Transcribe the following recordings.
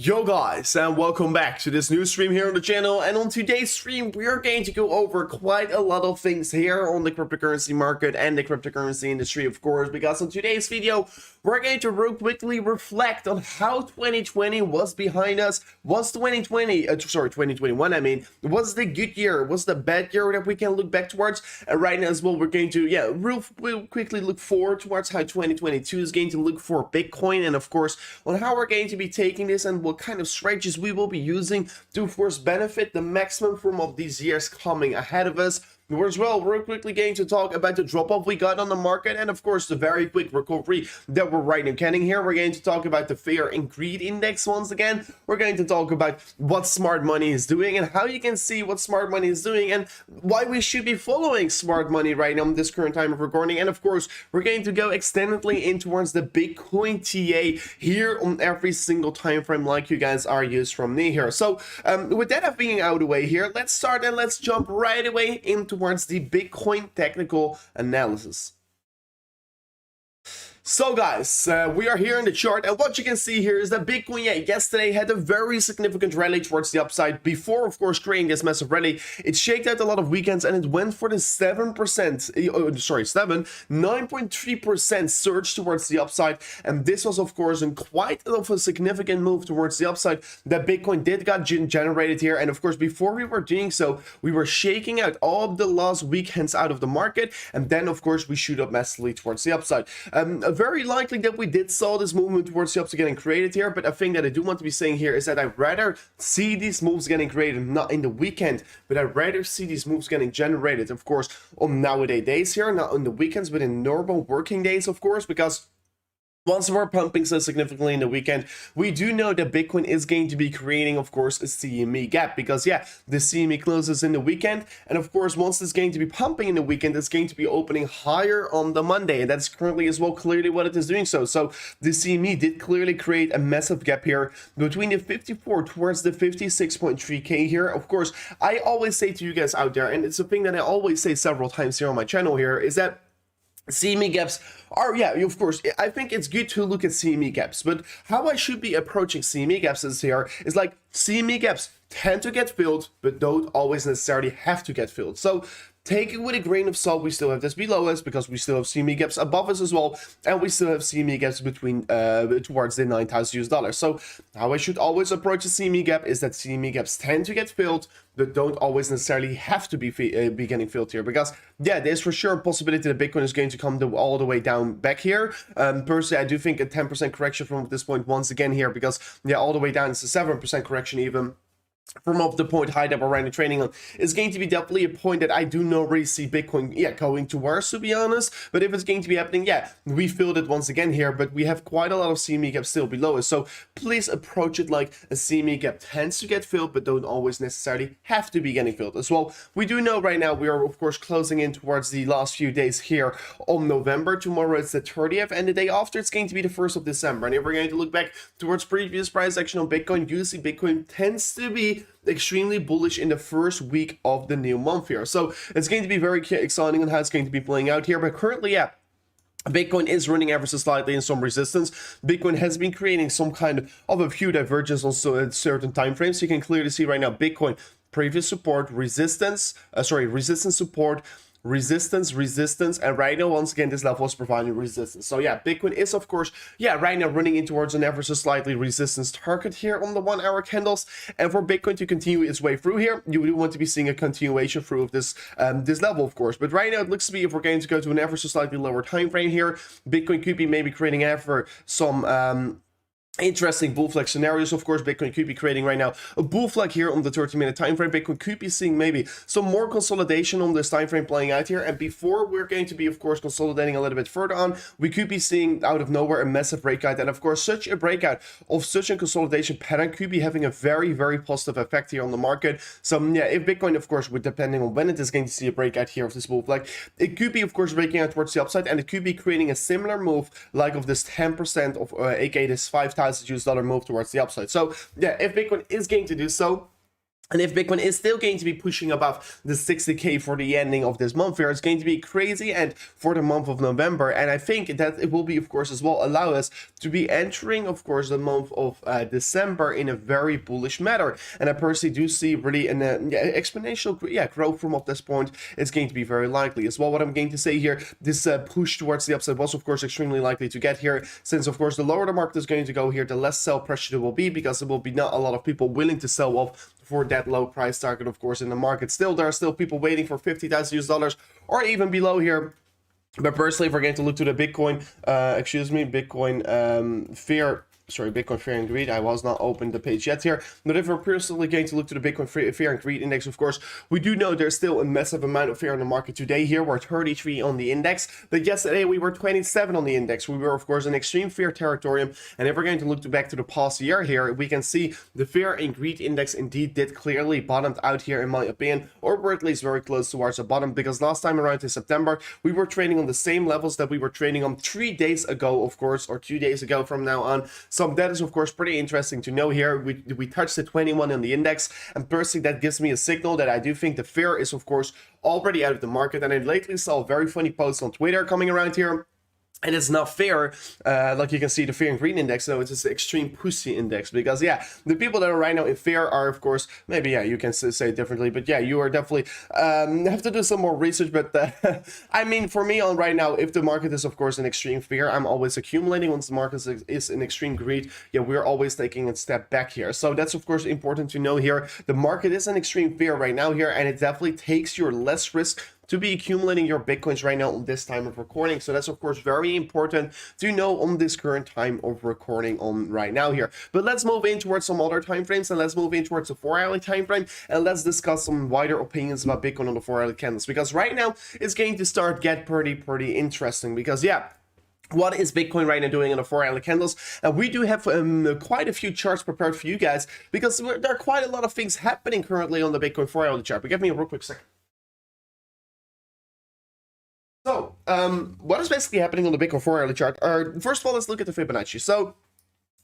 Yo guys, and welcome back to this new stream here on the channel. And on today's stream we are going to go over quite a lot of things here on the cryptocurrency market and the cryptocurrency industry, of course, because on today's video we're going to real quickly reflect on how 2020 was behind us. Was 2021, I mean, was the good year, was the bad year that we can look back towards? And right now as well, we're going to real quickly look forward towards how 2022 is going to look for Bitcoin, and of course on how we're going to be taking this and what kind of strategies we will be using to of course benefit the maximum from of these years coming ahead of us. As well, we're quickly going to talk about the drop-off we got on the market and of course the very quick recovery that we're right now getting here. We're going to talk about the fear and greed index once again. We're going to talk about what smart money is doing and how you can see what smart money is doing and why we should be following smart money right now in this current time of recording. And of course, we're going to go extendedly in towards the Bitcoin TA here on every single time frame like you guys are used from me here. So with that being out of the way here, let's start and let's jump right away into towards the Bitcoin technical analysis. So guys, we are here in the chart, and what you can see here is that Bitcoin yesterday had a very significant rally towards the upside before of course creating this massive rally. It shaked out a lot of weekends and it went for the 9.3% surge towards the upside, and this was of course in quite of a significant move towards the upside that Bitcoin did got generated here. And of course before we were doing so, we were shaking out all of the last weekends out of the market, and then of course we shoot up massively towards the upside. Very likely that we did saw this movement towards the upside getting created here, but a thing that I do want to be saying here is that I'd rather see these moves getting created not in the weekend, but I'd rather see these moves getting generated of course on nowadays days here, not on the weekends but in normal working days of course, because once we're pumping so significantly in the weekend, we do know that Bitcoin is going to be creating, of course, a CME gap, because the CME closes in the weekend, and of course, once it's going to be pumping in the weekend, it's going to be opening higher on the Monday, and that's currently as well clearly what it is doing so. So the CME did clearly create a massive gap here between the 54 towards the 56.3K here. Of course, I always say to you guys out there, and it's a thing that I always say several times here on my channel here, is that CME gaps are, of course, I think it's good to look at CME gaps, but how I should be approaching CME gaps is like CME gaps tend to get filled, but don't always necessarily have to get filled. So take it with a grain of salt. We still have this below us because we still have CME gaps above us as well, and we still have CME gaps between towards the $9,000. So how I should always approach a CME gap is that CME gaps tend to get filled, but don't always necessarily have to be getting filled here, because there's for sure a possibility that Bitcoin is going to come all the way down back here. Personally, I do think a 10% correction from this point once again here, because all the way down it's a 7% correction even from up the point high that we're right now trading on, is going to be definitely a point that I do not really see Bitcoin going towards, to be honest. But if it's going to be happening, we filled it once again here, but we have quite a lot of CME gaps still below us. So please approach it like a CME gap tends to get filled, but don't always necessarily have to be getting filled as well. We do know right now we are of course closing in towards the last few days here on November. Tomorrow it's the 30th, and the day after it's going to be the 1st of December. And if we're going to look back towards previous price action on Bitcoin, you see Bitcoin tends to be extremely bullish in the first week of the new month here. So it's going to be very exciting on how it's going to be playing out here. But currently, Bitcoin is running ever so slightly in some resistance. Bitcoin has been creating some kind of a few divergence on certain time frames. So you can clearly see right now Bitcoin previous support, resistance, support, resistance, and right now once again this level is providing resistance. So Bitcoin is of course right now running in towards an ever so slightly resistance target here on the 1 hour candles, and for Bitcoin to continue its way through here, you do want to be seeing a continuation through of this this level of course. But right now it looks to be, if we're going to go to an ever so slightly lower time frame here, Bitcoin could be maybe creating ever some interesting bull flag scenarios. Of course, Bitcoin could be creating right now a bull flag here on the 30-minute time frame. Bitcoin could be seeing maybe some more consolidation on this time frame playing out here, and before we're going to be of course consolidating a little bit further on, we could be seeing out of nowhere a massive breakout. And of course, such a breakout of such a consolidation pattern could be having a very, very positive effect here on the market. So if Bitcoin of course, with depending on when it is going to see a breakout here of this bull flag, it could be of course breaking out towards the upside, and it could be creating a similar move like of this 10% of aka this $5,000 move towards the upside. So if Bitcoin is going to do so, And if Bitcoin is still going to be pushing above the 60K for the ending of this month here, it's going to be a crazy end for the month of November. And I think that it will be, of course, as well allow us to be entering, of course, the month of December in a very bullish manner. And I personally do see really an exponential growth from up this point is going to be very likely. As well, what I'm going to say here, this push towards the upside was, of course, extremely likely to get here, since, of course, the lower the market is going to go here, the less sell pressure there will be, because there will be not a lot of people willing to sell off for that low price target, of course, in the market. Still, there are still people waiting for 50,000 US dollars or even below here. But personally, if we're going to look to the Bitcoin, Bitcoin Fear and Greed. I was not open the page yet here. But if we're personally going to look to the Bitcoin Fear and Greed index, of course, we do know there's still a massive amount of fear in the market today here. We're 33 on the index, but yesterday we were 27 on the index. We were, of course, in extreme fear territory. And if we're going to look back to the past year here, we can see the Fear and Greed index indeed did clearly bottomed out here, in my opinion, or were at least very close towards the bottom, because last time around in September, we were trading on the same levels that we were trading on 3 days ago, of course, or 2 days ago from now on. So that is, of course, pretty interesting to know here. We touched the 21 on the index, and personally that gives me a signal that I do think the fear is, of course, already out of the market. And I lately saw a very funny post on Twitter coming around here. And it's not fair, like you can see the Fear and Greed index, so it's just the extreme pussy index, because yeah, the people that are right now in fear are, of course, maybe, yeah, you can say it differently, but yeah, you are definitely, have to do some more research, but I mean, for me on right now, if the market is, of course, in extreme fear, I'm always accumulating. Once the market is in extreme greed, yeah, we're always taking a step back here. So that's, of course, important to know here. The market is in extreme fear right now here, and it definitely takes your less risk to be accumulating your Bitcoins right now on this time of recording. So that's, of course, very important to know on this current time of recording on right now here. But let's move in towards some other time frames, and let's move in towards the 4-hourly time frame, and let's discuss some wider opinions about Bitcoin on the 4-hourly candles, because right now it's going to start get pretty interesting, because yeah, what is Bitcoin right now doing on the 4-hourly candles? And we do have quite a few charts prepared for you guys, because there are quite a lot of things happening currently on the Bitcoin 4-hourly chart. But give me a real quick second. So, what is basically happening on the Bitcoin 4-hourly chart? First of all, let's look at the Fibonacci. So,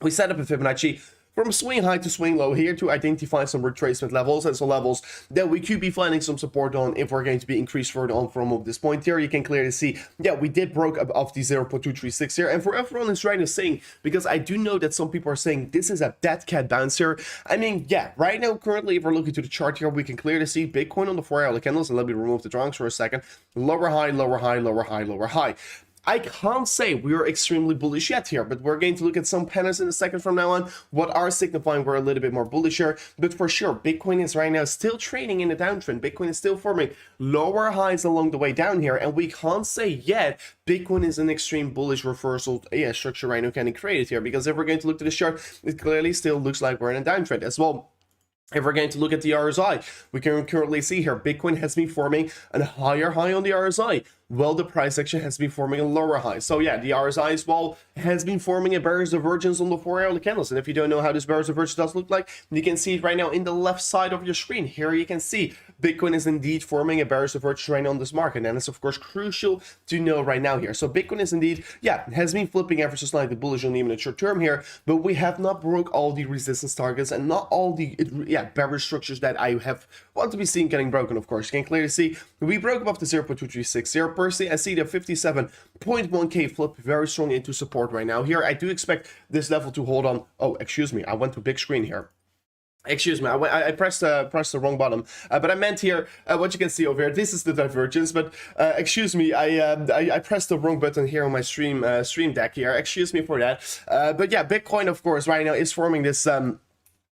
we set up a Fibonacci from swing high to swing low here to identify some retracement levels, and some levels that we could be finding some support on if we're going to be increased further on from this point here. You can clearly see, yeah, we did broke above the 0.236 here. And for everyone who's trying to saying, because I do know that some people are saying this is a dead cat bounce here. I mean, yeah, right now, currently, if we're looking to the chart here, we can clearly see Bitcoin on the 4-hourly candles, and let me remove the drawings for a second. Lower high, lower high, lower high, lower high. I can't say we are extremely bullish yet here, but we're going to look at some patterns in a second from now on, what are signifying we're a little bit more bullish here. But for sure, Bitcoin is right now still trading in a downtrend. Bitcoin is still forming lower highs along the way down here, and we can't say yet Bitcoin is an extreme bullish reversal structure right now kind of created here, because if we're going to look to the chart, it clearly still looks like we're in a downtrend as well. If we're going to look at the RSI, we can currently see here Bitcoin has been forming a higher high on the RSI, while the price action has been forming a lower high. So yeah, the RSI as well has been forming a bearish divergence on the 4-hourly candles. And if you don't know how this bearish divergence does look like, you can see it right now in the left side of your screen. Here you can see Bitcoin is indeed forming a bearish divergence right now on this market, and it's of course crucial to know right now here. So Bitcoin is indeed, yeah, has been flipping ever so slightly bullish on even the short term here, but we have not broke all the resistance targets and not all the bearish structures that I have want to be seen getting broken. Of course, you can clearly see we broke above the 0.2360. Personally, I see the 57.1k flip very strong into support right now. Here, I do expect this level to hold on. Oh, excuse me, I went to big screen here. Excuse me, I pressed the wrong button, but I meant here, what you can see over here, this is the divergence, but excuse me, I pressed the wrong button here on my stream deck here, excuse me for that, but yeah, Bitcoin, of course, right now is forming this,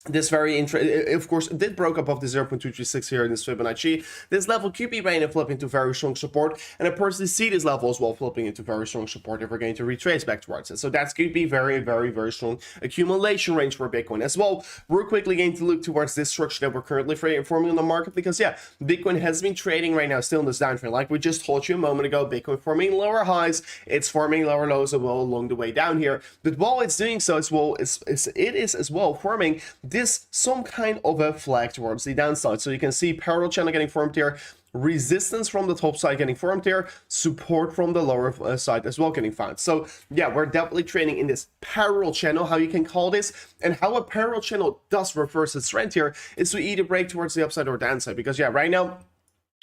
this very of course, it did broke above the 0.236 here in this Fibonacci. This level could be right now flipping into very strong support, and I personally see this level as well flipping into very strong support if we're going to retrace back towards it. So that's going to be very strong accumulation range for Bitcoin as well. We're quickly going to look towards this structure that we're currently forming on the market, because yeah, Bitcoin has been trading right now still in this downtrend. Like we just told you a moment ago, Bitcoin forming lower highs, it's forming lower lows as well along the way down here. But while it's doing so as well, it is as well forming this some kind of a flag towards the downside. So you can see parallel channel getting formed here, resistance from the top side getting formed here, support from the lower side as well getting found. So yeah, we're definitely trading in this parallel channel, how you can call this, and how a parallel channel does reverse its trend here is to either break towards the upside or downside, because yeah, right now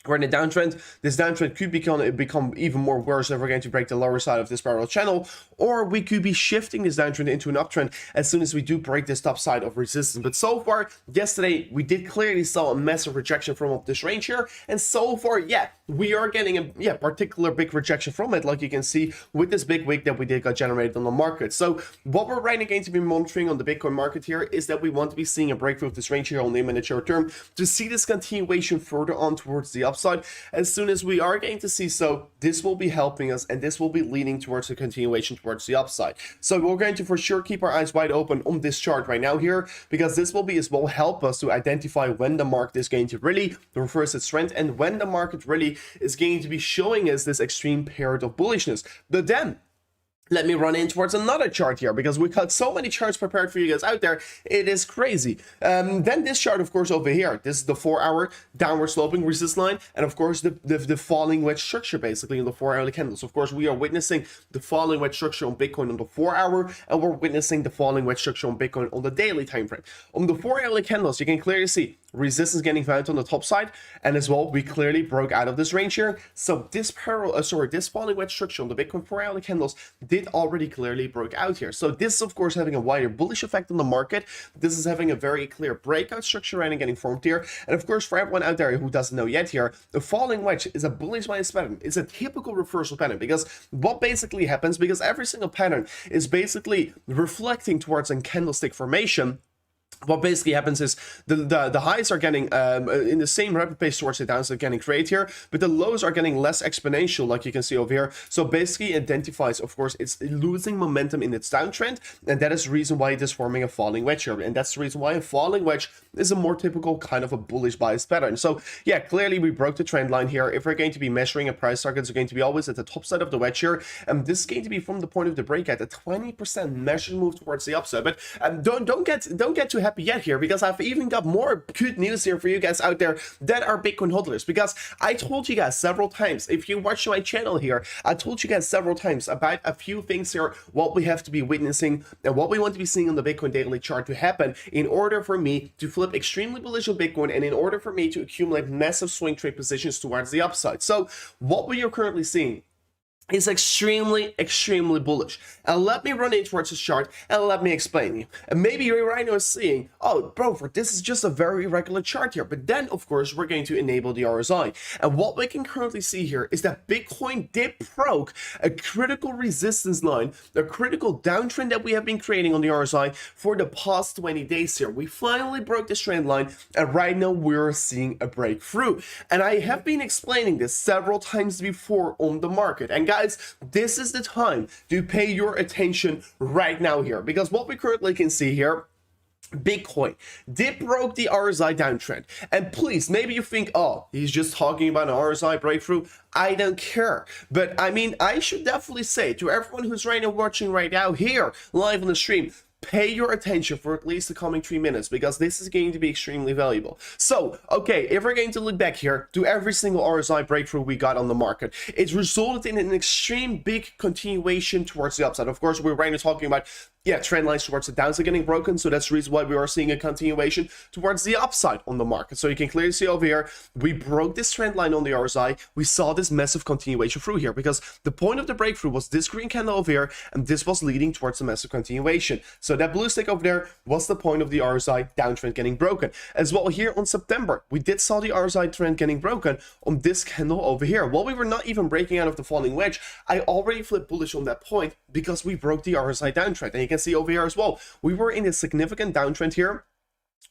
we're in a downtrend. This downtrend could become even more worse if we're going to break the lower side of this parallel channel, or we could be shifting this downtrend into an uptrend as soon as we do break this top side of resistance. But so far, yesterday, we did clearly saw a massive rejection from up this range here, and so far, yeah, we are getting a particular big rejection from it, like you can see with this big wick that we did got generated on the market. So what we're right now going to be monitoring on the Bitcoin market here is that we want to be seeing a breakthrough of this range here only in the short term to see this continuation further on towards the upside. As soon as we are going to see so, this will be helping us, and this will be leading towards a continuation towards the upside. So we're going to for sure keep our eyes wide open on this chart right now here, because this will help us to identify when the market is going to really reverse its trend and when the market really is going to be showing us this extreme period of bullishness. But then let me run in towards another chart here, because we got so many charts prepared for you guys out there. It is crazy. Then this chart, of course, over here, this is the 4-hour downward sloping resistance line, and of course the falling wedge structure basically in the 4-hourly candles. Of course, we are witnessing the falling wedge structure on Bitcoin on the 4-hour, and we're witnessing the falling wedge structure on Bitcoin on the daily time frame. On the 4-hourly candles, you can clearly see resistance getting found on the top side, and as well we clearly broke out of this range here. So this this falling wedge structure on the Bitcoin 4-hourly candles did already clearly broke out here. So this is of course having a wider bullish effect on the market. This is having a very clear breakout structure and getting formed here. And of course, for everyone out there who doesn't know yet here, the falling wedge is a bullish bias pattern. It's a typical reversal pattern, because what basically happens, because every single pattern is basically reflecting towards a candlestick formation, what basically happens is the highs are getting in the same rapid pace towards the downside getting created here, but the lows are getting less exponential, like you can see over here. So basically identifies, of course, it's losing momentum in its downtrend, and that is the reason why it is forming a falling wedge here. And that's the reason why a falling wedge is a more typical kind of a bullish bias pattern. So yeah, clearly we broke the trend line here. If we're going to be measuring a price target, it's going to be always at the top side of the wedge here, and this is going to be from the point of the breakout a 20% measured move towards the upside. But don't get too happy yet here, because I've even got more good news here for you guys out there that are Bitcoin hodlers. Because I told you guys several times, if you watch my channel here, I told you guys several times about a few things here, what we have to be witnessing and what we want to be seeing on the Bitcoin daily chart to happen in order for me to flip extremely bullish on Bitcoin, and in order for me to accumulate massive swing trade positions towards the upside. So what we are currently seeing is extremely bullish. And let me run in towards this chart and let me explain you. And maybe you're right now seeing, oh bro, this is just a very regular chart here. But then of course we're going to enable the RSI. And what we can currently see here is that Bitcoin did broke a critical resistance line, a critical downtrend that we have been creating on the RSI for the past 20 days here. We finally broke this trend line, and right now we're seeing a breakthrough. And I have been explaining this several times before on the market. And guys, this is the time to pay your attention right now here, because what we currently can see here, Bitcoin did broke the RSI downtrend. And please, maybe you think, oh, he's just talking about an RSI breakthrough. I don't care. But I mean, I should definitely say to everyone who's right now watching right now here live on the stream, pay your attention for at least the coming 3 minutes, because this is going to be extremely valuable. So, okay, if we're going to look back here to every single RSI breakthrough we got on the market, it resulted in an extreme big continuation towards the upside. Of course, we're right now talking about, yeah, trend lines towards the downside getting broken. So that's the reason why we are seeing a continuation towards the upside on the market. So you can clearly see over here, we broke this trend line on the RSI. We saw this massive continuation through here, because the point of the breakthrough was this green candle over here, and this was leading towards a massive continuation. So that blue stick over there was the point of the RSI downtrend getting broken. As well here on September, we did saw the RSI trend getting broken on this candle over here. While we were not even breaking out of the falling wedge, I already flipped bullish on that point, because we broke the RSI downtrend. And you can see over here as well, we were in a significant downtrend here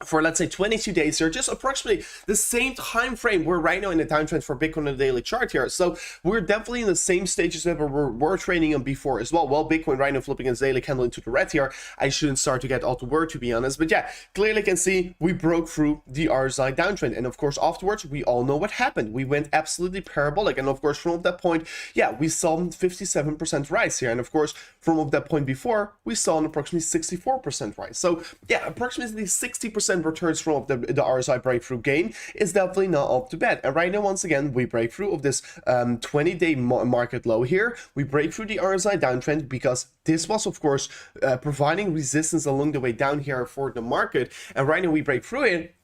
for, let's say, 22 days here, just approximately the same time frame we're right now in the downtrend for Bitcoin on the daily chart here. So we're definitely in the same stages that we were trading on before as well. Well, Bitcoin right now flipping its daily candle into the red here. I shouldn't start to get all the word, to be honest, but yeah, clearly can see we broke through the RSI downtrend, and of course afterwards we all know what happened. We went absolutely parabolic, and of course from that point, yeah, we saw 57% rise here, and of course from that point before we saw an approximately 64% rise. So yeah, approximately 60% 50% returns from the RSI breakthrough gain is definitely not up to bet. And right now, once again, we break through of this 20-day market low here. We break through the RSI downtrend because this was, of course, providing resistance along the way down here for the market. And right now we break through it.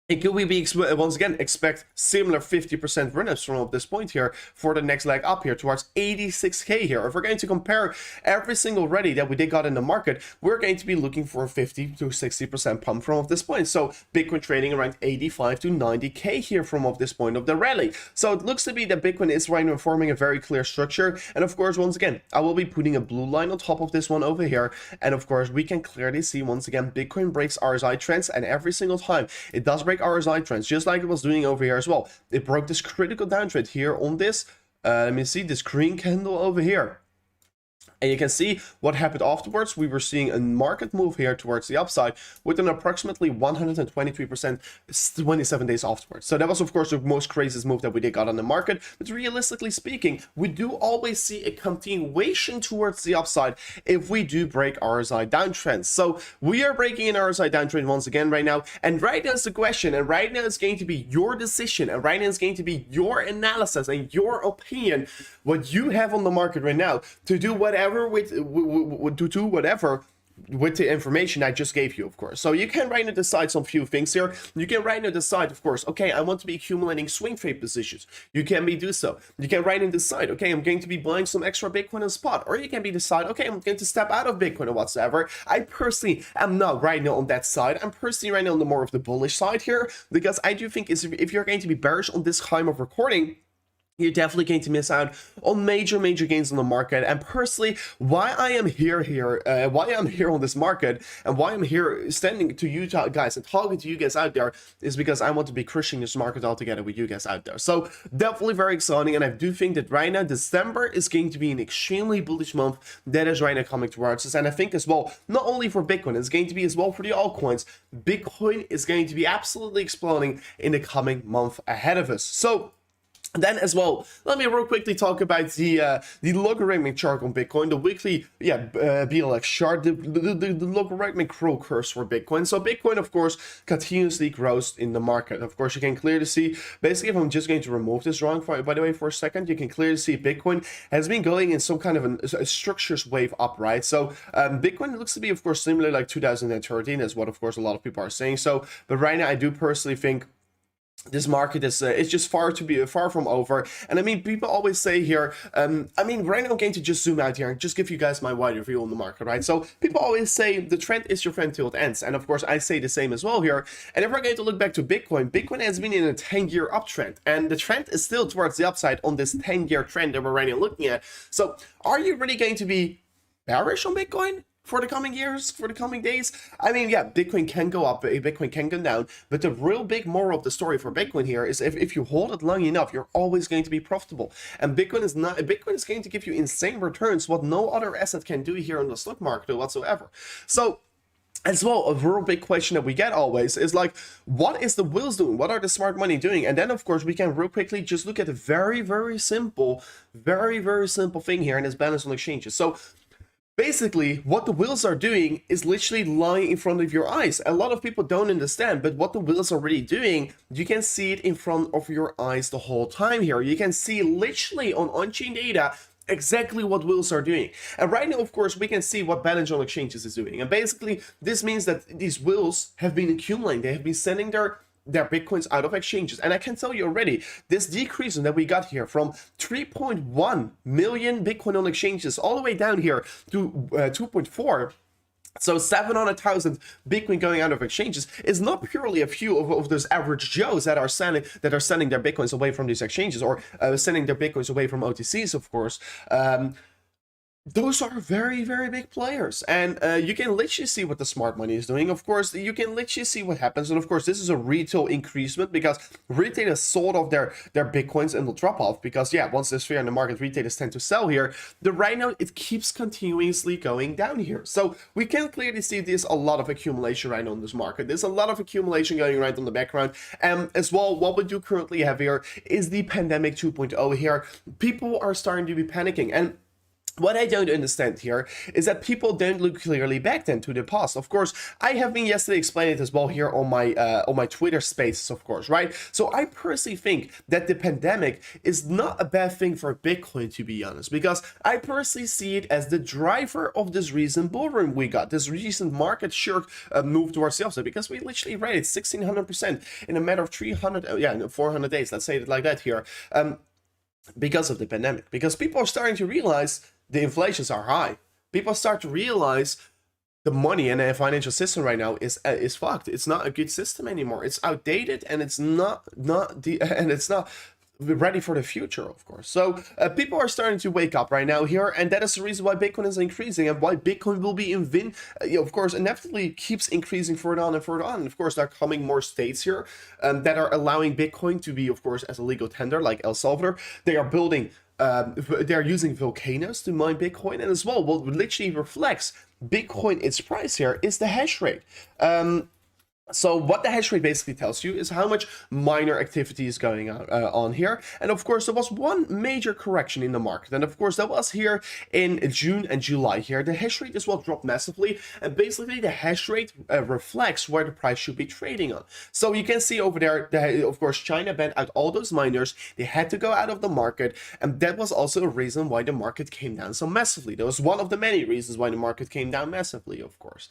And could we be, once again, expect similar 50% run-ups from this point here for the next leg up here towards 86k here? If we're going to compare every single rally that we did got in the market, we're going to be looking for a 50 to 60% pump from this point. So Bitcoin trading around 85 to 90k here from this point of the rally. So it looks to be that Bitcoin is right now forming a very clear structure. And of course, once again, I will be putting a blue line on top of this one over here. And of course, we can clearly see once again, Bitcoin breaks RSI trends, and every single time it does break RSI trends, just like it was doing over here as well. It broke this critical downtrend here on this, let me see, this green candle over here. And you can see what happened afterwards. We were seeing a market move here towards the upside with an approximately 123% 27 days afterwards. So that was, of course, the most craziest move that we did got on the market. But realistically speaking, we do always see a continuation towards the upside if we do break RSI downtrends. So we are breaking an RSI downtrend once again right now. And right now is the question. And right now it's going to be your decision. And right now it's going to be your analysis and your opinion, what you have on the market right now, to do whatever with the information I just gave you, of course. So you can right now decide some few things here. You can right now decide, of course, okay, I want to be accumulating swing trade positions. You can do so. You can right now decide, okay, I'm going to be buying some extra Bitcoin on spot, or you can decide, okay, I'm going to step out of Bitcoin or whatsoever. I personally am not right now on that side. I'm personally right now on the more of the bullish side here, because I do think if you're going to be bearish on this time of recording, you're definitely going to miss out on major gains on the market. And personally, why I am why I'm here on this market, and why I'm here standing to you guys and talking to you guys out there, is because I want to be crushing this market altogether with you guys out there. So definitely very exciting, and I do think that right now December is going to be an extremely bullish month that is right now coming towards us. And I think as well, not only for Bitcoin, it's going to be as well for the altcoins. Bitcoin is going to be absolutely exploding in the coming month ahead of us. So then as well, let me real quickly talk about the logarithmic chart on Bitcoin, the weekly BLX chart, the logarithmic crow curves for Bitcoin. So Bitcoin, of course, continuously grows in the market. Of course, you can clearly see, basically, if I'm just going to remove this drawing, by the way, for a second, you can clearly see Bitcoin has been going in some kind of a structures wave up, right? So Bitcoin looks to be, of course, similar like 2013, is what, of course, a lot of people are saying. So, but right now, I do personally think this market is it's just far from over. And I mean, people always say here, I mean, right now I'm going to just zoom out here and just give you guys my wider view on the market, right? So people always say the trend is your friend till it ends, and of course I say the same as well here. And if we're going to look back to Bitcoin has been in a 10-year uptrend, and the trend is still towards the upside on this 10-year trend that we're right now looking at. So are you really going to be bearish on Bitcoin for the coming years, for the coming days? I mean, yeah, Bitcoin can go up, Bitcoin can go down, but the real big moral of the story for Bitcoin here is if you hold it long enough, you're always going to be profitable. And Bitcoin is going to give you insane returns, what no other asset can do here in the stock market whatsoever. So as well, a real big question that we get always is like, what is the whales doing? What are the smart money doing? And then, of course, we can real quickly just look at a very simple thing here, and it's balance on exchanges. So basically, what the wheels are doing is literally lying in front of your eyes. A lot of people don't understand, but what the wheels are really doing, you can see it in front of your eyes the whole time here. You can see literally on-chain data exactly what wheels are doing. And right now, of course, we can see what balance on exchanges is doing. And basically, this means that these wheels have been accumulating. They have been sending their Bitcoins out of exchanges. And I can tell you already, this decrease that we got here from 3.1 million Bitcoin on exchanges all the way down here to 2.4, so 700,000 Bitcoin going out of exchanges, is not purely a few of those average Joes that are sending their Bitcoins away from these exchanges, or sending their Bitcoins away from OTCs, of course. Those are very big players, and you can literally see what the smart money is doing. Of course, you can literally see what happens, and of course, this is a retail increasement, because retailers sold off their Bitcoins and will drop off, because yeah, once there's fear in the market, retailers tend to sell here. The right now, it keeps continuously going down here, so we can clearly see there's a lot of accumulation right now in this market. There's a lot of accumulation going right on the background, and as well, what we do currently have here is the pandemic 2.0 here. People are starting to be panicking, and What I don't understand here is that people don't look clearly back then to the past. Of course, I have been yesterday explaining it as well here on my Twitter spaces, of course, right? So I personally think that the pandemic is not a bad thing for Bitcoin, to be honest, because I personally see it as the driver of this recent bull run we got, this recent market share move towards the upside, because we literally rated 1600% in a matter of 300, yeah, 400 days. Let's say it like that here. Because of the pandemic, because people are starting to realize the inflations are high. People start to realize the money and the financial system right now is fucked. It's not a good system anymore. It's outdated, and it's not ready for the future, of course. So people are starting to wake up right now here, and that is the reason why Bitcoin is increasing and why Bitcoin will be of course, inevitably keeps increasing further on and further on. And of course, there are coming more states here that are allowing Bitcoin to be, of course, as a legal tender, like El Salvador. They are building they're using volcanoes to mine Bitcoin, and as well, what literally reflects Bitcoin its price here is the hash rate. So what the hash rate basically tells you is how much miner activity is going on here. And of course, there was one major correction in the market. And of course, that was here in June and July here. The hash rate as well dropped massively. And basically, the hash rate reflects where the price should be trading on. So you can see over there, of course, China banned out all those miners. They had to go out of the market. And that was also a reason why the market came down so massively. That was one of the many reasons why the market came down massively, of course.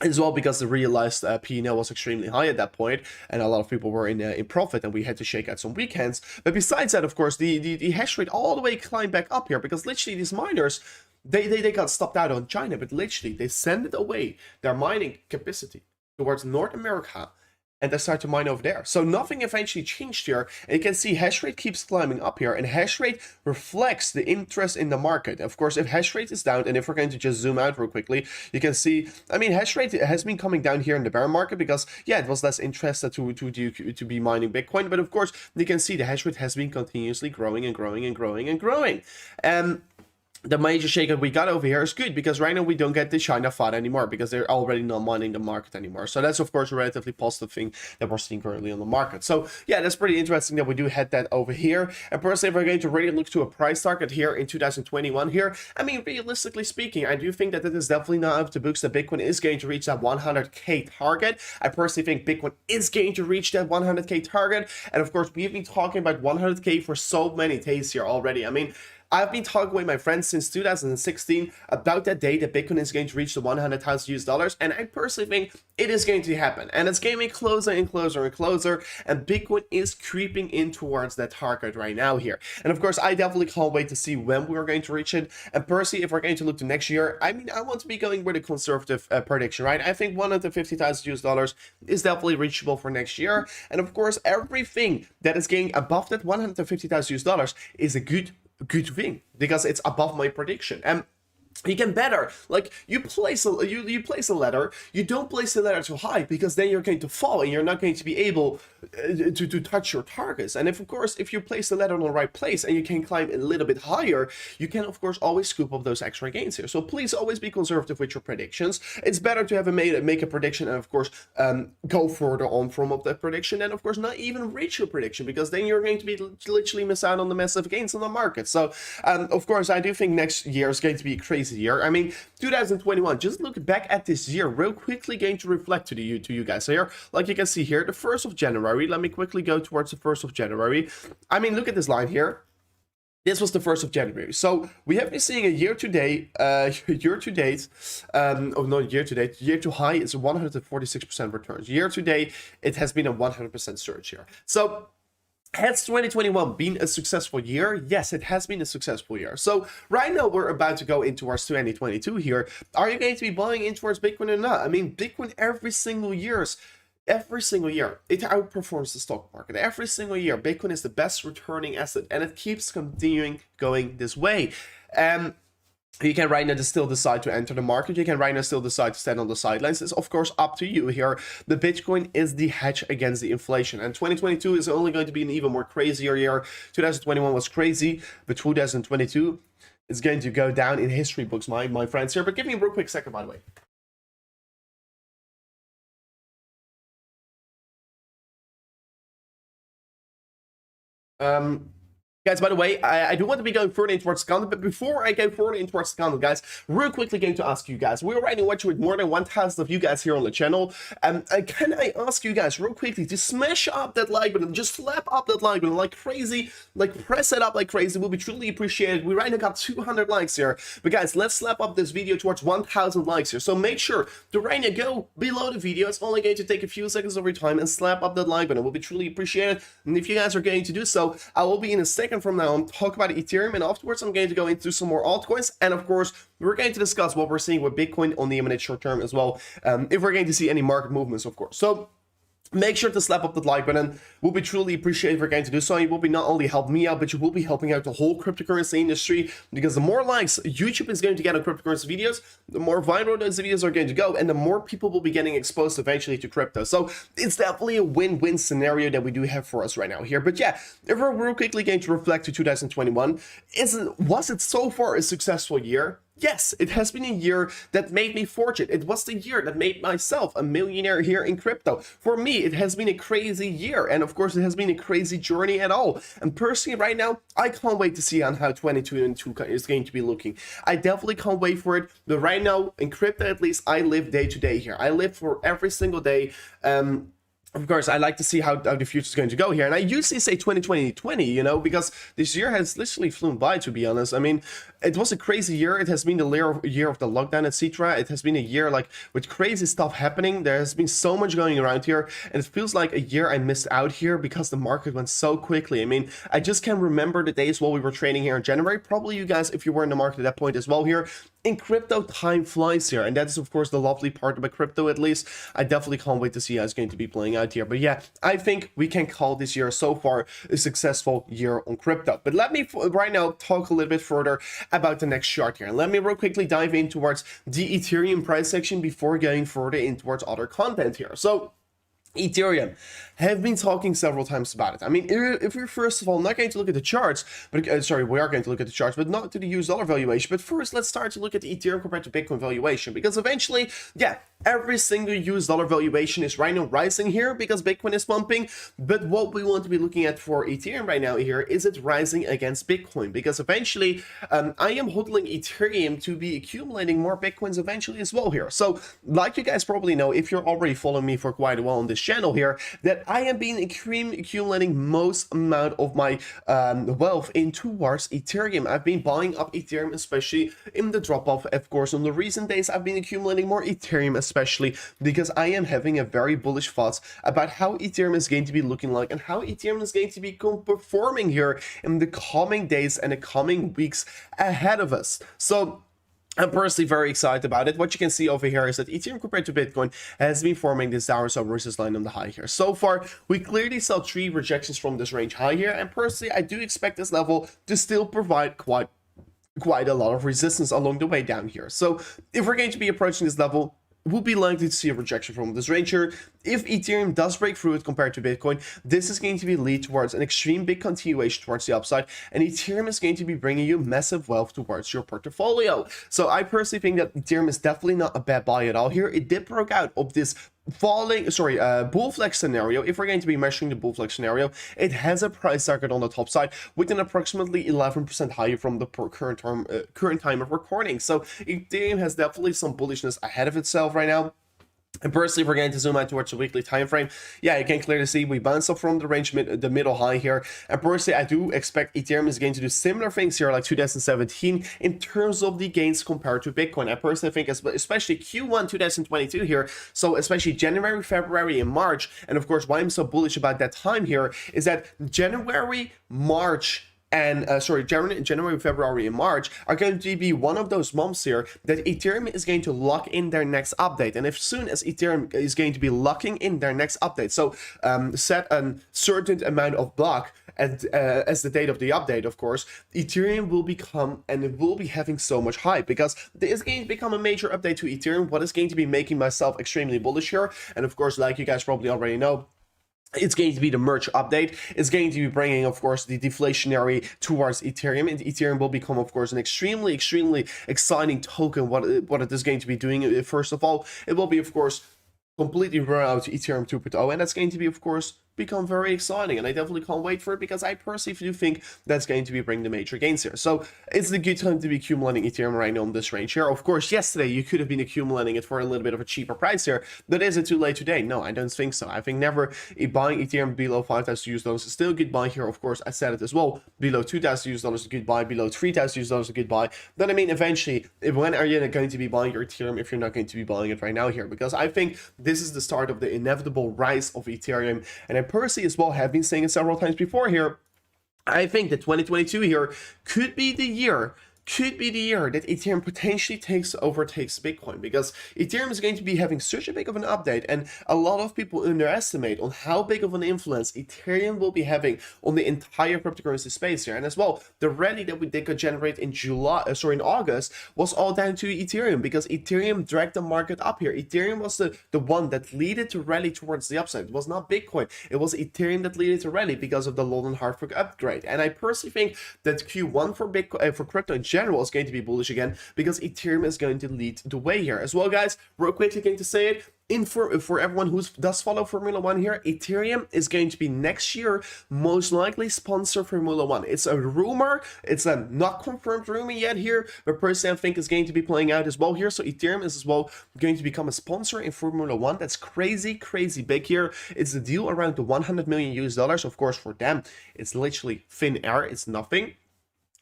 As well, because the realized P&L was extremely high at that point, and a lot of people were in profit, and we had to shake out some weekends. But besides that, of course, the hash rate all the way climbed back up here, because literally these miners, they got stopped out on China, but literally they sent it away, their mining capacity, towards North America, and they start to mine over there. So nothing eventually changed here, and you can see hash rate keeps climbing up here, and hash rate reflects the interest in the market. Of course, if hash rate is down, and if we're going to just zoom out real quickly, you can see, I mean, hash rate has been coming down here in the bear market because, yeah, it was less interested to be mining Bitcoin, but of course, you can see the hash rate has been continuously growing and growing and growing and growing. The major shakeup we got over here is good, because right now we don't get the China FUD anymore, because they're already not mining the market anymore. So that's, of course, a relatively positive thing that we're seeing currently on the market. So yeah, that's pretty interesting that we do had that over here. And personally, if we're going to really look to a price target here in 2021 here, I mean, realistically speaking, I do think that it is definitely not up to books that Bitcoin is going to reach that 100K target. I personally think Bitcoin is going to reach that 100K target. And of course, we've been talking about 100K for so many days here already. I mean, I've been talking with my friends since 2016 about that day that Bitcoin is going to reach the 100,000 US dollars, and I personally think it is going to happen. And it's getting closer and closer and closer, and Bitcoin is creeping in towards that target right now here. And of course, I definitely can't wait to see when we are going to reach it. And personally, if we're going to look to next year, I mean, I want to be going with a conservative prediction, right? I think 150,000 US dollars is definitely reachable for next year. And of course, everything that is getting above that 150,000 US dollars is a good thing, because it's above my prediction. And you can better, like, you place a ladder, you don't place the ladder too high, because then you're going to fall and you're not going to be able to touch your targets. And if, of course, if you place the ladder in the right place and you can climb a little bit higher, you can, of course, always scoop up those extra gains here. So please always be conservative with your predictions. It's better to have make a prediction and, of course, go further on from up that prediction, and of course not even reach your prediction, because then you're going to be literally miss out on the massive gains on the market. So of course, I do think next year is going to be a crazy year. I mean, 2021, just look back at this year real quickly, going to reflect to you guys. So here, like you can see here, the 1st of January, let me quickly go towards the 1st of January. I mean, look at this line here. This was the 1st of January. So we have been seeing a year to date, year to high is 146% returns. Year to date, it has been a 100% surge here. So has 2021 been a successful year? Yes, it has been a successful year. So right now we're about to go into our 2022 here. Are you going to be buying in towards Bitcoin or not? I mean, Bitcoin every single year, it outperforms the stock market. Every single year, Bitcoin is the best returning asset, and it keeps continuing going this way. You can right now still decide to enter the market. You can right now still decide to stand on the sidelines. It's of course up to you here. The Bitcoin is the hedge against the inflation. And 2022 is only going to be an even more crazier year. 2021 was crazy, but 2022 is going to go down in history books, my friends here. But give me a real quick second, by the way. Guys, by the way, I do want to be going further into towards the content, but before I go further into towards the content, guys, real quickly going to ask you guys, we're already watching with more than 1,000 of you guys here on the channel, can I ask you guys real quickly to smash up that like button, just slap up that like button like crazy, like press it up like crazy, will be truly appreciated. We right now got 200 likes here, but guys, let's slap up this video towards 1,000 likes here, so make sure to right now go below the video. It's only going to take a few seconds of your time and slap up that like button. It will be truly appreciated, and if you guys are going to do so, I will be in a second from now on talk about Ethereum, and afterwards I'm going to go into some more altcoins, and of course we're going to discuss what we're seeing with Bitcoin on the imminent short term as well, if we're going to see any market movements, of course. So make sure to slap up that like button. We'll be truly appreciated if you're going to do so. You will be not only helping me out, but you will be helping out the whole cryptocurrency industry, because the more likes YouTube is going to get on cryptocurrency videos, the more viral those videos are going to go, and the more people will be getting exposed eventually to crypto. So it's definitely a win-win scenario that we do have for us right now here. But yeah, if we're real quickly going to reflect to 2021, was it so far a successful year? Yes, it has been a year that made me fortunate. It was the year that made myself a millionaire here in crypto. For me, it has been a crazy year, and of course, it has been a crazy journey at all. And personally, right now, I can't wait to see on how 2022 is going to be looking. I definitely can't wait for it. But right now, in crypto at least, I live day to day here. I live for every single day. Of course, I like to see how the future is going to go here. And I usually say 2020, you know, because this year has literally flown by, to be honest. I mean, it was a crazy year. It has been the year of the lockdown, etc. It has been a year like with crazy stuff happening. There has been so much going around here. And it feels like a year I missed out here because the market went so quickly. I mean, I just can't remember the days while we were trading here in January. Probably you guys, if you were in the market at that point as well here. In crypto, time flies here, and that is of course the lovely part about crypto. At least I definitely can't wait to see how it's going to be playing out here. But yeah, I think we can call this year so far a successful year on crypto. But let me right now talk a little bit further about the next chart here, and let me real quickly dive in towards the Ethereum price section before going further in towards other content here. So Ethereum, have been talking several times about it. I mean, if we're first of all not going to look at the charts, but sorry, we are going to look at the charts, but not to the US dollar valuation. But first, let's start to look at the Ethereum compared to Bitcoin valuation, because eventually, yeah, every single US dollar valuation is right now rising here because Bitcoin is pumping. But what we want to be looking at for Ethereum right now here is it rising against Bitcoin, because eventually, I am hodling Ethereum to be accumulating more Bitcoins eventually as well here. So, like you guys probably know, if you're already following me for quite a while on this channel here, that I have been accumulating most amount of my wealth in towards Ethereum. I've been buying up Ethereum, especially in the drop off. Of course, on the recent days, I've been accumulating more Ethereum, especially because I am having a very bullish thoughts about how Ethereum is going to be looking like and how Ethereum is going to be performing here in the coming days and the coming weeks ahead of us. So I'm personally very excited about it. What you can see over here is that Ethereum compared to Bitcoin has been forming this downward resistance line on the high here. So far, we clearly saw 3 rejections from this range high here, and personally, I do expect this level to still provide quite a lot of resistance along the way down here. So if we're going to be approaching this level, we'll be likely to see a rejection from this range here. If Ethereum does break through it compared to Bitcoin, this is going to be lead towards an extreme big continuation towards the upside, and Ethereum is going to be bringing you massive wealth towards your portfolio. So I personally think that Ethereum is definitely not a bad buy at all here. It did break out of this bull flag scenario. If we're going to be measuring the bull flag scenario, it has a price target on the top side with an approximately 11% higher from the current time of recording. So Ethereum has definitely some bullishness ahead of itself right now. And personally, if we're going to zoom out towards the weekly time frame, yeah, you can clearly see we bounced up from the range, the middle high here. And personally, I do expect Ethereum is going to do similar things here like 2017 in terms of the gains compared to Bitcoin. I personally think, especially Q1 2022 here, so especially January, February, and March. And of course, why I'm so bullish about that time here is that January, March, and January, February, and March are going to be one of those months here that Ethereum is going to lock in their next update. And as soon as Ethereum is going to be locking in their next update, so set a certain amount of block as the date of the update, of course, Ethereum will become, and it will be having so much hype, because there is going to become a major update to Ethereum, what is going to be making myself extremely bullish here. And of course, like you guys probably already know, it's going to be the merge update. It's going to be bringing, of course, the deflationary towards Ethereum, and Ethereum will become, of course, an extremely exciting token. What it is going to be doing, first of all, it will be, of course, completely run out Ethereum 2.0, and that's going to be, of course, become very exciting, and I definitely can't wait for it, because I personally do think that's going to be bringing the major gains here. So it's a good time to be accumulating Ethereum right now in this range here. Of course, yesterday you could have been accumulating it for a little bit of a cheaper price here, but is it too late today? No, I don't think so. I think never buying Ethereum below $5,000 is still a good buy here. Of course, I said it as well, below $2,000 is a good buy, below $3,000 is a good buy. Then I mean, eventually, when are you going to be buying your Ethereum if you're not going to be buying it right now here? Because I think this is the start of the inevitable rise of Ethereum, and I personally as well have been saying it several times before here. I think that 2022 here could be the year that Ethereum potentially overtakes Bitcoin, because Ethereum is going to be having such a big of an update, and a lot of people underestimate on how big of an influence Ethereum will be having on the entire cryptocurrency space here. And as well, the rally that we did generate in in August was all down to Ethereum, because Ethereum dragged the market up here. Ethereum was the one that led to rally towards the upside. It was not Bitcoin, it was Ethereum that led to rally because of the London hard fork upgrade. And I personally think that Q1 for Bitcoin, for crypto in general, is going to be bullish again, because Ethereum is going to lead the way here as well, guys. Real quickly going to say it for everyone who does follow Formula One here, Ethereum is going to be next year most likely sponsor Formula One. It's a rumor, it's a not confirmed rumor yet here, but personally I think it's going to be playing out as well here. So Ethereum is as well going to become a sponsor in Formula One. That's crazy big here. It's a deal around the $100 million. Of course, for them it's literally thin air, it's nothing.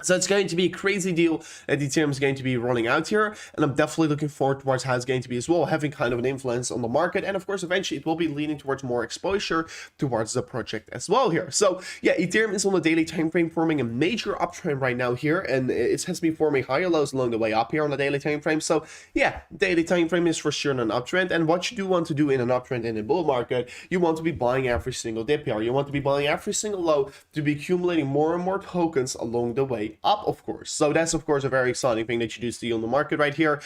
So it's going to be a crazy deal that Ethereum is going to be rolling out here, and I'm definitely looking forward towards how it's going to be as well, having kind of an influence on the market, and of course eventually it will be leaning towards more exposure towards the project as well here. So yeah, Ethereum is on the daily time frame forming a major uptrend right now here, and it has been forming higher lows along the way up here on the daily time frame. So yeah, daily time frame is for sure an uptrend, and what you do want to do in an uptrend in a bull market, you want to be buying every single dip here, you want to be buying every single low to be accumulating more and more tokens along the way up, of course. So that's of course a very exciting thing that you do see on the market right here.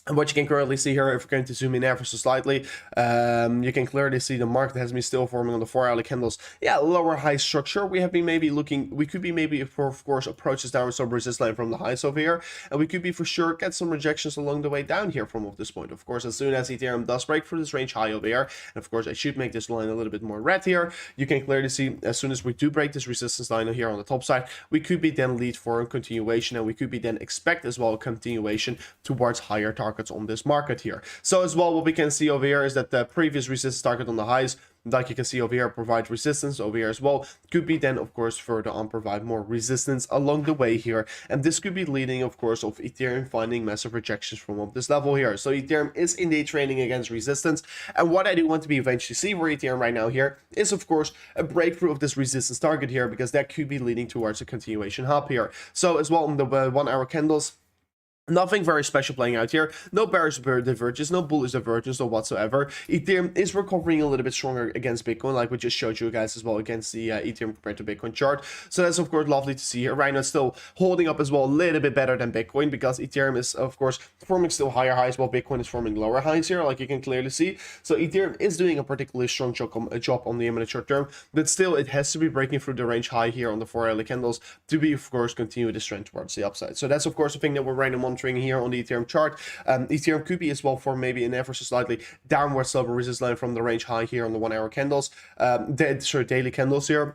And what you can currently see here, if we're going to zoom in ever so slightly, you can clearly see the market has been still forming on the 4-hourly candles. Yeah, lower high structure. We have been maybe looking, we could be maybe, of course, approaches down some resistance line from the highs over here. And we could be for sure get some rejections along the way down here from this point. Of course, as soon as Ethereum does break through this range high over here, and of course, I should make this line a little bit more red here. You can clearly see as soon as we do break this resistance line here on the top side, we could be then lead for a continuation, and we could be then expect as well a continuation towards higher targets on this market here. So as well, what we can see over here is that the previous resistance target on the highs, like you can see over here, provide resistance over here as well, could be then of course further on provide more resistance along the way here, and this could be leading of course of Ethereum finding massive rejections from this level here. So Ethereum is indeed trading against resistance, and what I do want to be eventually see for Ethereum right now here is of course a breakthrough of this resistance target here, because that could be leading towards a continuation hop here. So as well on the 1-hour candles, nothing very special playing out here. No bearish divergence, no bullish divergence or whatsoever. Ethereum is recovering a little bit stronger against Bitcoin, like we just showed you guys as well against the Ethereum compared to Bitcoin chart. So that's of course lovely to see here. Right now it's still holding up as well a little bit better than Bitcoin, because Ethereum is of course forming still higher highs while Bitcoin is forming lower highs here, like you can clearly see. So Ethereum is doing a particularly strong job on the imminent short term, but still it has to be breaking through the range high here on the 4-hourly candles to be of course continue this trend towards the upside. So that's of course the thing that we're right now monitoring here on the Ethereum chart. Ethereum could be as well for maybe an ever so slightly downward slope resistance line from the range high here on the 1-hour candles, daily candles here.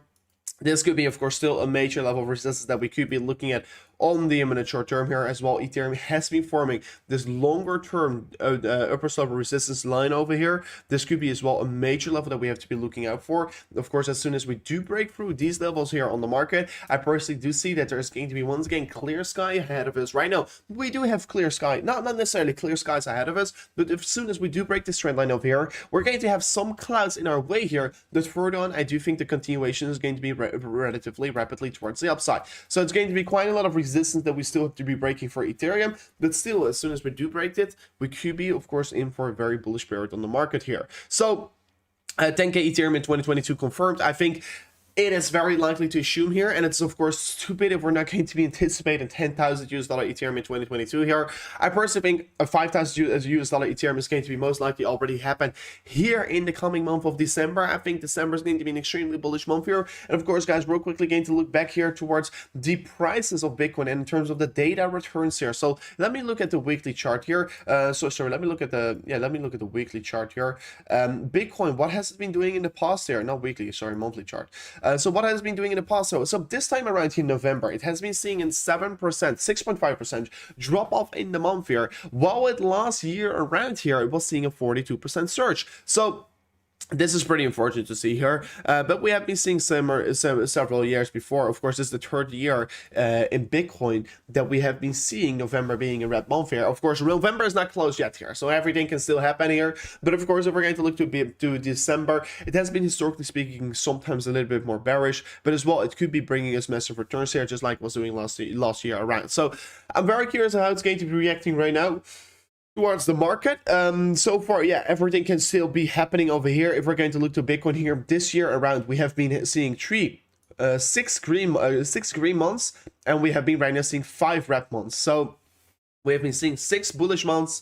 This could be of course still a major level of resistance that we could be looking at on the imminent short term here as well. Ethereum has been forming this longer term upper slope resistance line over here. This could be as well a major level that we have to be looking out for. Of course, as soon as we do break through these levels here on the market, I personally do see that there's going to be once again clear sky ahead of us. Right now we do have clear sky, not necessarily clear skies ahead of us, but as soon as we do break this trend line over here, we're going to have some clouds in our way here. But further on, I do think the continuation is going to be relatively rapidly towards the upside. So it's going to be quite a lot of resistance that we still have to be breaking for Ethereum, but still as soon as we do break it, we could be of course in for a very bullish period on the market here. So 10k Ethereum in 2022 confirmed. I think it is very likely to assume here, and it's of course stupid if we're not going to be anticipating 10,000 US dollar Ethereum in 2022 here. I personally think a 5,000 US dollar Ethereum is going to be most likely already happen here in the coming month of December. I think December is going to be an extremely bullish month here. And of course, guys, real quickly going to look back here towards the prices of Bitcoin and in terms of the data returns here. So let me look at the weekly chart here. Let me look at the weekly chart here. Bitcoin, what has it been doing in the past here? Not weekly, sorry, monthly chart. So what has it been doing in the past? So this time around in November, it has been seeing a 7%, 6.5% drop off in the month here, while it last year around here, it was seeing a 42% surge. So this is pretty unfortunate to see here, but we have been seeing several years before. Of course, this is the third year in Bitcoin that we have been seeing November being a red month here. Of course, November is not closed yet here, so everything can still happen here. But of course, if we're going to look to December, it has been historically speaking sometimes a little bit more bearish, but as well, it could be bringing us massive returns here, just like it was doing last year around. So I'm very curious how it's going to be reacting right now towards the market. So far, yeah, everything can still be happening over here. If we're going to look to Bitcoin here this year around, we have been seeing six green months, and we have been right now seeing 5 red months. So we have been seeing 6 bullish months,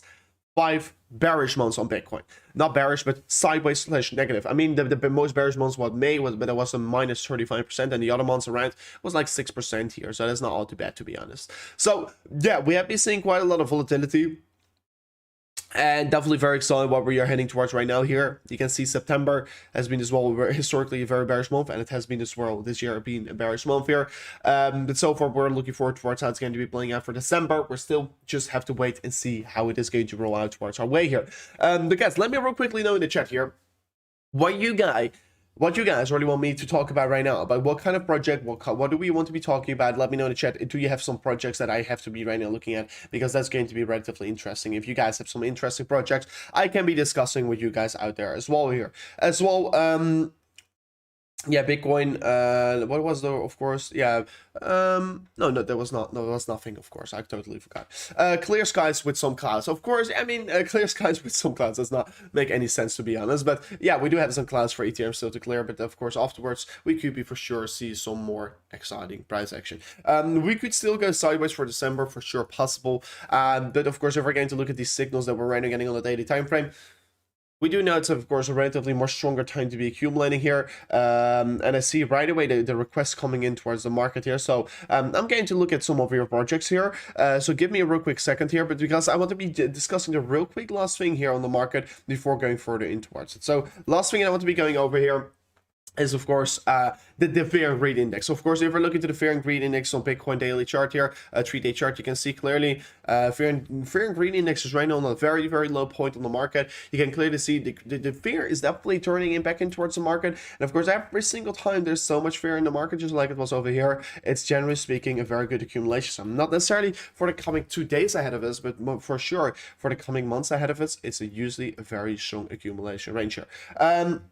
5 bearish months on Bitcoin. Not bearish, but sideways / negative. I mean, the most bearish months was May, but it was a minus 35%, and the other months around was like 6% here. So that's not all too bad, to be honest. So yeah, we have been seeing quite a lot of volatility. And definitely very excited what we are heading towards right now here. You can see September has been as well historically a very bearish month, and it has been as well this year being a bearish month here. But so far, we're looking forward towards how it's going to be playing out for December. We're still just have to wait and see how it is going to roll out towards our way here. But guys, let me real quickly know in the chat here what you guys really want me to talk about right now, about what kind of project, what do we want to be talking about. Let me know in the chat. Do you have some projects that I have to be right now looking at, because that's going to be relatively interesting. If you guys have some interesting projects, I can be discussing with you guys out there as well here as well. Yeah, Bitcoin, what was the, of course, yeah, no, there was nothing, of course, I totally forgot. Clear skies with some clouds, of course. I mean, clear skies with some clouds does not make any sense, to be honest, but yeah, we do have some clouds for Ethereum still to clear, but of course, afterwards, we could be for sure see some more exciting price action. We could still go sideways for December, for sure, possible, but of course, if we're going to look at these signals that we're right now getting on the daily time frame, we do know it's, of course, a relatively more stronger time to be accumulating here. And I see right away the requests coming in towards the market here. So I'm going to look at some of your projects here. So give me a real quick second here, but because I want to be discussing the real quick last thing here on the market before going further in towards it. So last thing I want to be going over here is, of course, the fear and greed index. So of course, if we're looking to the fear and greed index on Bitcoin daily chart here, a 3-day chart, you can see clearly fear and greed index is right now on a very, very low point on the market. You can clearly see the fear is definitely turning back in towards the market. And of course, every single time there's so much fear in the market, just like it was over here, it's generally speaking a very good accumulation. So not necessarily for the coming 2 days ahead of us, but for sure for the coming months ahead of us, it's usually a very strong accumulation range here.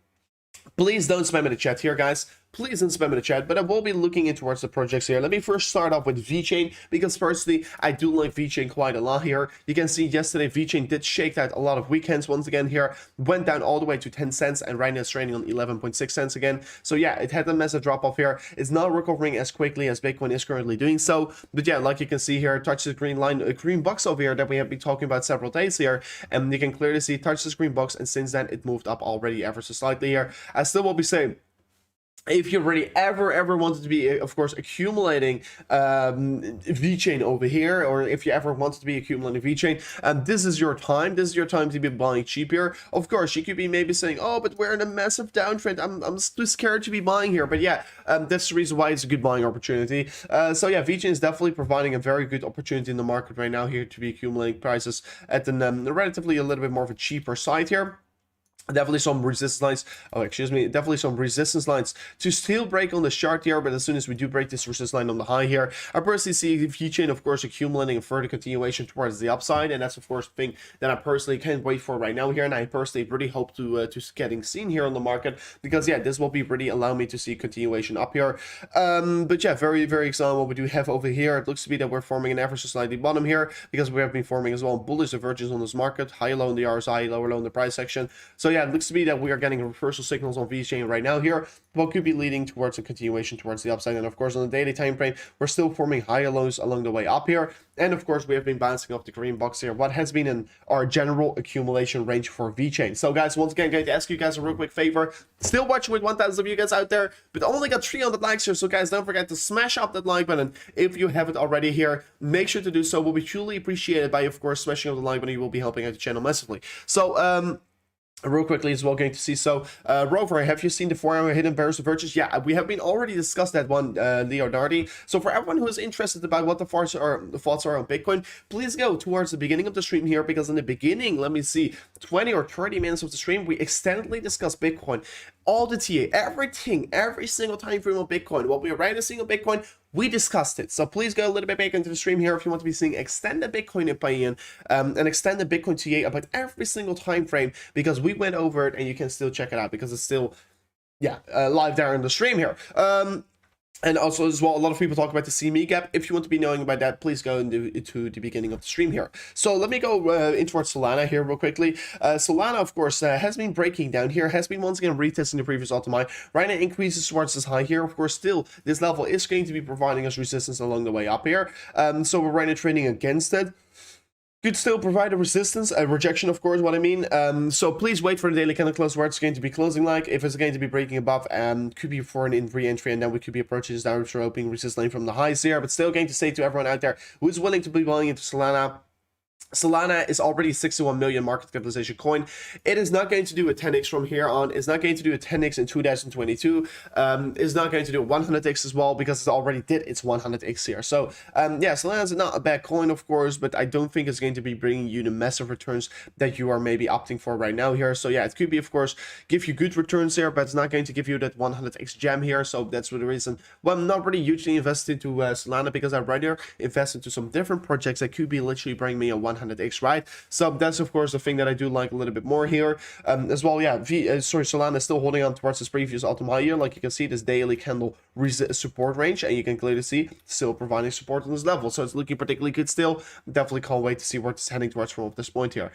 Please don't spam in the chat here, guys. Please don't spam in the chat, but I will be looking in towards the projects here. Let me first start off with VeChain, because personally, I do like VeChain quite a lot here. You can see yesterday, VeChain did shake out a lot of weekends once again here, went down all the way to 10 cents, and right now it's trading on 11.6 cents again. So yeah, it had a massive drop off here. It's not recovering as quickly as Bitcoin is currently doing so, but yeah, like you can see here, touch the green line, a green box over here that we have been talking about several days here, and you can clearly see touch this green box, and since then it moved up already ever so slightly here. I still will be saying, if you really ever wanted to be, of course, accumulating VeChain over here, or if you ever wanted to be accumulating VeChain, this is your time. This is your time to be buying cheap here. Of course, you could be maybe saying, oh, but we're in a massive downtrend. I'm too scared to be buying here. But yeah, that's the reason why it's a good buying opportunity. So yeah, VeChain is definitely providing a very good opportunity in the market right now here to be accumulating prices at the relatively a little bit more of a cheaper side here. Definitely some resistance lines, definitely some resistance lines to still break on the chart here, but as soon as we do break this resistance line on the high here, I personally see VeChain, of course, accumulating a further continuation towards the upside, and that's, of course, the thing that I personally can't wait for right now here, and I personally really hope to getting seen here on the market, because yeah, this will be really allow me to see continuation up here. But yeah, very, very exciting what we do have over here. It looks to be that we're forming an ever so slightly bottom here, because we have been forming as well bullish divergence on this market, high low in the RSI, lower low in the price section. So yeah, yeah, it looks to be that we are getting reversal signals on VeChain right now here, what could be leading towards a continuation towards the upside. And of course, on the daily time frame, we're still forming higher lows along the way up here. And of course, we have been bouncing off the green box here, what has been in our general accumulation range for VeChain. So guys, once again, I'm going to ask you guys a real quick favor. Still watching with 1,000 of you guys out there, but only got 300 likes here. So guys, don't forget to smash up that like button if you haven't already here. Make sure to do so. Will be truly appreciated by, of course, smashing up the like button. You will be helping out the channel massively. So, real quickly as well, going to see. So, Rover, have you seen the 4-hour hidden bears of virtues? Yeah, we have been already discussed that one, Leonardi. So, for everyone who is interested about what the thoughts are on Bitcoin, please go towards the beginning of the stream here, because in the beginning, let me see, 20 or 30 minutes of the stream, we extensively discussed Bitcoin, all the TA, everything, every single time frame of Bitcoin, what we are writing a single Bitcoin. We discussed it. So please go a little bit back into the stream here if you want to be seeing extended Bitcoin opinion and extended Bitcoin TA about every single time frame, because we went over it and you can still check it out because it's still, yeah, live there in the stream here. And also as well, a lot of people talk about the CME gap. If you want to be knowing about that, please go into the beginning of the stream here. So let me go in towards Solana here real quickly. Solana, of course, has been breaking down here, has been once again retesting the previous all-time high. Right now, increases towards this high here. Of course, still, this level is going to be providing us resistance along the way up here. So we're right now trading against it. Could still provide a resistance, a rejection, of course, what I mean. So please wait for the daily candle close, where it's going to be closing like. If it's going to be breaking above, could be for an re-entry, and then we could be approaching this downward sloping resistance line from the highs here. But still going to say to everyone out there who's willing to be buying into Solana, Solana is already 61 million market capitalization coin. It is not going to do a 10x from here on. It's not going to do a 10x in 2022. It's not going to do a 100x as well, because it already did its 100x here. So yeah, Solana is not a bad coin, of course, but I don't think it's going to be bringing you the massive returns that you are maybe opting for right now here. So yeah, it could be, of course, give you good returns here, but it's not going to give you that 100x gem here. So that's the reason why I'm not really hugely invested into Solana, because I'd rather invest into some different projects that could be literally bring me a 100x, right? So that's of course the thing that I do like a little bit more here as well. Yeah, Solana is still holding on towards this previous all-time high here. Like you can see, this daily candle support range, and you can clearly see still providing support on this level, so it's looking particularly good still. Definitely can't wait to see where it's heading towards from this point here.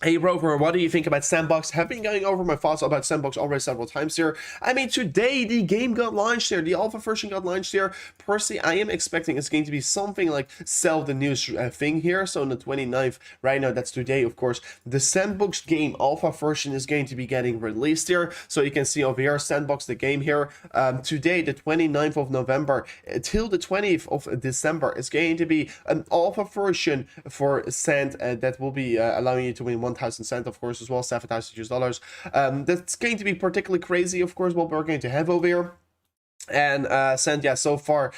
Hey Rover, what do you think about Sandbox? Have been going over my thoughts about Sandbox already several times here. I mean, today the game got launched here, the alpha version got launched here. Personally, I am expecting it's going to be something like sell the news thing here. So on the 29th, right now, that's today, of course, the Sandbox game alpha version is going to be getting released here. So you can see over here, Sandbox the game here. Today, the 29th of November till the 20th of December is going to be an alpha version for Sand that will be allowing you to win 1,000 cent, of course, as well, $7,000. That's going to be particularly crazy, of course, what we're going to have over here. And Sand, yeah, so far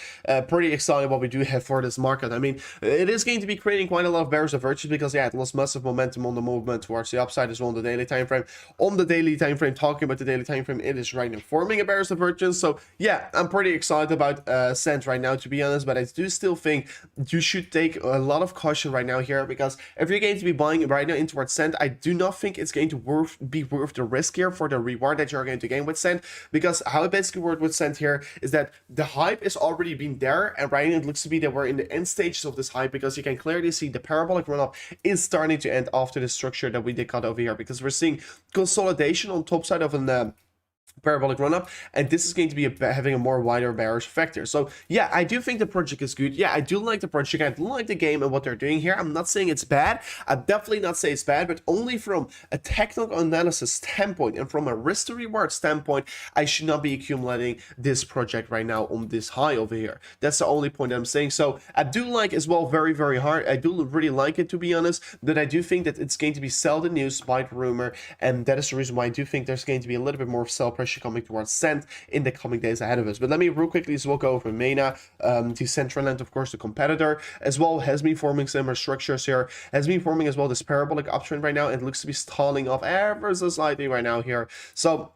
pretty excited what we do have for this market. I mean, it is going to be creating quite a lot of bears of virtues, because yeah, it lost massive momentum on the movement towards the upside as well on the daily time frame. On the daily time frame, talking about the daily time frame, it is right now forming a bears of virtues. So yeah, I'm pretty excited about Sand right now, to be honest, but I do still think you should take a lot of caution right now here, because if you're going to be buying right now in towards Sand, I do not think it's going to be worth the risk here for the reward that you're going to gain with Sand, because how it basically worked with Sand here is that the hype is already been there, and right now it looks to be that we're in the end stages of this hype, because you can clearly see the parabolic run-up is starting to end after the structure that we did cut over here, because we're seeing consolidation on top side of an parabolic run-up, and this is going to be having a more wider bearish effect here. So yeah, I do think the project is good. Yeah, I do like the project, I do like the game and what they're doing here. I'm not saying it's bad, I'm definitely not saying it's bad, but only from a technical analysis standpoint and from a risk to reward standpoint, I should not be accumulating this project right now on this high over here. That's the only point that I'm saying. So I do like as well, very hard, I do really like it, to be honest, but I do think that it's going to be sell the news, buy the rumor, and that is the reason why I do think there's going to be a little bit more sell pressure coming towards Sand in the coming days ahead of us. But let me real quickly as well go over Mana. Decentralized, of course, the competitor as well, has been forming similar structures here, has been forming as well this parabolic uptrend right now, and looks to be stalling off ever so slightly right now here. So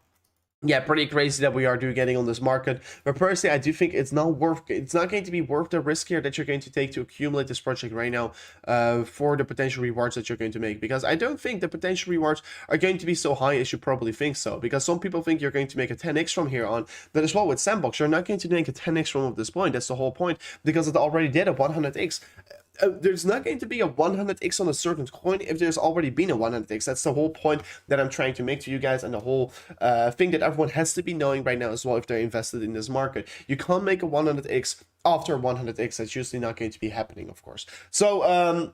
yeah, pretty crazy that we are getting on this market. But personally, I do think it's not going to be worth the risk here that you're going to take to accumulate this project right now for the potential rewards that you're going to make, because I don't think the potential rewards are going to be so high as you probably think so, because some people think you're going to make a 10x from here on, but as well with Sandbox, you're not going to make a 10x from this point. That's the whole point, because it already did a 100x. there's not going to be a 100x on a certain coin if there's already been a 100x. That's the whole point that I'm trying to make to you guys, and the whole thing that everyone has to be knowing right now as well if they're invested in this market. You can't make a 100x after 100x. That's usually not going to be happening, of course. So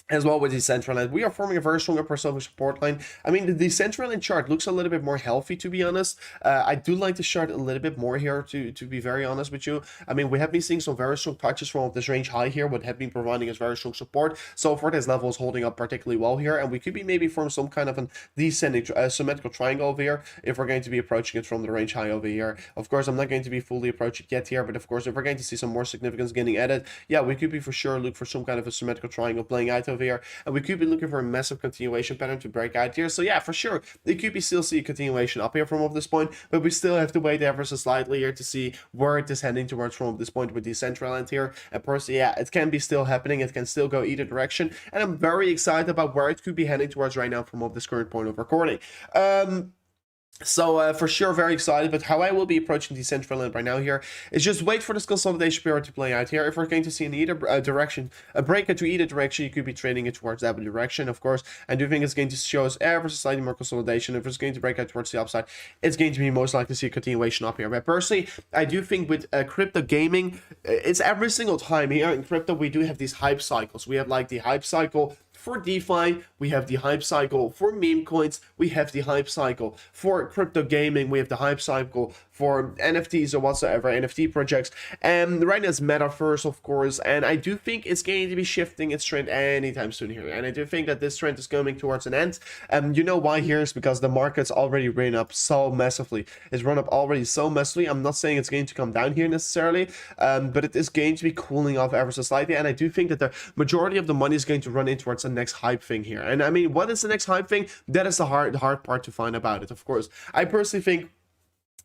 as well with decentralized, we are forming a very strong upper support line. I mean, the decentralized chart looks a little bit more healthy, to be honest. I do like the chart a little bit more here, to be very honest with you. I mean, we have been seeing some very strong touches from this range high here, what have been providing us very strong support. So far, this level is holding up particularly well here, and we could be maybe form some kind of a descending symmetrical triangle over here if we're going to be approaching it from the range high over here. Of course, I'm not going to be fully approaching it yet here, but of course, if we're going to see some more significance getting added, yeah, we could be for sure look for some kind of a symmetrical triangle playing out over here, and we could be looking for a massive continuation pattern to break out here. So yeah, for sure, they could be still see a continuation up here from up this point, but we still have to wait ever so slightly here to see where it is heading towards from up this point with decentralized here. And personally, yeah, it can be still happening. It can still go either direction, and I'm very excited about where it could be heading towards right now from up this current point of recording. So for sure, very excited, but how I will be approaching decentralized right now here is just wait for this consolidation period to play out here. If we're going to see in either direction, a breakout to either direction, you could be trading it towards that direction, of course. I do think it's going to show us ever so slightly more consolidation. If it's going to break out towards the upside, it's going to be most likely to see a continuation up here. But personally, I do think with crypto gaming, it's every single time here in crypto, we do have these hype cycles. We have like the hype cycle for DeFi, we have the hype cycle for meme coins, we have the hype cycle for crypto gaming, we have the hype cycle for NFTs or whatsoever, NFT projects, and right now it's Metaverse, of course, and I do think it's going to be shifting its trend anytime soon here, and I do think that this trend is coming towards an end, and you know why here is because the market's already ran up so massively. It's run up already so massively. I'm not saying it's going to come down here necessarily, but it is going to be cooling off ever so slightly, and I do think that the majority of the money is going to run in towards the next hype thing here. And I mean, what is the next hype thing? That is the hard part to find about it, of course. I personally think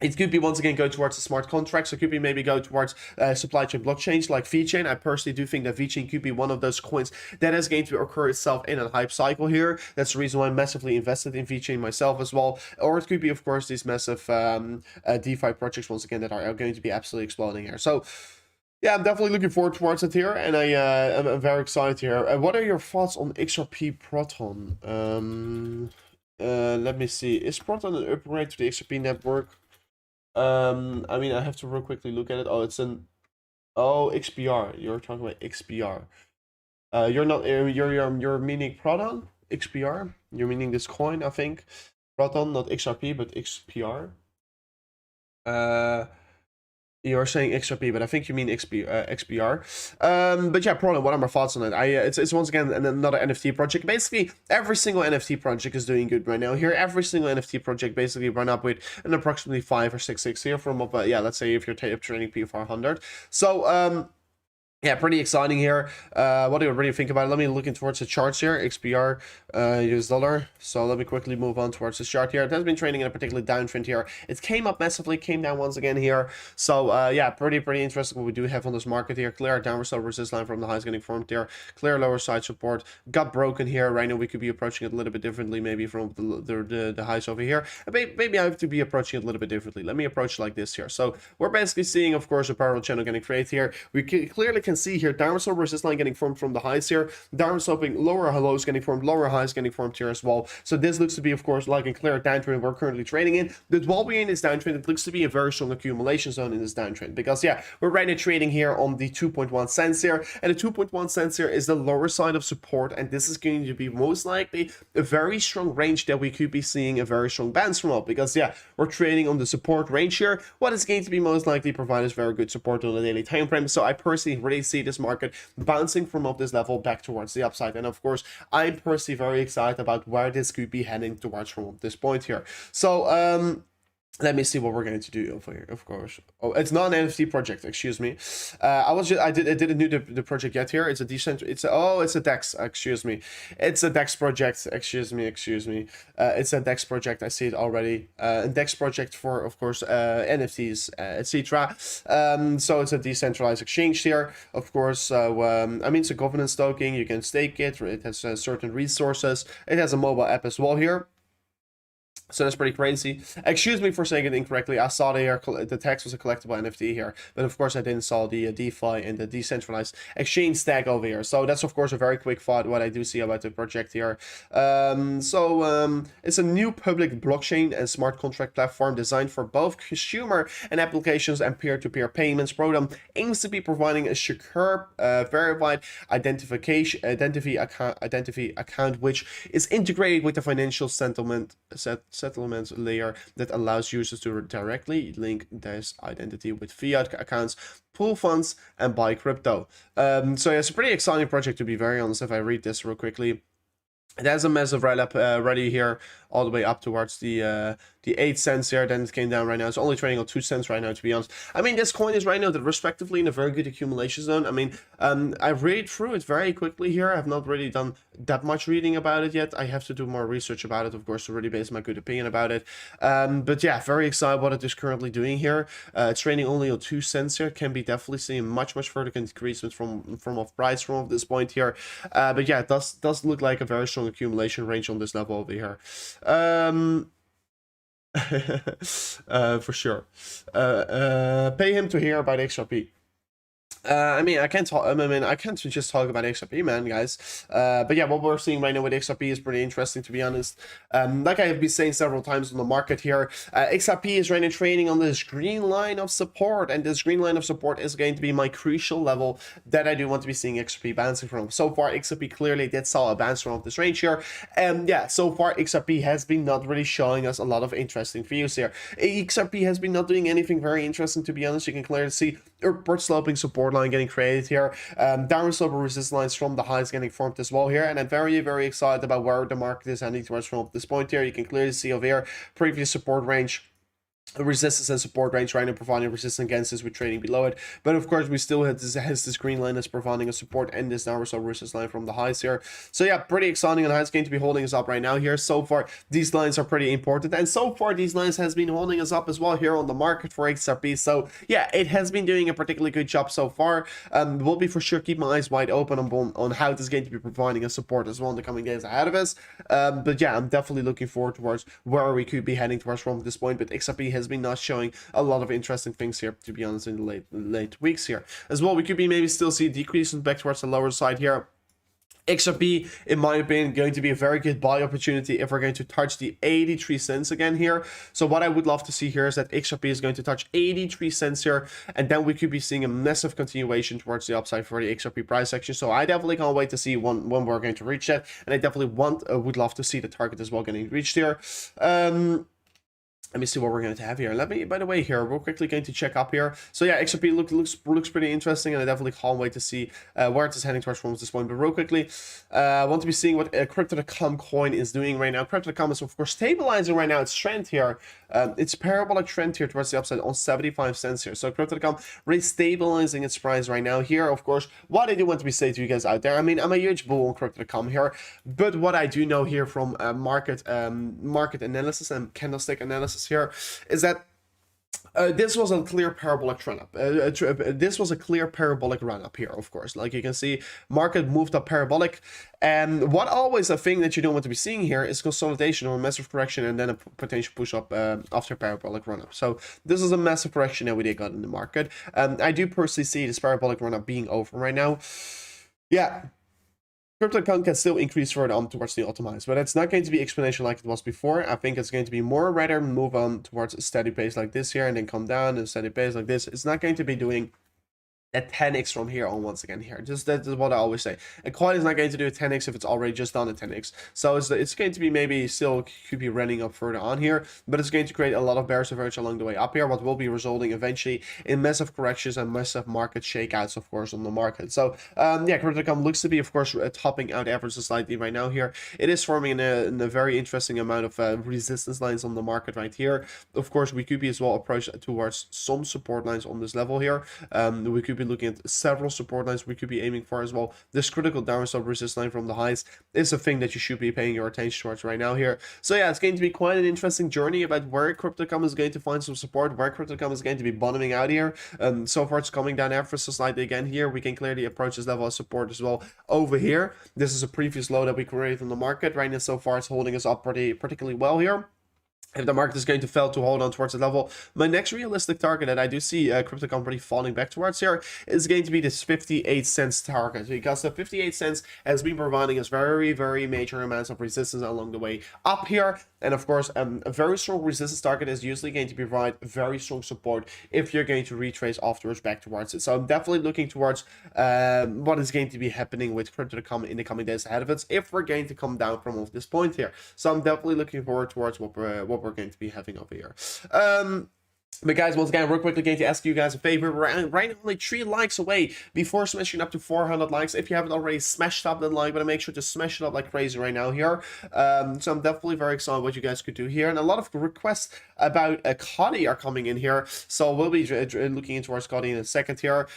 it could be once again go towards the smart contracts. It could be maybe go towards supply chain blockchains like VeChain. I personally do think that VeChain could be one of those coins that is going to occur itself in a hype cycle here. That's the reason why I'm massively invested in VeChain myself as well. Or it could be, of course, these massive DeFi projects once again that are going to be absolutely exploding here. So yeah, I'm definitely looking forward towards it here, and I'm very excited here. What are your thoughts on XRP Proton? Let me see. Is Proton an upgrade to the XRP network? I mean, I have to real quickly look at it. Oh, it's an XPR. You're talking about XPR. You're not. You're meaning Proton XPR. You're meaning this coin, I think. Proton, not XRP, but XPR. You're saying XRP, but I think you mean XPR. But yeah, probably what are my thoughts on it? It's once again another NFT project. Basically, every single NFT project is doing good right now. Here, every single NFT project basically run up with an approximately 5 or 6x here from up. Yeah, let's say if you're trading P400. So yeah, pretty exciting here. What do you really think about it? Let me look in towards the charts here. XPR, US dollar. So let me quickly move on towards this chart here. It has been trading in a particularly downtrend here. It came up massively, came down once again here. So yeah, pretty interesting what we do have on this market here. Clear downward slope resistance line from the highs getting formed here. Clear lower side support. Got broken here. Right now we could be approaching it a little bit differently, maybe from the highs over here. Maybe I have to be approaching it a little bit differently. Let me approach like this here. So we're basically seeing, of course, a parallel channel getting created here. We clearly can see here downward slope resistance line getting formed from the highs here, downward sloping lower lows getting formed, lower highs getting formed here as well. So this looks to be, of course, like a clear downtrend we're currently trading in. But while we're in this downtrend, it looks to be a very strong accumulation zone in this downtrend, because yeah, we're right now trading here on the 2.1 cents here, and the 2.1 cents here is the lower side of support, and this is going to be most likely a very strong range that we could be seeing a very strong bounce from up, because yeah, we're trading on the support range here. What is going to be most likely provide us very good support on the daily time frame. So I personally really see this market bouncing from up this level back towards the upside, and of course I'm personally very excited about where this could be heading towards from this point here. So let me see what we're going to do over here, of course. Oh, it's not an NFT project, excuse me. I didn't do the project yet here. It's a it's a DEX, excuse me. It's a DEX project, excuse me. It's a DEX project, I see it already. A DEX project for, of course, NFTs, etc. So it's a decentralized exchange here, of course. I mean, it's a governance token. You can stake it. It has certain resources. It has a mobile app as well here. So that's pretty crazy. Excuse me for saying it incorrectly. I saw the text was a collectible NFT here, but of course I didn't saw the DeFi and the decentralized exchange stack over here. So that's of course a very quick thought what I do see about the project here. It's a new public blockchain and smart contract platform designed for both consumer and applications and peer-to-peer payments. Program aims to be providing a secure, verified identity account which is integrated with the financial settlement layer that allows users to directly link this identity with fiat accounts, pool funds, and buy crypto. So yeah, it's a pretty exciting project, to be very honest. If I read this real quickly, it has a massive write-up ready here, all the way up towards the 8 cents here. Then it came down right now. It's only trading on 2 cents right now, to be honest. I mean, this coin is right now respectively in a very good accumulation zone. I mean, I read through it very quickly here. I have not really done that much reading about it yet. I have to do more research about it, of course, to really base my good opinion about it. But yeah, very excited what it is currently doing here. It's trading only on 2 cents here. Can be definitely seeing much further increases from of price from this point here. But yeah, it does look like a very strong accumulation range on this level over here. For sure. Pay him to hear about XRP. I mean, I can't talk. I mean, I can't just talk about XRP, man, guys. But yeah, what we're seeing right now with XRP is pretty interesting, to be honest. Like I have been saying several times on the market here, XRP is right now trading on this green line of support, and this green line of support is going to be my crucial level that I do want to be seeing XRP bouncing from. So far, XRP clearly did saw a bounce from this range here, and yeah, so far XRP has been not really showing us a lot of interesting views here. XRP has been not doing anything very interesting, to be honest. You can clearly see upward sloping support line getting created here, downward sloping resistance lines from the highs getting formed as well here, and I'm very excited about where the market is heading towards from this point here. You can clearly see over here previous support range, resistance and support range right now, providing resistance against this with trading below it. But of course we still have this green line that's providing a support and this downward slope resistance line from the highs here. So yeah, pretty exciting, and how it's going to be holding us up right now here. So far these lines are pretty important, and so far these lines has been holding us up as well here on the market for XRP. So yeah, it has been doing a particularly good job so far. Will be for sure keep my eyes wide open on how this is going to be providing a support as well in the coming days ahead of us. But yeah, I'm definitely looking forward towards where we could be heading towards from this point. But XRP has been not showing a lot of interesting things here, to be honest, in the late weeks here as well. We could be maybe still see decreases back towards the lower side here. XRP, in my opinion, going to be a very good buy opportunity if we're going to touch the 83 cents again here. So what I would love to see here is that XRP is going to touch 83 cents here, and then we could be seeing a massive continuation towards the upside for the XRP price action. So I definitely can't wait to see when we're going to reach that, and I definitely would love to see the target as well getting reached here. Let me see what we're going to have here. Let me, by the way, here we're quickly going to check up here. So yeah, XRP looks pretty interesting, and I definitely can't wait to see where it is heading towards from this point. But real quickly, I want to be seeing what Crypto.com coin is doing right now. Crypto.com is of course stabilizing right now its trend here. It's parabolic trend here towards the upside on 75 cents here. So Crypto.com really stabilizing its price right now here. Of course, what I do want to be say to you guys out there, I mean, I'm a huge bull on Crypto.com here, but what I do know here from market analysis and candlestick analysis here is that this was a clear parabolic run up. This was a clear parabolic run up here, of course. Like you can see, market moved up parabolic, and what always a thing that you don't want to be seeing here is consolidation or a massive correction and then a potential push up after parabolic run up. So this is a massive correction that we did got in the market. I do personally see this parabolic run up being over right now. Yeah. Crypto.com can still increase further on towards the optimize, but it's not going to be exponential like it was before. I think it's going to be more rather move on towards a steady pace like this here and then come down and steady pace like this. It's not going to be doing a 10x from here on once again here. Just that is what I always say. A coin is not going to do a 10x if it's already just done a 10x. So it's going to be maybe still could be running up further on here, but it's going to create a lot of bearish average along the way up here, what will be resulting eventually in massive corrections and massive market shakeouts, of course, on the market. So yeah, Crypto.com looks to be, of course, topping out averages slightly right now here. It is forming in a very interesting amount of resistance lines on the market right here. Of course, we could be as well approach towards some support lines on this level here. We could be looking at several support lines we could be aiming for as well. This critical downward slope resistance line from the highs is a thing that you should be paying your attention towards right now here. So yeah, it's going to be quite an interesting journey about where Crypto.com is going to find some support, where Crypto.com is going to be bottoming out here. So far it's coming down ever so slightly again here. We can clearly approach this level of support as well over here. This is a previous low that we created on the market right now. So far it's holding us up particularly well here. if the market is going to fail to hold on towards the level. My next realistic target that I do see crypto company falling back towards here is going to be this 58 cents target, because the 58 cents has been providing us very, very major amounts of resistance along the way up here. And of course, a very strong resistance target is usually going to provide very strong support if you're going to retrace afterwards back towards it. So I'm definitely looking towards what is going to be happening with crypto in the coming days ahead of us, if we're going to come down from off this point here. So I'm definitely looking forward towards what we're going to be having over here. But guys, once again, real quickly going to ask you guys a favor. We're right now only 3 likes away before smashing up to 400 likes. If you haven't already smashed up that like, but make sure to smash it up like crazy right now here. So I'm definitely very excited what you guys could do here. And a lot of requests about a Cuddy are coming in here. So we'll be looking into our Cuddy in a second here.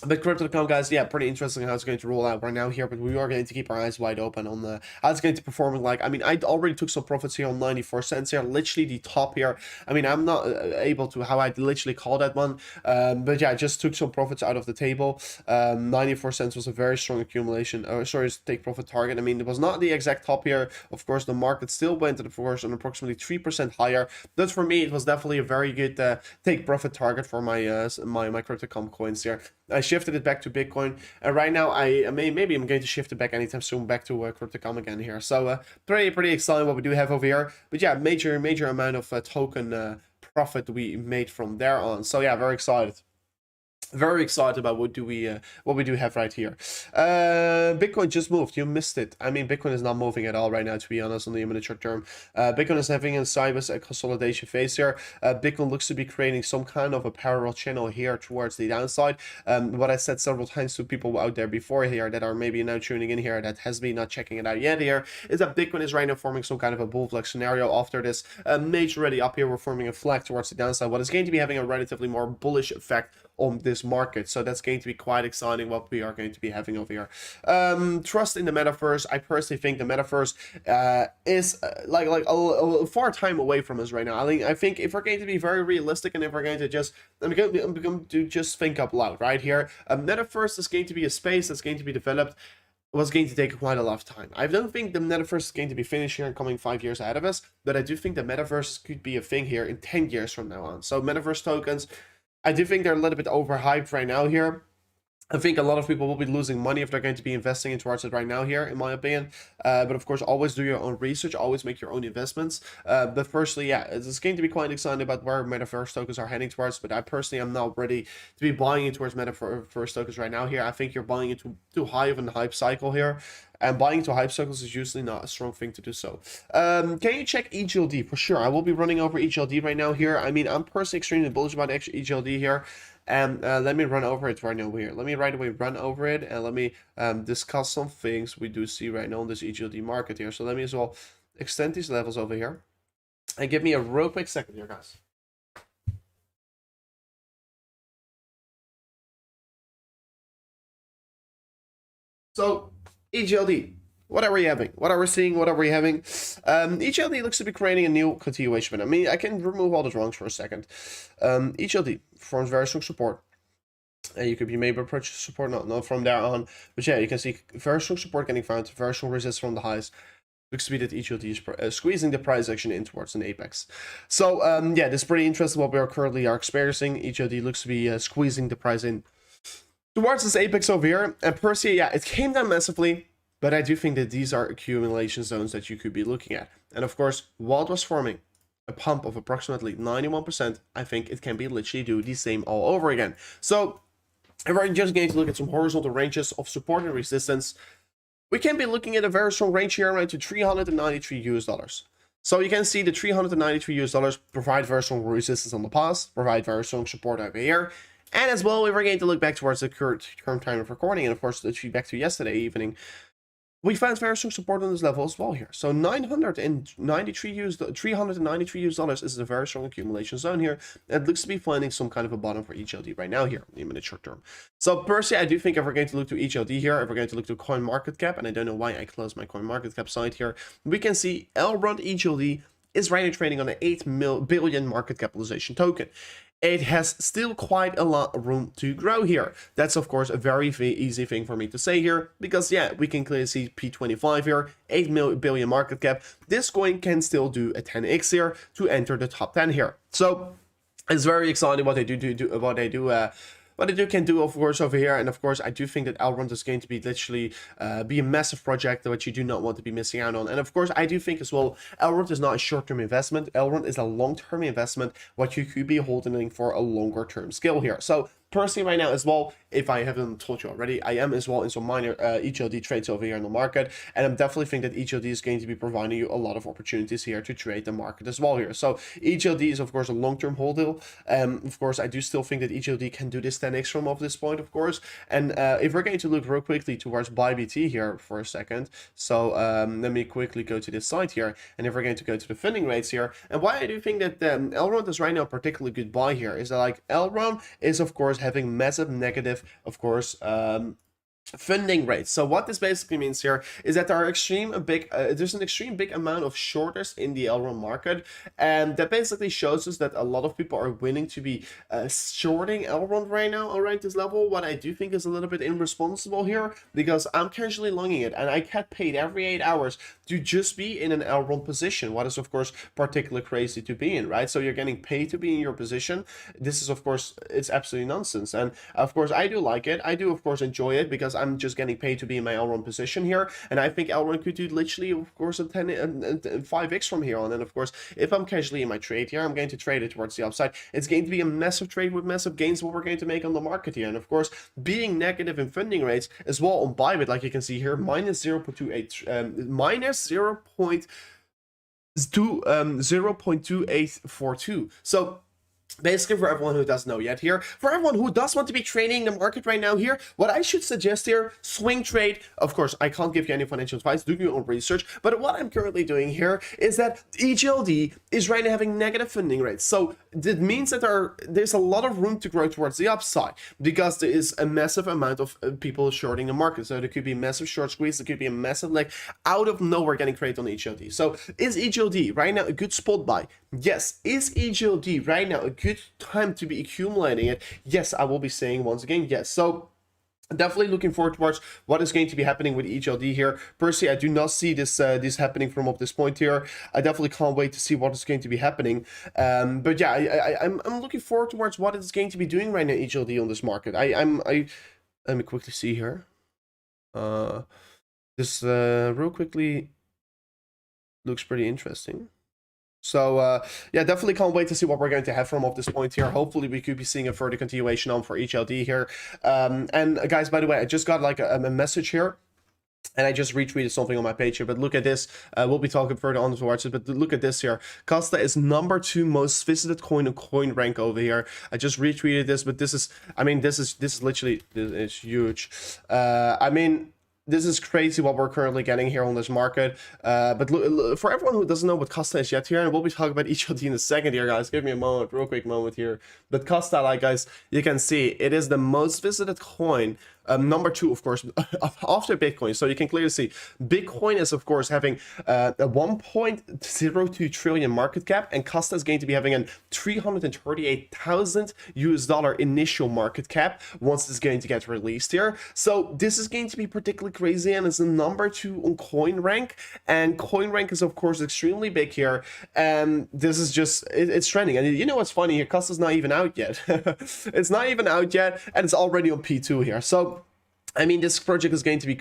But Crypto.com, guys, yeah, pretty interesting how it's going to roll out right now here, but we are going to keep our eyes wide open on how it's going to perform. Like, I mean, I already took some profits here on 94 cents here, literally the top here. I mean, I'm not able to how I literally call that one, but yeah, I just took some profits out of the table. 94 cents was a very strong accumulation, sorry, take profit target. I mean, it was not the exact top here. Of course, the market still went, of course, on approximately 3% higher. But for me, it was definitely a very good take profit target for my my Crypto.com coins here. I shifted it back to Bitcoin, and right now maybe I'm going to shift it back anytime soon back to Crypto.com again here. So pretty exciting what we do have over here. But yeah, major amount of token profit we made from there on. So yeah, very excited. Very excited about what we do have right here. Bitcoin just moved. You missed it. I mean, Bitcoin is not moving at all right now, to be honest, on the immediate short term. Bitcoin is having a sideways consolidation phase here. Bitcoin looks to be creating some kind of a parallel channel here towards the downside. What I said several times to people out there before here that are maybe now tuning in here that has been not checking it out yet here, is that Bitcoin is right now forming some kind of a bull flag scenario. After this major rally up here, we're forming a flag towards the downside, what is going to be having a relatively more bullish effect on this market. So that's going to be quite exciting what we are going to be having over here. Trust in the metaverse. I personally think the metaverse is like a far time away from us right now. I think if we're going to be very realistic, and if we're going to just I'm going to just think up loud right here, metaverse is going to be a space that's going to be developed, was going to take quite a lot of time. I don't think the metaverse is going to be finished here and coming 5 years ahead of us, but I do think the metaverse could be a thing here in 10 years from now on. So metaverse tokens, I do think they're a little bit overhyped right now here. I think a lot of people will be losing money if they're going to be investing towards it right now here, in my opinion. But of course, always do your own research, always make your own investments. But firstly, yeah, it's going to be quite exciting about where metaverse tokens are heading towards. But I personally am not ready to be buying into towards metaverse tokens right now here. I think you're buying into too high of a hype cycle here. And buying into hype cycles is usually not a strong thing to do so. Can you check EGLD? For sure, I will be running over EGLD right now here. I mean, I'm personally extremely bullish about EGLD here. And let me run over it right now here. Let me right away run over it, and let me discuss some things we do see right now in this EGLD market here. So let me as well extend these levels over here. And give me a real quick second here, guys. So EGLD, what are we having? What are we seeing? What are we having? EGLD looks to be creating a new continuation. I mean, I can remove all the wrongs for a second. EGLD forms very strong support. You could be maybe purchase support, not from there on. But yeah, you can see very strong support getting found, very strong resistance from the highs. Looks to be that EGLD is squeezing the price action in towards an apex. So yeah, this is pretty interesting what we are currently experiencing. EGLD looks to be squeezing the price in towards this apex over here. And per se, yeah, it came down massively. But I do think that these are accumulation zones that you could be looking at. And of course, while it was forming a pump of approximately 91%, I think it can be literally do the same all over again. So if we're just going to look at some horizontal ranges of support and resistance, we can be looking at a very strong range here around to $393. So you can see the $393 provide very strong resistance on the past, provide very strong support over here. And as well, we were going to look back towards the current time of recording, and of course, the back to yesterday evening. We found very strong support on this level as well here. So $393 is a very strong accumulation zone here. It looks to be finding some kind of a bottom for EGLD right now here in the short term. So personally, I do think if we're going to look to EGLD here, if we're going to look to coin market cap, and I don't know why I closed my coin market cap side here, we can see Elrond EGLD is right now trading on an 8 billion market capitalization token. it has still quite a lot of room to grow here. That's of course a very easy thing for me to say here, because yeah, we can clearly see P25 here, 8 billion market cap. This coin can still do a 10x here to enter the top 10 here. So it's very exciting what they can do, of course, over here. And of course, I do think that Elrond is going to be literally be a massive project that you do not want to be missing out on. And of course, I do think as well, Elrond is not a short-term investment. Elrond is a long-term investment, what you could be holding for a longer-term scale here. So personally right now as well, if I haven't told you already, I am as well in some minor ETLD trades over here in the market, and I'm definitely think that ETLD is going to be providing you a lot of opportunities here to trade the market as well here. So ETLD is of course a long-term hold deal. Of course, I do still think that ETLD can do this 10x from off this point, of course. And if we're going to look real quickly towards BYBIT here for a second, so let me quickly go to this site here, and if we're going to go to the funding rates here, and why I do think that Elrond is right now a particularly good buy here is that like Elrond is of course having massive negative, of course, funding rates. So what this basically means here is that there are there's an extreme big amount of shorters in the Elrond market, and that basically shows us that a lot of people are willing to be shorting Elrond right now around this level. What I do think is a little bit irresponsible here, because I'm casually longing it, and I get paid every 8 hours to just be in an Elrond position. What is of course particularly crazy to be in, right? So you're getting paid to be in your position. This is of course, it's absolutely nonsense, and of course I do like it. I do of course enjoy it, because I'm just getting paid to be in my Elrond position here, and I think Elrond could do literally, of course, a 5x from here on. And of course, if I'm casually in my trade here, I'm going to trade it towards the upside. It's going to be a massive trade with massive gains what we're going to make on the market here. And of course, being negative in funding rates as well on BYBIT, like you can see here, minus 0.28, minus 0.2842. So basically, for everyone who doesn't know yet here, for everyone who does want to be trading the market right now here, what I should suggest here, swing trade. Of course, I can't give you any financial advice, do your own research, but what I'm currently doing here is that EGLD is right now having negative funding rates. So that means that there's a lot of room to grow towards the upside, because there is a massive amount of people shorting the market. So there could be a massive short squeeze, there could be a massive, like, out of nowhere getting created on EGLD. So is EGLD right now a good spot buy? Yes. Is EGLD right now a good time to be accumulating it? Yes, I will be saying once again yes. So definitely looking forward towards what is going to be happening with EGLD here. Personally, I do not see this happening from up this point here. I definitely can't wait to see what is going to be happening. But yeah, I'm looking forward towards what it's going to be doing right now, EGLD, on this market. Let me quickly see here. This real quickly looks pretty interesting. So yeah, definitely can't wait to see what we're going to have from off this point here. Hopefully we could be seeing a further continuation on for EGLD here. And guys, by the way, I just got like a message here, and I just retweeted something on my page here, but look at this. We'll be talking further on towards it, but look at this here. Costa is #2 most visited coin on CoinRank over here. I just retweeted this, but this is, I mean, this is literally, it's huge. I mean, this is crazy what we're currently getting here on this market. But look, for everyone who doesn't know what Costa is yet here, and we'll be talking about EGLD in a second here, guys. Give me a moment, real quick moment here. But Costa, like, guys, you can see it is the most visited coin. #2, of course, after Bitcoin. So you can clearly see Bitcoin is, of course, having a 1.02 trillion market cap, and Costa is going to be having a $338,000 initial market cap once it's going to get released here. So this is going to be particularly crazy, and it's the #2 on CoinRank, and CoinRank is, of course, extremely big here. And this is just, it's trending. And you know what's funny here? Costa's not even out yet. It's not even out yet, and it's already on P2 here. So I mean, this project is going to be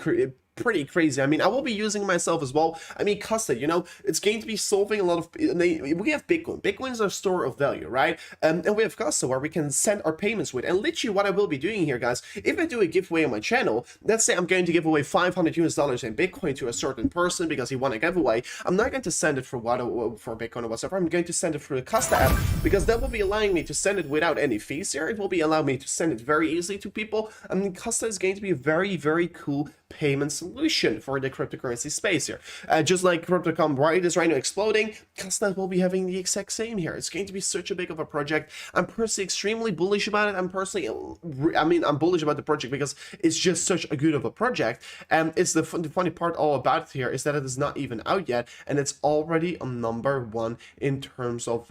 pretty crazy. I mean, I will be using myself as well. I mean, Costa, you know, it's going to be solving a lot of, we have Bitcoin. Bitcoin is our store of value, right? And we have Costa, where we can send our payments with. And literally what I will be doing here, guys, if I do a giveaway on my channel, let's say I'm going to give away $500 in Bitcoin to a certain person because he won a giveaway, I'm not going to send it for Bitcoin or whatever. I'm going to send it through the Costa app, because that will be allowing me to send it without any fees here. It will be allowing me to send it very easily to people. I mean, Costa is going to be a very, very cool payment solution for the cryptocurrency space here. Just like Crypto.com is right now exploding, Costa will be having the exact same here. It's going to be such a big of a project. I'm personally extremely bullish about it. I'm bullish about the project because it's just such a good of a project. And it's the funny part all about it here is that it is not even out yet, and it's already on #1 in terms of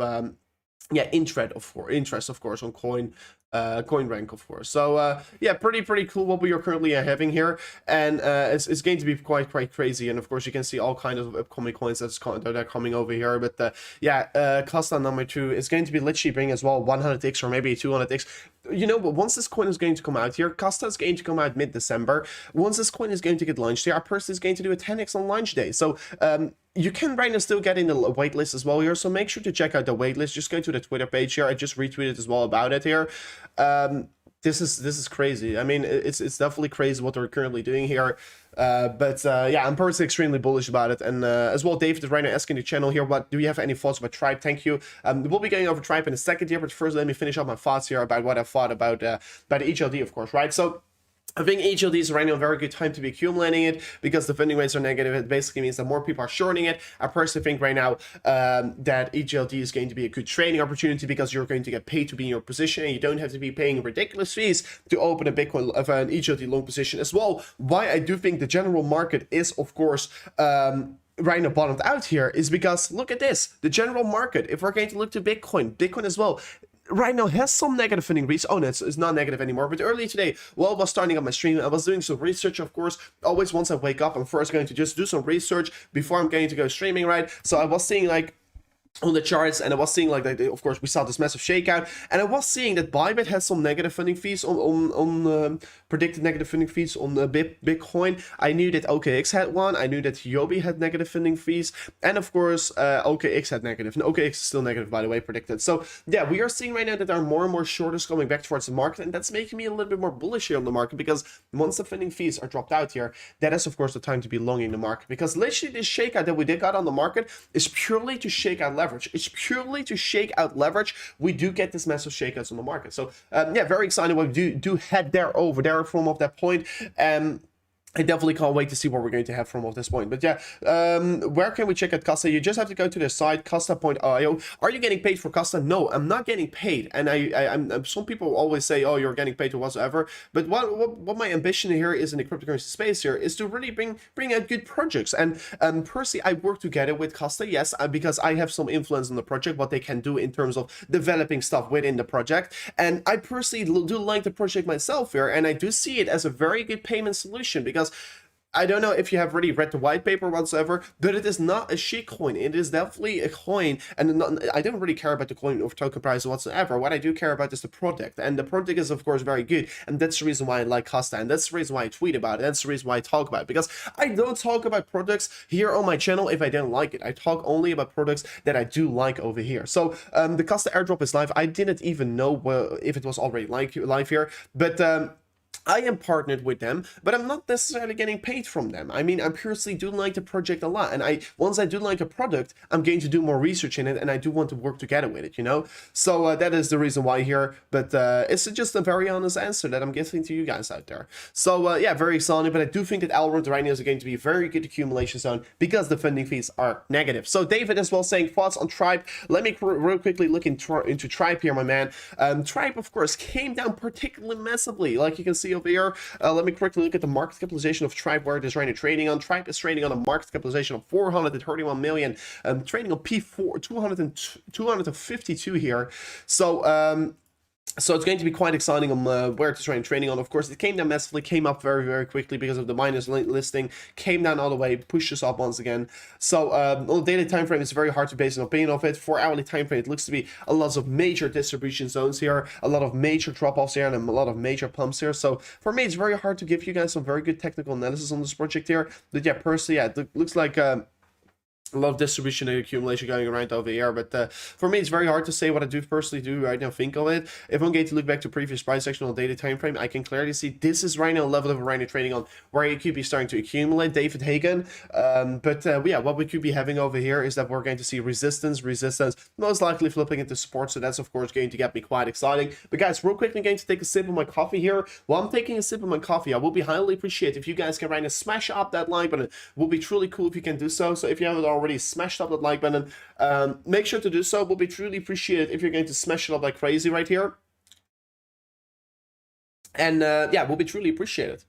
yeah, interest of course on coin rank of course. So yeah, pretty cool what we are currently having here, and it's going to be quite crazy. And of course you can see all kinds of upcoming coins that are coming over here. But yeah, Costa number 2 is going to be literally bringing as well 100x or maybe 200x. You know, but once this coin is going to come out here, Costa is going to come out mid-December. Once this coin is going to get launched here, our person is going to do a 10x on launch day. So you can right now still get in the waitlist as well here, so make sure to check out the waitlist. Just go to the Twitter page here. I just retweeted as well about it here. This is crazy. I mean, it's definitely crazy what they're currently doing here. But yeah, I'm personally extremely bullish about it. And as well, David is right now asking the channel here, what do you have any thoughts about Tribe? Thank you. We'll be going over Tribe in a second here, but first let me finish up my thoughts here about what I thought about the HLD, of course, right? So I think HLD is right now a very good time to be accumulating it because the funding rates are negative. It basically means that more people are shorting it. I personally think right now that HLD is going to be a good trading opportunity because you're going to get paid to be in your position and you don't have to be paying ridiculous fees to open a Bitcoin of an HLD long position as well. Why I do think the general market is, of course, right now bottomed out here is because look at this. The general market, if we're going to look to Bitcoin as well, right now has some negative funding reach. Oh no, it's not negative anymore. But earlier today, while I was starting up my stream, I was doing some research, of course. Always once I wake up, I'm first going to just do some research before I'm going to go streaming, right? So I was seeing like on the charts, and I was seeing like that, of course we saw this massive shakeout, and I was seeing that BYBIT has some negative funding fees on predicted negative funding fees on the Bitcoin. I knew that OKX had one, I knew that Yobi had negative funding fees, and of course OKX had negative, and OKX is still negative by the way, predicted. So yeah, we are seeing right now that there are more and more shorters coming back towards the market, and that's making me a little bit more bullish here on the market, because once the funding fees are dropped out here, that is of course the time to be longing the market, because literally this shakeout that we did got on the market is purely to shake out leverage. It's purely to shake out leverage. We do get this massive shakeouts on the market. So yeah, very excited. We do head over there from off that point. I definitely can't wait to see what we're going to have from off this point. But yeah, where can we check out Costa? You just have to go to the site, Costa.io. Are you getting paid for Costa? No, I'm not getting paid. And I'm some people always say, oh, you're getting paid or whatsoever. But what my ambition here is in the cryptocurrency space here is to really bring out good projects. And personally, I work together with Costa, yes, because I have some influence on the project, what they can do in terms of developing stuff within the project. And I personally do like the project myself here, and I do see it as a very good payment solution, because I don't know if you have already read the white paper whatsoever, but it is not a shit coin. It is definitely a coin, and I don't really care about the coin or token price whatsoever. What I do care about is the product, and the product is of course very good, and that's the reason why I like Costa, and that's the reason why I tweet about it. That's the reason why I talk about it, because I don't talk about products here on my channel if I don't like it. I talk only about products that I do like over here. So the Costa airdrop is live. I didn't even know if it was already live here, but I am partnered with them, but I'm not necessarily getting paid from them. I mean, I personally do like the project a lot, and once I do like a product, I'm going to do more research in it, and I do want to work together with it, you know? So that is the reason why here, but it's just a very honest answer that I'm giving to you guys out there. So yeah, very exciting, but I do think that Elrond right now is going to be a very good accumulation zone because the funding fees are negative. So David as well saying thoughts on Tribe. Let me real quickly look into Tribe here, my man. Tribe, of course, came down particularly massively, like you can see over here. Let me quickly look at the market capitalization of Tribe, where it is right now trading on. Tribe is trading on a market capitalization of 431 million, trading on P4 252 here. So it's going to be quite exciting on where it is right trading on. Of course, it came down massively, came up very quickly because of the minus listing, came down all the way, pushed us up once again. So on the daily time frame, it's very hard to base an opinion of it. For hourly time frame, it looks to be a lot of major distribution zones here, a lot of major drop-offs here, and a lot of major pumps here. So for me, it's very hard to give you guys some very good technical analysis on this project here. But yeah, personally, yeah, it looks like a lot of distribution and accumulation going around over here, but for me it's very hard to say what I do personally do right now think of it. If I'm going to look back to previous price action on daily time frame, I can clearly see this is right now a level of right now trading on where you could be starting to accumulate, David Hagen. But yeah, what we could be having over here is that we're going to see resistance, most likely flipping into support, so that's of course going to get me quite exciting. But guys, real quickly, I'm going to take a sip of my coffee here. While I'm taking a sip of my coffee, I will be highly appreciate if you guys can right now smash up that like button. It will be truly cool if you can do so. So if you haven't already smashed up that like button, make sure to do so. Will be truly appreciated if you're going to smash it up like crazy right here. And yeah, will be truly appreciated.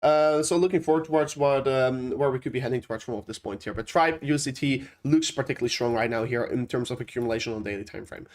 So looking forward towards what where we could be heading towards from this point here. But Tribe USDT looks particularly strong right now here in terms of accumulation on daily time frame.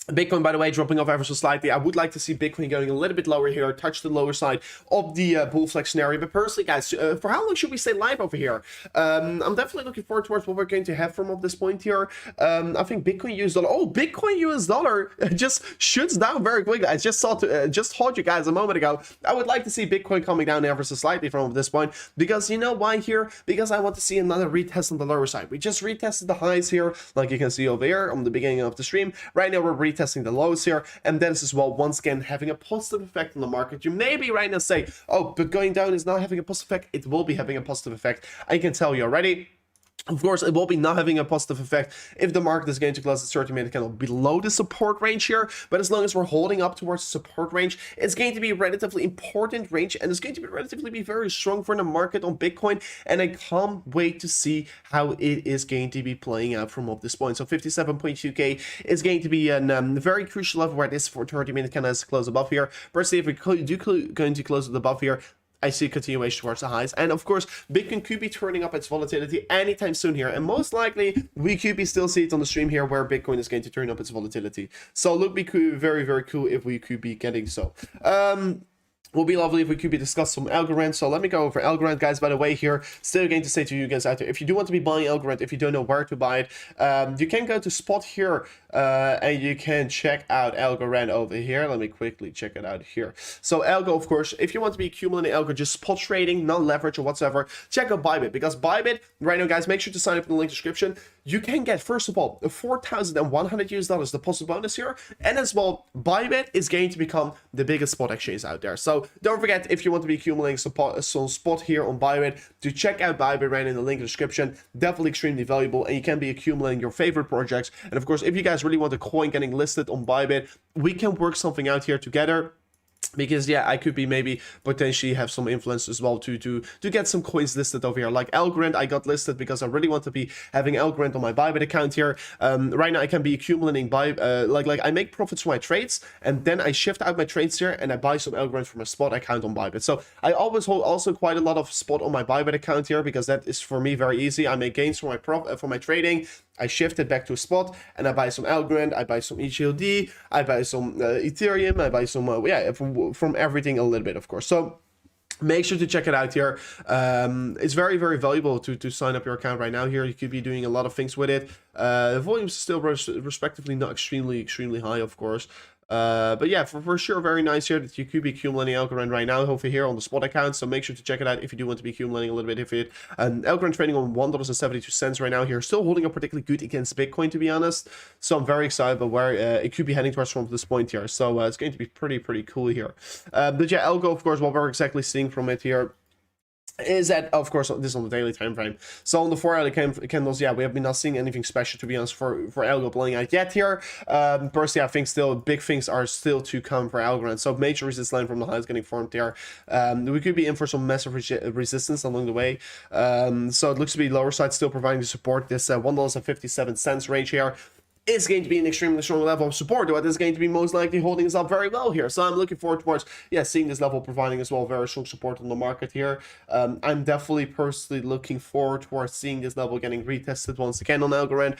Bitcoin, by the way, dropping off ever so slightly. I would like to see Bitcoin going a little bit lower here, touch the lower side of the bull flag scenario. But personally, guys, for how long should we stay live over here? I'm definitely looking forward towards what we're going to have from up this point here. I think Bitcoin US dollar. Oh, Bitcoin US dollar just shoots down very quickly. I just saw just told you guys a moment ago. I would like to see Bitcoin coming down ever so slightly from this point, because you know why here? Because I want to see another retest on the lower side. We just retested the highs here, like you can see over here on the beginning of the stream. Right now we're testing the lows here, and that is as well once again having a positive effect on the market. You may be right now say, oh, but going down is not having a positive effect. It will be having a positive effect. I can tell you already. Of course, it will be not having a positive effect if the market is going to close the 30-minute candle below the support range here. But as long as we're holding up towards the support range, it's going to be a relatively important range, and it's going to be relatively very strong for the market on Bitcoin. And I can't wait to see how it is going to be playing out from up this point. So 57.2k is going to be a very crucial level where this 30-minute candle has to close above here. Personally, if we do going to close it above here, I see a continuation towards the highs. And of course, Bitcoin could be turning up its volatility anytime soon here. And most likely, we could be still see it on the stream here where Bitcoin is going to turn up its volatility. So look, be cool, very, very cool if we could be getting so. Will be lovely if we could be discuss some Algorand. So let me go over Algorand, guys. By the way, here, still going to say to you guys out there, if you do want to be buying Algorand, if you don't know where to buy it, you can go to spot here and you can check out Algorand over here. Let me quickly check it out here. So Algo, of course, if you want to be accumulating Algo, just spot trading, non leverage or whatsoever, check out BYBIT, because BYBIT right now, guys, make sure to sign up in the link description. You can get, first of all, $4,100 deposit bonus here, and as well, BYBIT is going to become the biggest spot exchange out there. So don't forget, if you want to be accumulating some spot here on BYBIT, to check out BYBIT right in the link description. Definitely extremely valuable, and you can be accumulating your favorite projects. And of course, if you guys really want a coin getting listed on BYBIT, we can work something out here together. Because yeah, I could be maybe potentially have some influence as well to get some coins listed over here. Like Algorand, I got listed because I really want to be having Algorand on my BYBIT account here. Right now I can be accumulating like I make profits from my trades, and then I shift out my trades here and I buy some Algorand from a spot account on BYBIT. So I always hold also quite a lot of spot on my BYBIT account here, because that is for me very easy. I make gains from my trading. I shift it back to a spot and I buy some Algorand, I buy some EGLD, I buy some Ethereum, I buy some from everything a little bit, of course. So make sure to check it out here. It's very, very valuable to sign up your account right now here. You could be doing a lot of things with it. The volume is still respectively not extremely high, of course. But yeah, for sure, very nice here that you could be accumulating Algorand right now over here on the spot account. So make sure to check it out if you do want to be accumulating a little bit of it. And Algorand trading on $1.72 right now here, still holding up particularly good against Bitcoin, to be honest. So I'm very excited about where it could be heading towards from this point here. So it's going to be pretty cool here. But yeah, Algo, of course, what we're exactly seeing from it here is that, of course, this is on the daily time frame. So on the 4-hour candles, yeah, we have been not seeing anything special, to be honest, for Algo playing out yet here. Personally, I think still big things are still to come for Algorand. So major resistance line from the highs getting formed there. We could be in for some massive resistance along the way. So it looks to be lower side still providing the support. This $1.57 range here is going to be an extremely strong level of support, but is going to be most likely holding us up very well here. So I'm looking forward towards, yeah, seeing this level providing as well very strong support on the market here. I'm definitely personally looking forward towards seeing this level getting retested once again on Algorand,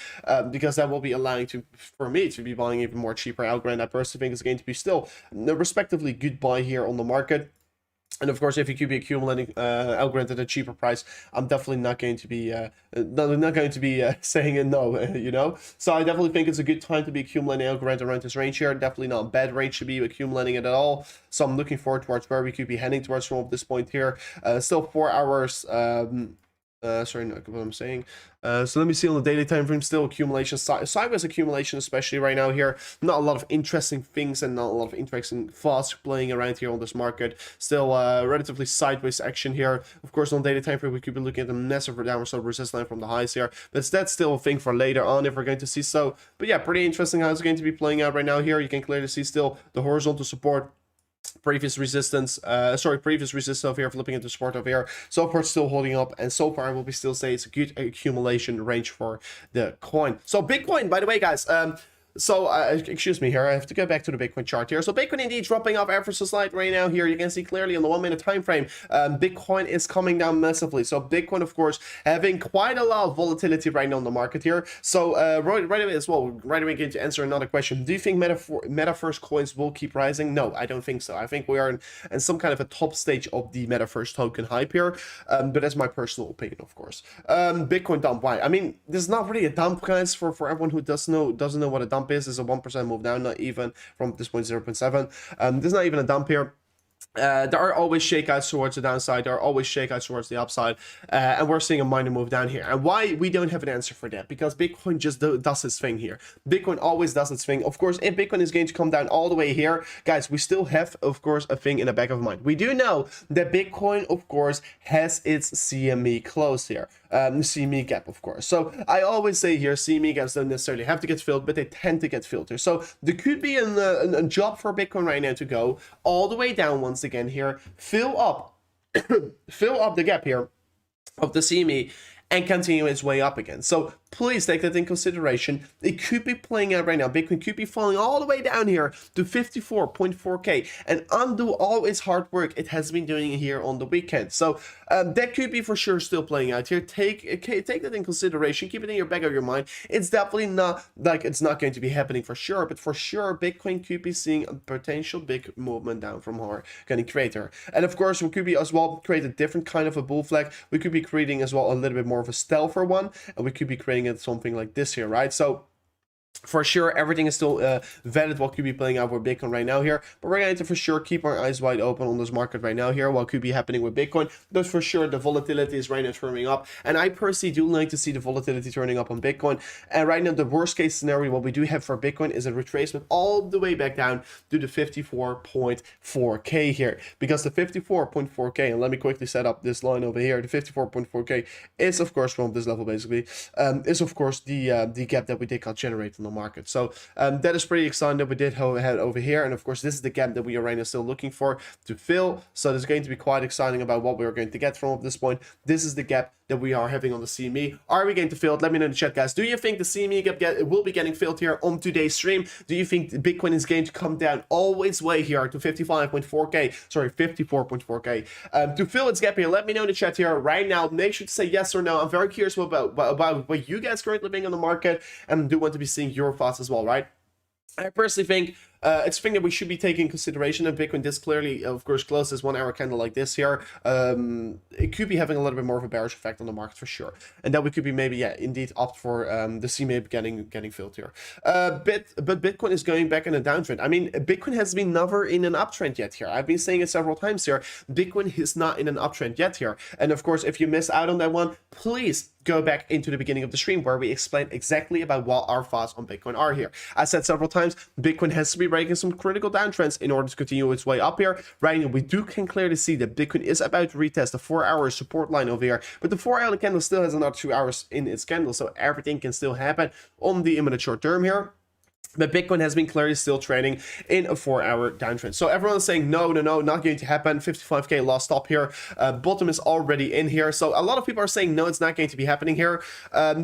because that will be allowing for me to be buying even more cheaper Algorand. I personally think is going to be still a respectively good buy here on the market. And of course, if you could be accumulating Algorand at a cheaper price, I'm definitely not going to be saying a no, you know. So I definitely think it's a good time to be accumulating Algorand around this range here. Definitely not a bad range to be accumulating it at all. So I'm looking forward towards where we could be heading towards from this point here. Still 4 hours. Sorry, not what I'm saying. So let me see on the daily time frame, still accumulation, sideways accumulation, especially right now here. Not a lot of interesting things and not a lot of interesting thoughts playing around here on this market. Still relatively sideways action here. Of course, on daily time frame, we could be looking at a massive downward slope resistance line from the highs here. But that's still a thing for later on if we're going to see so. But yeah, pretty interesting how it's going to be playing out right now here. You can clearly see still the horizontal support. Previous resistance over here, flipping into support over here. So far, still holding up, and so far, I will be still say it's a good accumulation range for the coin. So Bitcoin, by the way, guys, So, excuse me here, I have to go back to the Bitcoin chart here. So Bitcoin indeed dropping off ever so slight right now here. You can see clearly on the 1 minute time frame, Bitcoin is coming down massively. So Bitcoin, of course, having quite a lot of volatility right now in the market here. So right away as well, right away going to answer another question. Do you think Metaverse coins will keep rising? No, I don't think so. I think we are in some kind of a top stage of the Metaverse token hype here. But that's my personal opinion, of course. Bitcoin dump, why? I mean, there's not really a dump, guys, for everyone who doesn't know what a dump is a 1% move down, not even from this point 0.7. There's not even a dump here. There are always shakeouts towards the downside, there are always shakeouts towards the upside, and we're seeing a minor move down here. And why we don't have an answer for that? Because Bitcoin just does its thing here. Bitcoin always does its thing. Of course, if Bitcoin is going to come down all the way here, guys, we still have, of course, a thing in the back of mind. We do know that Bitcoin, of course, has its CME close here. CME gap, of course. So I always say here, CME gaps don't necessarily have to get filled, but they tend to get filled here. So there could be a job for Bitcoin right now to go all the way down once again here, fill up fill up the gap here of the CME and continue its way up again. So please take that in consideration. It could be playing out right now. Bitcoin could be falling all the way down here to 54.4k and undo all its hard work it has been doing here on the weekend. So that could be for sure still playing out here. Take that in consideration. Keep it in your back of your mind. It's definitely not like it's not going to be happening for sure, but for sure Bitcoin could be seeing a potential big movement down from our going to create here. And of course we could be as well create a different kind of a bull flag. We could be creating as well a little bit more of a stealther one, and we could be creating it something like this here, right? So for sure, everything is still valid what could be playing out with Bitcoin right now here, but we're going to for sure keep our eyes wide open on this market right now here, what could be happening with Bitcoin. But for sure, the volatility is right now turning up, and I personally do like to see the volatility turning up on Bitcoin. And right now, the worst case scenario, what we do have for Bitcoin is a retracement all the way back down to the 54.4k here, because the 54.4k, and let me quickly set up this line over here, the 54.4k is of course from this level basically, is of course the gap that we did got generated on the market. So that is pretty exciting that we did head over here, and of course this is the gap that we are right now still looking for to fill. So there's going to be quite exciting about what we're going to get from this point. This is the gap that we are having on the CME. Are we going to fill it? Let me know in the chat, guys. Do you think the CME gap will be getting filled here on today's stream? Do you think Bitcoin is going to come down all its way here to 55.4k, sorry, 54.4k to fill its gap here? Let me know in the chat here right now. Make sure to say yes or no. I'm very curious about what you guys currently being on the market, and do want to be seeing your thoughts as well, right? I personally think it's a thing that we should be taking consideration of. Bitcoin this clearly, of course, closes 1 hour candle like this here. It could be having a little bit more of a bearish effect on the market for sure, and that we could be maybe, yeah, indeed opt for the CME getting filled here. But Bitcoin is going back in a downtrend. I mean, Bitcoin has been never in an uptrend yet here. I've been saying it several times here. Bitcoin is not in an uptrend yet here, and of course, if you miss out on that one, please go back into the beginning of the stream where we explain exactly about what our thoughts on Bitcoin are here. I said several times, Bitcoin has to be breaking some critical downtrends in order to continue its way up here. Right now, we can clearly see that Bitcoin is about to retest the 4-hour support line over here, but the 4-hour candle still has another 2 hours in its candle, so everything can still happen on the imminent short term here. But Bitcoin has been clearly still trading in a 4-hour downtrend. So everyone's saying, no, not going to happen. 55k last stop here. Bottom is already in here. So a lot of people are saying, no, it's not going to be happening here.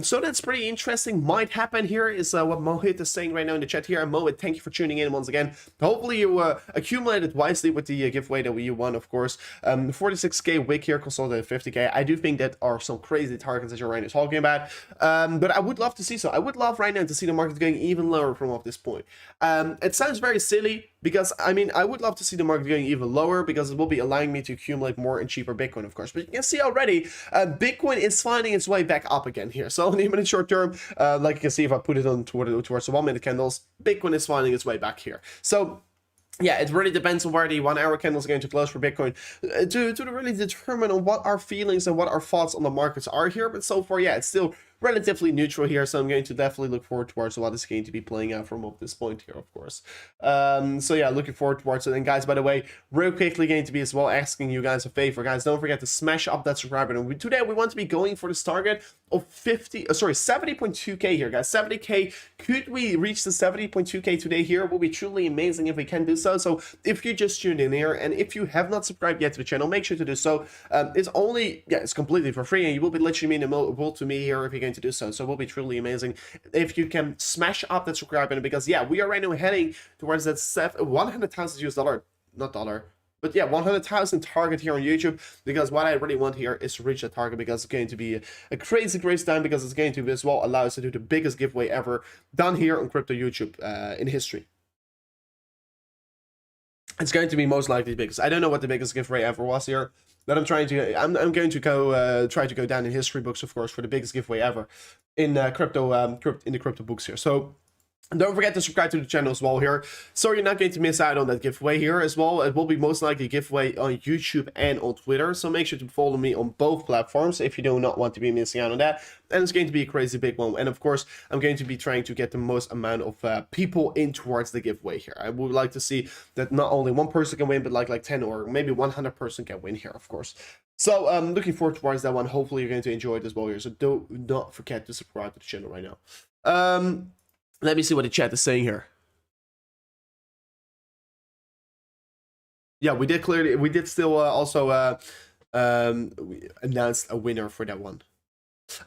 So that's pretty interesting. Might happen here is what Mohit is saying right now in the chat here. And Mohit, thank you for tuning in once again. Hopefully you accumulated wisely with the giveaway that you won, of course. 46k wick here, consolidated 50k. I do think that are some crazy targets that you're right now talking about. But I would love to see so. I would love right now to see the market going even lower from this point. It sounds very silly because I mean I would love to see the market going even lower because it will be allowing me to accumulate more and cheaper Bitcoin, of course. But you can see already Bitcoin is finding its way back up again here. So in the minute short term, like you can see if I put it on towards the 1 minute candles, Bitcoin is finding its way back here. So yeah, it really depends on where the 1 hour candle is going to close for Bitcoin to really determine on what our feelings and what our thoughts on the markets are here. But so far, yeah, it's still relatively neutral here, so I'm going to definitely look forward towards what is going to be playing out from up this point here, of course. So yeah, looking forward towards it. And guys, by the way, real quickly going to be as well asking you guys a favor, guys. Don't forget to smash up that subscribe button. Today we want to be going for this target of 70.2k here, guys. 70k. Could we reach the 70.2k today here? It will be truly amazing if we can do so. So if you just tuned in here and if you have not subscribed yet to the channel, make sure to do so. It's only, yeah, it's completely for free, and you will be literally mean the world to me here if you're going going to do so. So it will be truly amazing if you can smash up that subscribe button, because yeah, we are right now heading towards that 100,000 US dollar, not dollar, but yeah, 100,000 target here on YouTube, because what I really want here is to reach that target, because it's going to be a crazy time, because it's going to as well allow us to do the biggest giveaway ever done here on crypto YouTube in history. It's going to be most likely the biggest. I don't know what the biggest giveaway ever was here, but I'm going to go try to go down in history books, of course, for the biggest giveaway ever in in the crypto books here. So don't forget to subscribe to the channel as well here, so you're not going to miss out on that giveaway here as well. It will be most likely a giveaway on YouTube and on Twitter, so make sure to follow me on both platforms if you do not want to be missing out on that. And it's going to be a crazy big one, and of course I'm going to be trying to get the most amount of people in towards the giveaway here. I would like to see that not only one person can win, but like 10 or maybe 100% can win here, of course. So I'm looking forward towards that one. Hopefully you're going to enjoy it as well here, so do not forget to subscribe to the channel right now. Let me see what the chat is saying here. Yeah, we did still also we announced a winner for that one.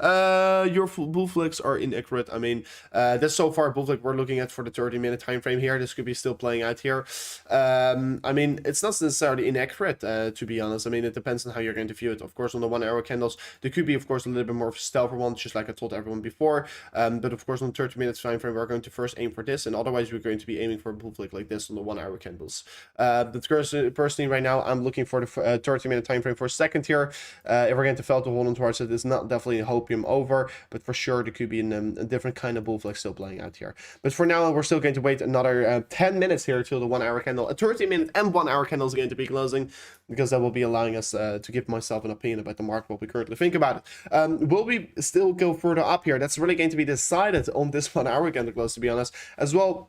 Your bull flicks are inaccurate. I mean, that's so far bull flick we're looking at for the 30-minute time frame here. This could be still playing out here. I mean, it's not necessarily inaccurate, to be honest. I mean, it depends on how you're going to view it. Of course, on the 1 hour candles, there could be, of course, a little bit more of a stealther one, just like I told everyone before. But of course, on the 30-minute time frame, we're going to first aim for this, and otherwise, we're going to be aiming for a bull flick like this on the 1 hour candles. But personally, right now, I'm looking for the 30-minute time frame for a second here. If we're going to fail to hold on towards it, it's not definitely a hopium over, but for sure there could be a different kind of bull flag still playing out here. But for now, we're still going to wait another 10 minutes here till the 1 hour candle. A 30-minute and 1 hour candle is going to be closing, because that will be allowing us to give myself an opinion about the market, what we currently think about it. Will we still go further up here? That's really going to be decided on this 1 hour candle close, to be honest, as well.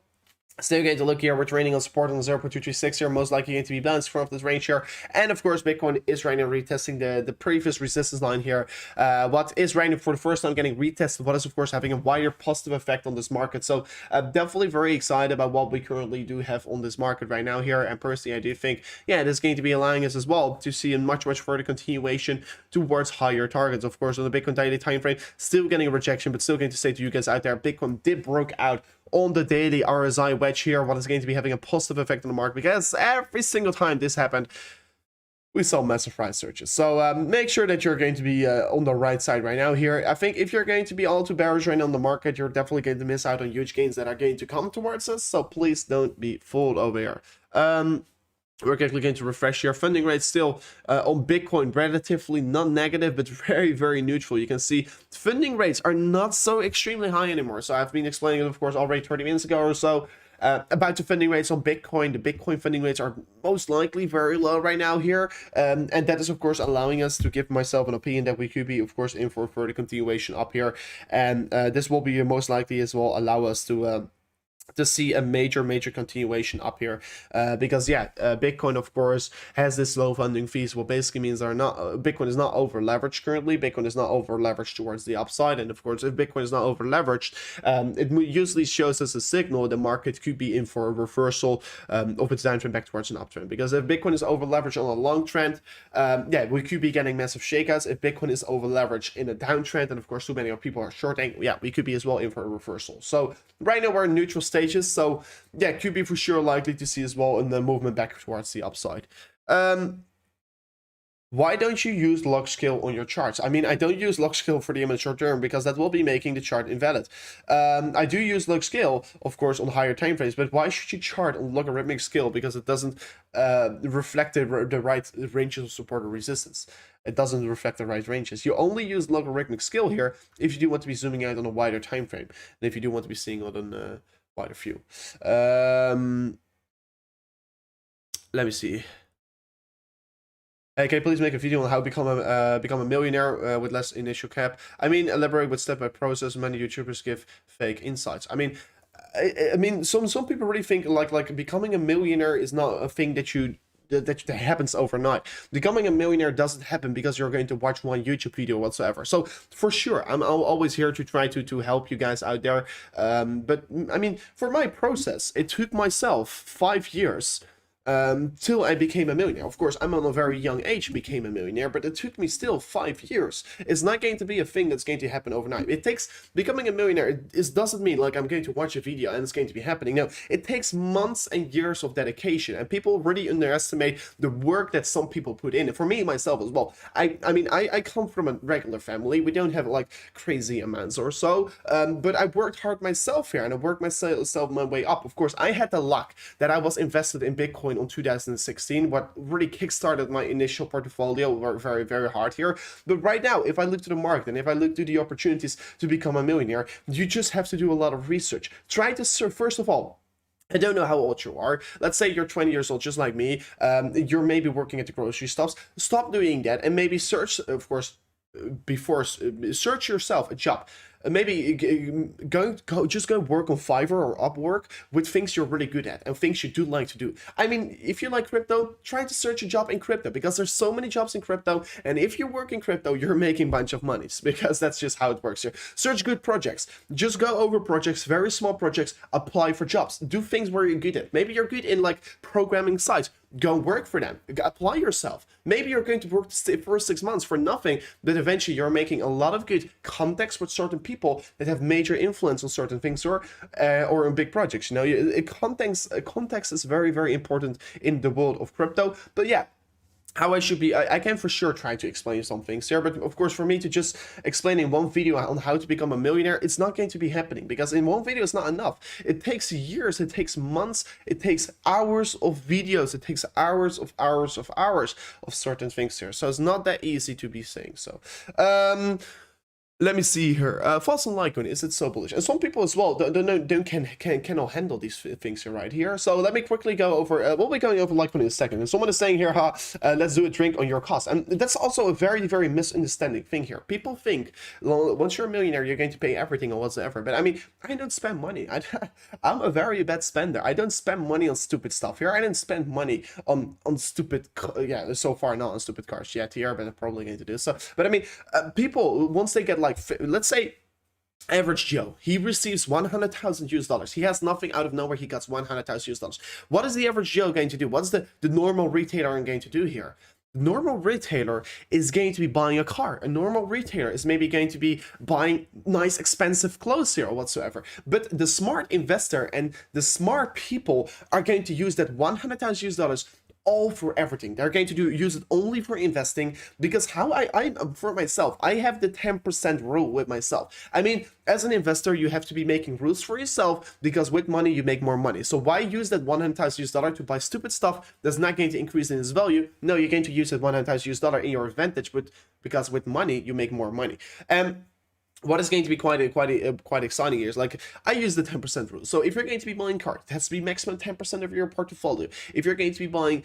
Still going to look here, we're trading on support on 0.236 here, most likely going to be balanced from this range here. And of course, Bitcoin is right now retesting the previous resistance line here. What is right now for the first time getting retested, what is of course having a wider positive effect on this market. So definitely very excited about what we currently do have on this market right now here. And personally, I do think, yeah, this is going to be allowing us as well to see a much further continuation towards higher targets. Of course, on the Bitcoin daily time frame, still getting a rejection, but still going to say to you guys out there, Bitcoin did broke out on the daily RSI wedge here, what is going to be having a positive effect on the market, because every single time this happened, we saw massive price surges. So make sure that you're going to be on the right side right now here. I think if you're going to be all too bearish right now on the market, you're definitely going to miss out on huge gains that are going to come towards us. So please don't be fooled over here. We're quickly going to refresh here. Funding rates still on Bitcoin relatively not negative, but very neutral. You can see funding rates are not so extremely high anymore. So I've been explaining it, of course, already 30 minutes ago or so about the funding rates on Bitcoin. The Bitcoin funding rates are most likely very low right now here, and that is of course allowing us to give myself an opinion that we could be of course in for further continuation up here, and this will be most likely as well allow us to see a major continuation up here, because yeah, Bitcoin of course has this low funding fees, what basically means Bitcoin is not over leveraged currently. Bitcoin is not over leveraged towards the upside, and of course if Bitcoin is not over leveraged, it usually shows us a signal the market could be in for a reversal of its downtrend back towards an uptrend. Because if Bitcoin is over leveraged on a long trend, yeah, we could be getting massive shakeouts. If Bitcoin is over leveraged in a downtrend, and of course too many people are shorting, yeah, we could be as well in for a reversal. So right now we're in neutral stages, so yeah, could be for sure likely to see as well in the movement back towards the upside. Why don't you use log scale on your charts? I mean, I don't use log scale for the image short term, because that will be making the chart invalid. I do use log scale, of course, on higher time frames, but why should you chart on logarithmic scale? Because it doesn't reflect the right ranges of support or resistance. It doesn't reflect the right ranges. You only use logarithmic scale here if you do want to be zooming out on a wider time frame, and if you do want to be seeing it on wider view. Let me see. Hey, can you please make a video on how become a millionaire with less initial cap? I mean, elaborate with step-by process. Many YouTubers give fake insights. I mean, some people really think like becoming a millionaire is not a thing that happens overnight. Becoming a millionaire doesn't happen because you're going to watch one YouTube video whatsoever. So for sure, I'm always here to try to help you guys out there. But I mean, for my process, it took myself 5 years till I became a millionaire. Of course, I'm on a very young age became a millionaire, but it took me still 5 years. It's not going to be a thing that's going to happen overnight. It takes, becoming a millionaire, it doesn't mean like I'm going to watch a video and it's going to be happening. No, it takes months and years of dedication, and people really underestimate the work that some people put in. For me, myself as well. I mean, I come from a regular family. We don't have like crazy amounts or so, but I worked hard myself here, and I worked myself my way up. Of course, I had the luck that I was invested in Bitcoin on 2016, what really kickstarted my initial portfolio very, very hard here. But right now, if I look to the market and if I look to the opportunities to become a millionaire, you just have to do a lot of research. Try to search, first of all, I don't know how old you are. Let's say you're 20 years old, just like me. You're maybe working at the grocery stores. Stop doing that and maybe search, of course, before search yourself a job. Maybe just go work on Fiverr or Upwork with things you're really good at and things you do like to do. I mean, if you like crypto, try to search a job in crypto, because there's so many jobs in crypto, and if you work in crypto, you're making a bunch of money, because that's just how it works here. Search good projects. Just go over projects, very small projects, apply for jobs. Do things where you're good at. Maybe you're good in like programming sites. Go work for them. Apply yourself. Maybe you're going to work the first 6 months for nothing, but eventually you're making a lot of good contacts with certain people that have major influence on certain things, or in big projects. You know, context is very, very important in the world of crypto. But yeah, how I should be, I can for sure try to explain some things here, but of course for me to just explain in one video on how to become a millionaire, it's not going to be happening, because in one video it's not enough. It takes years, it takes months, it takes hours of videos, it takes hours of certain things here. So it's not that easy to be saying so. Let me see here. Thoughts on Litecoin, is it so bullish? And some people as well cannot handle these things here right here. So let me quickly go over, we'll be going over Litecoin in a second. And someone is saying here, let's do a drink on your cost. And that's also a very, very misunderstanding thing here. People think, well, once you're a millionaire, you're going to pay everything or whatsoever. But I mean, I don't spend money. I'm a very bad spender. I don't spend money on stupid stuff here. I don't spend money on stupid, yeah, so far not on stupid cars yet here, but I'm probably going to do so. But I mean, people, once they get like, let's say average Joe, he receives 100,000 US dollars. He has nothing out of nowhere. He gets 100,000 US dollars. What is the average Joe going to do? What's the normal retailer going to do here? The normal retailer is going to be buying a car. A normal retailer is maybe going to be buying nice, expensive clothes here or whatsoever. But the smart investor and the smart people are going to use that 100,000 US dollars all for everything. They're going to use it only for investing, because how I for myself, I have the 10% rule with myself. I mean, as an investor, you have to be making rules for yourself, because with money you make more money. So why use that 100,000 US dollar to buy stupid stuff that's not going to increase in its value? No, you're going to use that 100,000 US dollar in your advantage, because with money you make more money. What is going to be quite exciting here is, like, I use the 10% rule. So if you're going to be buying cars, it has to be maximum 10% of your portfolio. If you're going to be buying,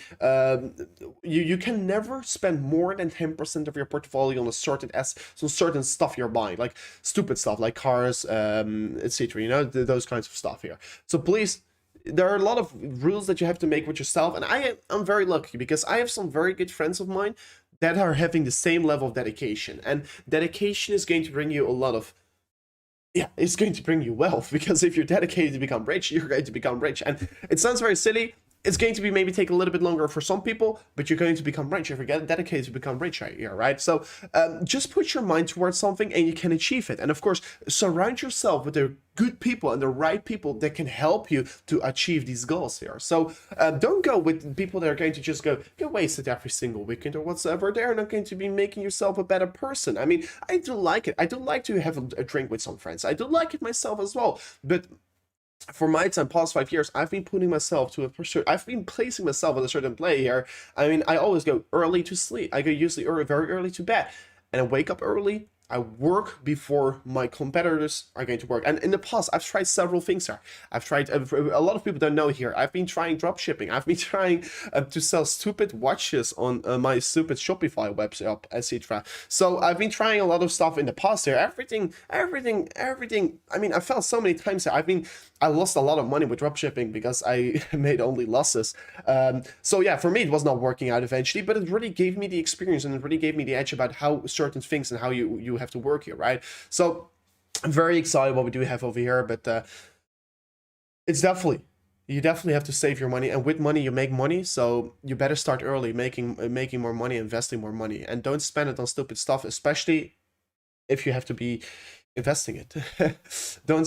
you can never spend more than 10% of your portfolio on a certain stuff you're buying, like stupid stuff like cars, etc. You know, those kinds of stuff here. So please, there are a lot of rules that you have to make with yourself, and I'm very lucky, because I have some very good friends of mine that are having the same level of dedication, and dedication is going to bring you a lot of, yeah, it's going to bring you wealth, because if you're dedicated to become rich, you're going to become rich. And it sounds very silly. It's going to be maybe take a little bit longer for some people, but you're going to become rich if you're dedicated to become rich right here, right? So just put your mind towards something and you can achieve it. And of course, surround yourself with the good people and the right people that can help you to achieve these goals here. So don't go with people that are going to just get wasted every single weekend or whatsoever. They're not going to be making yourself a better person. I mean, I do like it. I do like to have a drink with some friends. I do like it myself as well. But for my time, past 5 years, I've been putting myself to I've been placing myself at a certain play here. I mean, I always go early to sleep. I go usually very early to bed, and I wake up early. I work before my competitors are going to work. And in the past, I've tried several things here. I've tried, a lot of people don't know here, I've been trying drop shipping. I've been trying to sell stupid watches on my stupid Shopify website, etc. So I've been trying a lot of stuff in the past here. Everything. I mean, I felt so many times here. I lost a lot of money with drop shipping because I made only losses. So yeah, for me, it was not working out eventually, but it really gave me the experience, and it really gave me the edge about how certain things and how you have to work here, right? So I'm very excited what we do have over here, but it's definitely you definitely have to save your money, and with money you make money, so you better start early making more money, investing more money, and don't spend it on stupid stuff, especially if you have to be investing it. don't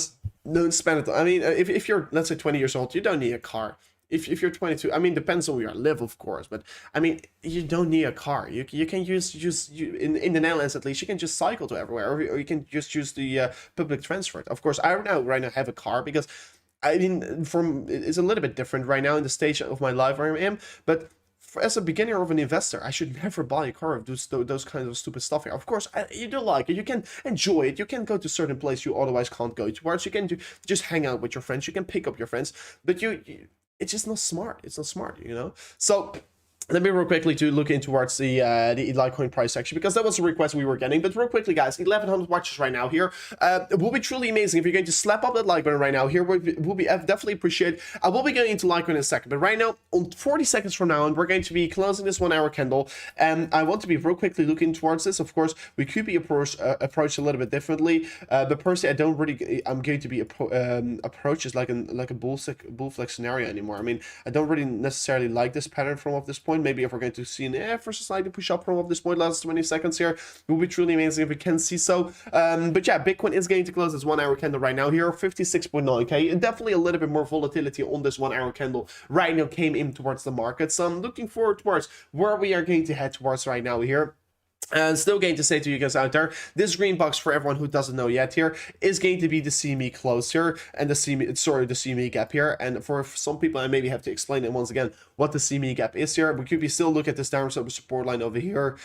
spend it. I mean, if you're, let's say, 20 years old, you don't need a car. If you're 22, I mean, depends on where you live, of course, but I mean, you don't need a car. You can in the Netherlands at least, you can just cycle to everywhere, or you can just use the public transport. Of course, I right now have a car because, I mean, it's a little bit different right now in the stage of my life where I am, but as a beginner of an investor, I should never buy a car of those kinds of stupid stuff here. Of course, you do like it. You can enjoy it. You can go to certain place you otherwise can't go towards. You can just hang out with your friends. You can pick up your friends, but it's just not smart. It's not smart, you know? So let me real quickly to look in towards the Litecoin price section, because that was a request we were getting. But real quickly, guys, 1100 watches right now here. It will be truly amazing if you're going to slap up that like button right now here. Will be definitely appreciate. I will be going into Litecoin in a second, but right now, on 40 seconds from now on, we're going to be closing this 1 hour candle, and I want to be real quickly looking towards this. Of course, we could be approached a little bit differently, but personally, I don't really. I'm going to be approached as like a bull flex scenario anymore. I mean, I don't really necessarily like this pattern from off this point. Maybe if we're going to see an first slightly push up from off this point last 20 seconds here, it will be truly amazing if we can see so. But yeah, Bitcoin is going to close this 1 hour candle right now here, 56.9k, and definitely a little bit more volatility on this 1 hour candle right now came in towards the market. So I'm looking forward towards where we are going to head towards right now here. And still going to say to you guys out there, this green box, for everyone who doesn't know yet here, is going to be the CME close here, and the CME gap here. And for some people, I maybe have to explain it once again what the CME gap is here. We could be still look at this downward support line over here,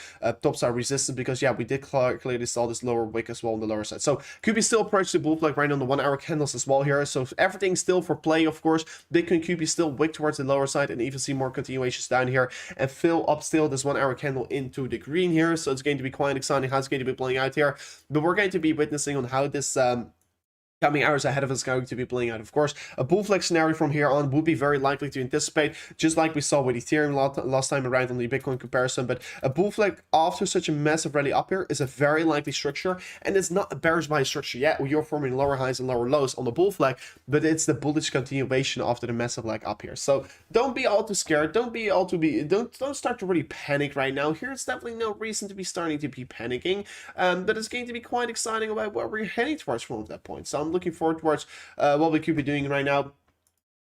top side resistance, because yeah, we did clearly saw this lower wick as well on the lower side. So could be still approach the bull flag right on the 1 hour candles as well here. So everything's still for play, of course. Bitcoin could be still wick towards the lower side, and even see more continuations down here and fill up still this 1 hour candle into the green here. So it's going to be quite exciting how it's going to be playing out here, but we're going to be witnessing on how this coming hours ahead of us going to be playing out. Of course, a bull flex scenario from here on would be very likely to anticipate, just like we saw with Ethereum last time around on the Bitcoin comparison. But a bull flex after such a massive rally up here is a very likely structure, and it's not a bearish buy structure yet. You're forming lower highs and lower lows on the bull flag, but it's the bullish continuation after the massive leg up here. So don't be all too scared. Don't start to really panic right now. Here, it's definitely no reason to be starting to be panicking, but it's going to be quite exciting about where we're heading towards from that point. So I'm looking forward towards what we could be doing right now.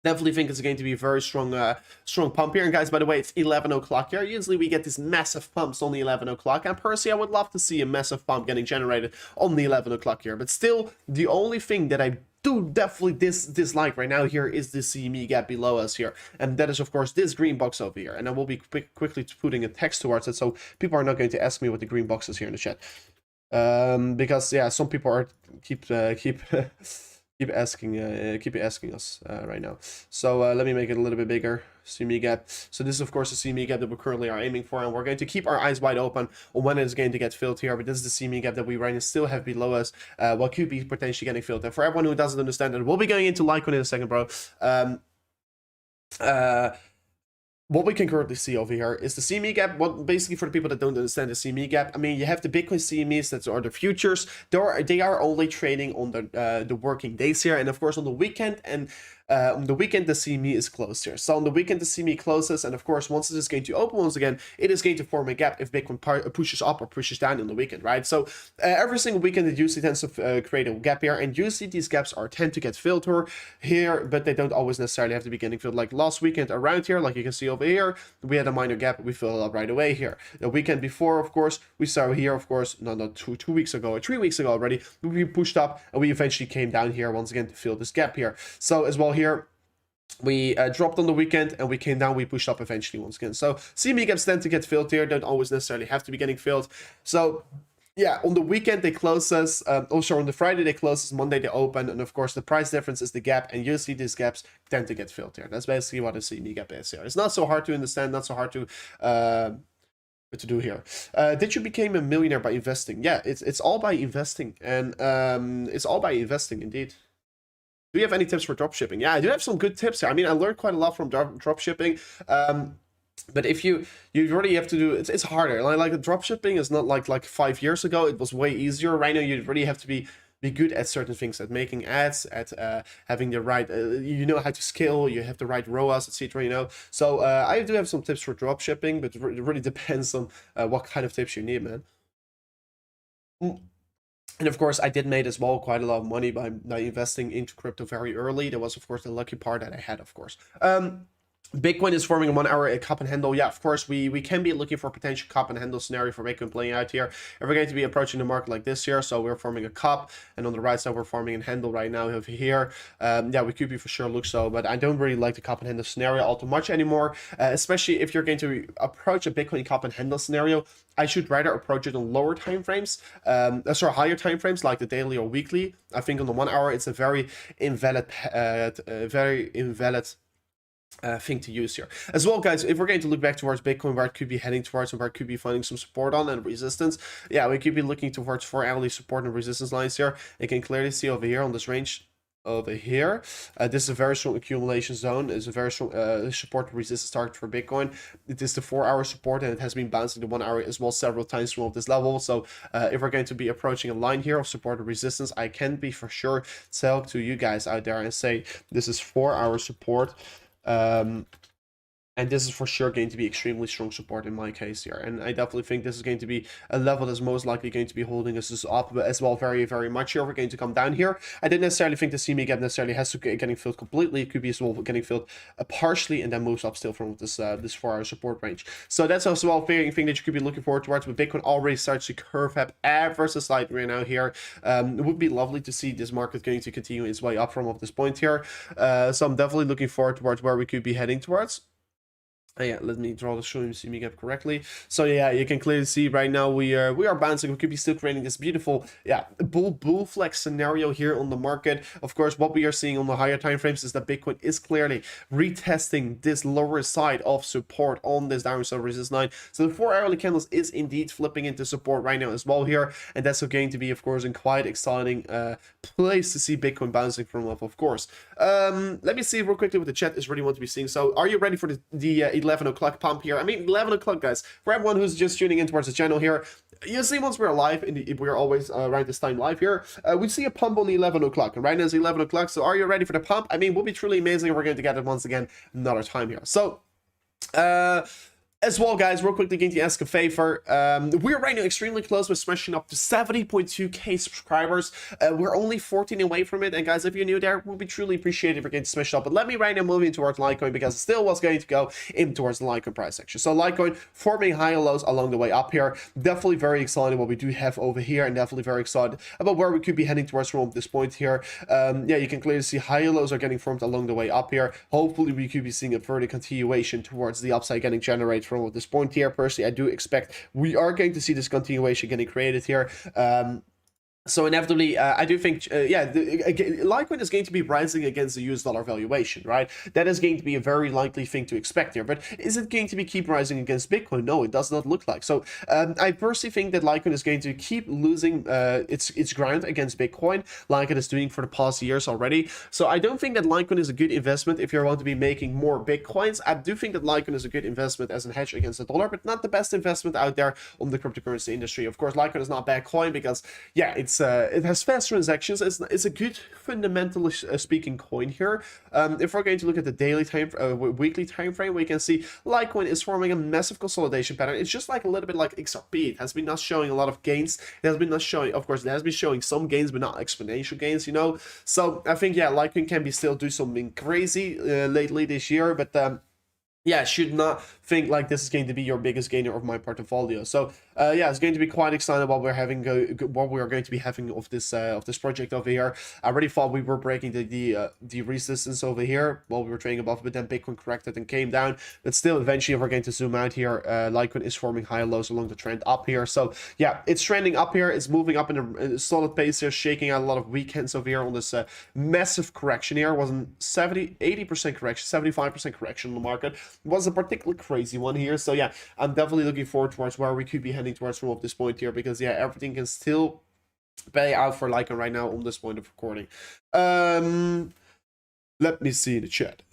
Definitely think it's going to be a very strong strong pump here. And guys, by the way, it's 11 o'clock here. Usually we get these massive pumps on the 11 o'clock, and personally I would love to see a massive pump getting generated on the 11 o'clock here. But still, the only thing that I do definitely dislike right now here is the CME gap below us here, and that is of course this green box over here. And I will be quickly putting a text towards it, so people are not going to ask me what the green box is here in the chat, because yeah, some people are keep asking us right now. So let me make it a little bit bigger. CME gap. So this is of course the CME gap that we currently are aiming for, and we're going to keep our eyes wide open on when it's going to get filled here. But this is the CME gap that we right now still have below us, what could be potentially getting filled. And for everyone who doesn't understand it, we'll be going into Litecoin in a second, bro. What we can currently see over here is the CME gap. What basically, for the people that don't understand the CME gap, I mean, you have the Bitcoin CMEs that are the futures. They are only trading on the working days here, and of course on the weekend. And on the weekend, the CME is closed here. So on the weekend, the CME closes, and of course, once it is going to open once again, it is going to form a gap if Bitcoin pushes up or pushes down on the weekend, right? So every single weekend, it usually tends to create a gap here, and usually these gaps tend to get filled here, but they don't always necessarily have to be getting filled. Like last weekend around here, like you can see over here, we had a minor gap, we filled it up right away here. The weekend before, of course, we saw here, of course, not 2 weeks ago or 3 weeks ago already, we pushed up, and we eventually came down here once again to fill this gap here. So as well here, we dropped on the weekend, and we came down, we pushed up eventually once again. So CME gaps tend to get filled here, don't always necessarily have to be getting filled. So yeah, on the weekend they close us, also on the Friday they close us, Monday they open, and of course the price difference is the gap, and usually these gaps tend to get filled here. That's basically what a CME gap is here. It's not so hard to understand, not so hard to do here. Did you become a millionaire by investing? Yeah, it's all by investing, and it's all by investing indeed. Do you have any tips for dropshipping? Yeah, I do have some good tips here. I mean, I learned quite a lot from dropshipping. But if you really have to do it's harder. Like dropshipping is not like 5 years ago. It was way easier. Right now, you really have to be be good at certain things, at making ads, at having the right, you know how to scale, you have the right ROAS, etc. You know, so I do have some tips for drop shipping, but it really depends on what kind of tips you need, man. And of course, I did made as well quite a lot of money by investing into crypto very early. That was, of course, the lucky part that I had, of course. Bitcoin is forming a 1 hour cup and handle. Yeah, of course, we can be looking for a potential cup and handle scenario for Bitcoin playing out here. If we're going to be approaching the market like this here, so we're forming a cup, and on the right side, we're forming a handle right now over here. Yeah, we could be for sure look so, but I don't really like the cup and handle scenario all too much anymore, especially if you're going to approach a Bitcoin cup and handle scenario. I should rather approach it on lower time frames, sorry, higher time frames like the daily or weekly. I think on the 1 hour, it's a very invalid thing to use here as well, guys. If we're going to look back towards Bitcoin, where it could be heading towards and where it could be finding some support on and resistance, yeah, we could be looking towards 4 hourly support and resistance lines here. You can clearly see over here on this range over here, this is a very strong accumulation zone. It's a very strong support resistance target for Bitcoin. It is the 4 hour support, and it has been bouncing the 1 hour as well several times from this level. So if we're going to be approaching a line here of support and resistance, I can be for sure tell to you guys out there and say this is 4 hour support. And this is for sure going to be extremely strong support in my case here. And I definitely think this is going to be a level that's most likely going to be holding us up as well very, very much here. We're going to come down here. I didn't necessarily think the CME gap necessarily has to getting filled completely. It could be as well getting filled partially, and then moves up still from this 4 hour support range. So that's also a very thing that you could be looking forward towards. But Bitcoin already starts to curve up ever so slightly right now here. It would be lovely to see this market going to continue its way up from this point here. So I'm definitely looking forward towards where we could be heading towards. Yeah, let me draw the CME gap correctly. So yeah, you can clearly see right now we are bouncing. We could be still creating this beautiful, yeah, bull flex scenario here on the market. Of course, what we are seeing on the higher time frames is that Bitcoin is clearly retesting this lower side of support on this downside resistance line. So the 4 hourly candles is indeed flipping into support right now as well here, and that's going to be, of course, a quite exciting place to see Bitcoin bouncing from, of course. Let me see real quickly what the chat is really want to be seeing. So are you ready for the 11 o'clock pump here? I mean, 11 o'clock, guys. For everyone who's just tuning in towards the channel here, you see once we're live, we're always around this time live here, we see a pump on the 11 o'clock, and right now it's 11 o'clock, so are you ready for the pump? I mean, it will be truly amazing if we're going to get it once again another time here. So, as well, guys, real quickly going to ask a favor. We're right now extremely close with smashing up to 70.2k subscribers. We're only 14 away from it, and guys, if you're new there, we'll be truly appreciated if we're going to smash it up. But let me right now move in towards Litecoin, because it still was going to go in towards the Litecoin price section. So Litecoin forming high and lows along the way up here. Definitely very excited what we do have over here, and definitely very excited about where we could be heading towards from this point here. Yeah, you can clearly see high and lows are getting formed along the way up here. Hopefully, we could be seeing a further continuation towards the upside getting generated from this point here. Personally, I do expect we are going to see this continuation getting created here. So inevitably, I do think, yeah, Litecoin is going to be rising against the US dollar valuation, right? That is going to be a very likely thing to expect here. But is it going to be keep rising against Bitcoin? No, it does not look like. So I personally think that Litecoin is going to keep losing its ground against Bitcoin, like it is doing for the past years already. So I don't think that Litecoin is a good investment if you want to be making more Bitcoins. I do think that Litecoin is a good investment as a hedge against the dollar, but not the best investment out there on the cryptocurrency industry. Of course, Litecoin is not a bad coin because, yeah, it has fast transactions. It's a good fundamentally speaking coin here. If we're going to look at the daily time, weekly time frame, we can see Litecoin is forming a massive consolidation pattern. It's just like a little bit like XRP. It has been not showing a lot of gains. It has been not showing, of course, it has been showing some gains, but not exponential gains, you know. So I think, yeah, Litecoin can be still do something crazy lately this year, but yeah, should not think like this is going to be your biggest gainer of my portfolio. So yeah, it's going to be quite exciting what we're having, what we are going to be having of this project over here. I already thought we were breaking the resistance over here while we were trading above, but then Bitcoin corrected and came down. But still, eventually, if we're going to zoom out here, Litecoin is forming high and lows along the trend up here. So yeah, it's trending up here. It's moving up in a solid pace here, shaking out a lot of weekends over here on this massive correction here. It wasn't 80% correction, 75% correction on the market. It was a particularly crazy one here. So yeah, I'm definitely looking forward towards where we could be heading towards from this point here, because yeah, everything can still pay out for Litecoin right now on this point of recording. Let me see the chat.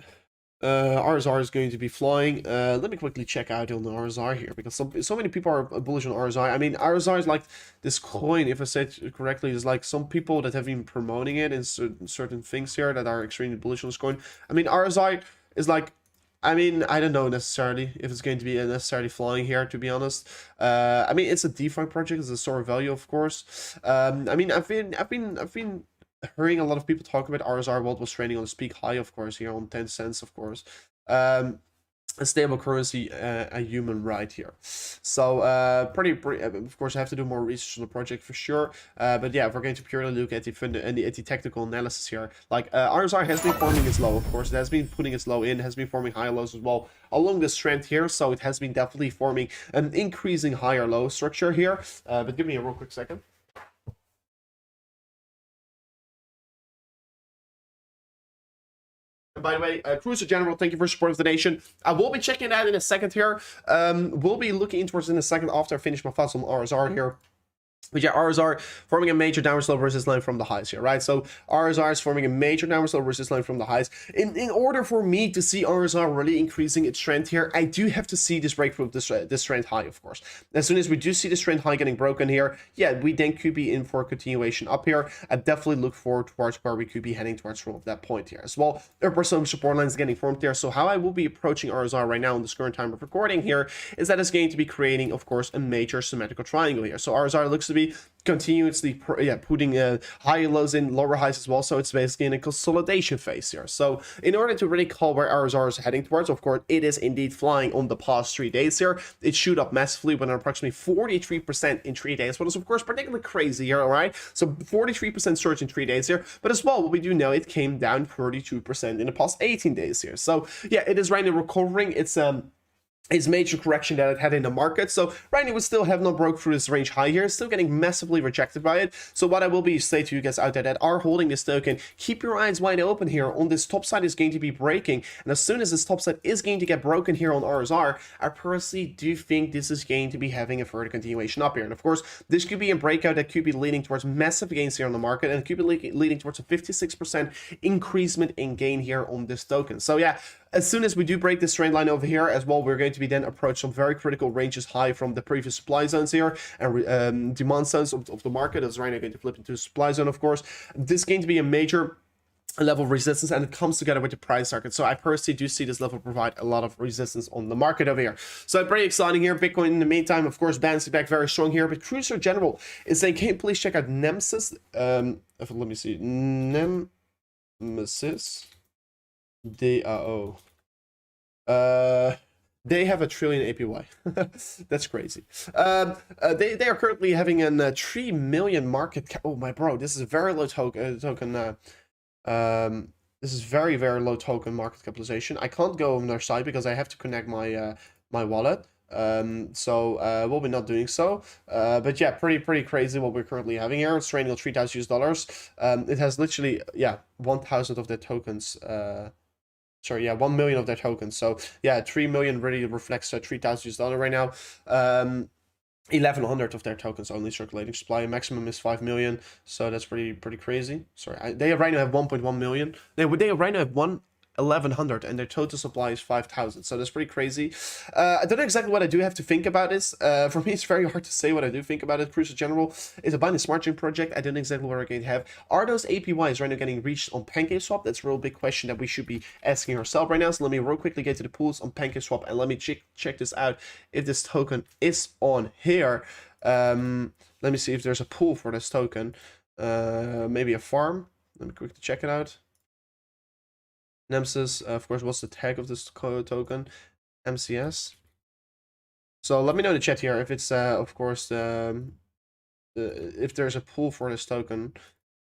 RSR is going to be flying. Let me quickly check out on the RSR here, because so many people are bullish on RSR. I mean, RSR is like this coin, if I said it correctly, is like some people that have been promoting it in certain things here that are extremely bullish on this coin. I mean, RSR is like, I mean, I don't know necessarily if it's going to be necessarily flying here, to be honest. I mean, it's a DeFi project, it's a store of value, of course. I mean, I've been hearing a lot of people talk about RSR. What was trading on a peak high, of course, here on 10 cents, of course. A stable currency, a human right here. So pretty of course I have to do more research on the project for sure, but yeah, if we're going to purely look at the technical analysis here, like RSR has been forming its low, of course. It has been putting its low in, has been forming high lows as well along this trend here, so it has been definitely forming an increasing higher low structure here. But give me a real quick second. By the way, Cruiser General, thank you for support of the nation. I will be checking that in a second here. We'll be looking towards in a second after I finish my thoughts on RSR here. But yeah, RSR forming a major downward slope resistance line from the highs here, right? So RSR is forming a major downward slope resistance line from the highs. In order for me to see RSR really increasing its trend here, I do have to see this breakthrough of this trend high, of course. As soon as we do see this trend high getting broken here, yeah, we then could be in for a continuation up here. I definitely look forward towards where we could be heading towards from that point here as well. There are some support lines getting formed there. So how I will be approaching RSR right now in this current time of recording here is that it's going to be creating, of course, a major symmetrical triangle here. So RSR looks to be continuously putting high lows in, lower highs as well, so it's basically in a consolidation phase here. So in order to really call where RSR is heading towards, of course it is indeed flying on the past 3 days here. It shoot up massively with an approximately 43% in 3 days, what is of course particularly crazy here. All right, so 43% surge in 3 days here, but as well what we do know, it came down 32% in the past 18 days here. So yeah, it is right now recovering its major correction that it had in the market. So right now we still have not broke through this range high here, still getting massively rejected by it. So what I will be say to you guys out there that are holding this token, keep your eyes wide open here on this top side is going to be breaking, and as soon as this top side is going to get broken here on RSR, I personally do think this is going to be having a further continuation up here. And of course this could be a breakout that could be leading towards massive gains here on the market, and it could be leading towards a 56% increasement in gain here on this token. So yeah, as soon as we do break this trend line over here as well, we're going to be then approach some very critical ranges high from the previous supply zones here and demand zones of the market. That's right now going to flip into a supply zone, of course. This is going to be a major level of resistance, and it comes together with the price target. So I personally do see this level provide a lot of resistance on the market over here. So pretty exciting here. Bitcoin in the meantime, of course, bouncing back very strong here. But Cruiser General is saying, can you please check out Nemesis? Let me see. Nemesis. DAO. They have a trillion APY. That's crazy. They are currently having a 3 million market cap. Oh my bro, this is a very low token. This is very low token market capitalization. I can't go on their site because I have to connect my my wallet. So we'll be not doing so. But yeah, pretty crazy what we're currently having here. It's trading on $3,000. It has literally 1,000 of their tokens. Sorry, yeah, 1 million of their tokens. So yeah, 3 million really reflects $3,000 right now. 1,100 of their tokens only circulating supply. Maximum is 5 million. So that's pretty crazy. Sorry, they right now have 1.1 million. They right now have 1,100 and their total supply is 5,000. So that's pretty crazy. I don't know exactly what I do have to think about this. For me, it's very hard to say what I do think about it. Cruiser General is a Binance Smart Chain project. I don't know exactly what we're going to have. Are those APYs right now getting reached on PancakeSwap? That's a real big question that we should be asking ourselves right now. So let me real quickly get to the pools on PancakeSwap and let me check this out. If this token is on here, let me see if there's a pool for this token. Maybe a farm. Let me quickly check it out. Nemesis, of course, what's the tag of this token? MCS. So let me know in the chat here if it's, of course, if there's a pool for this token.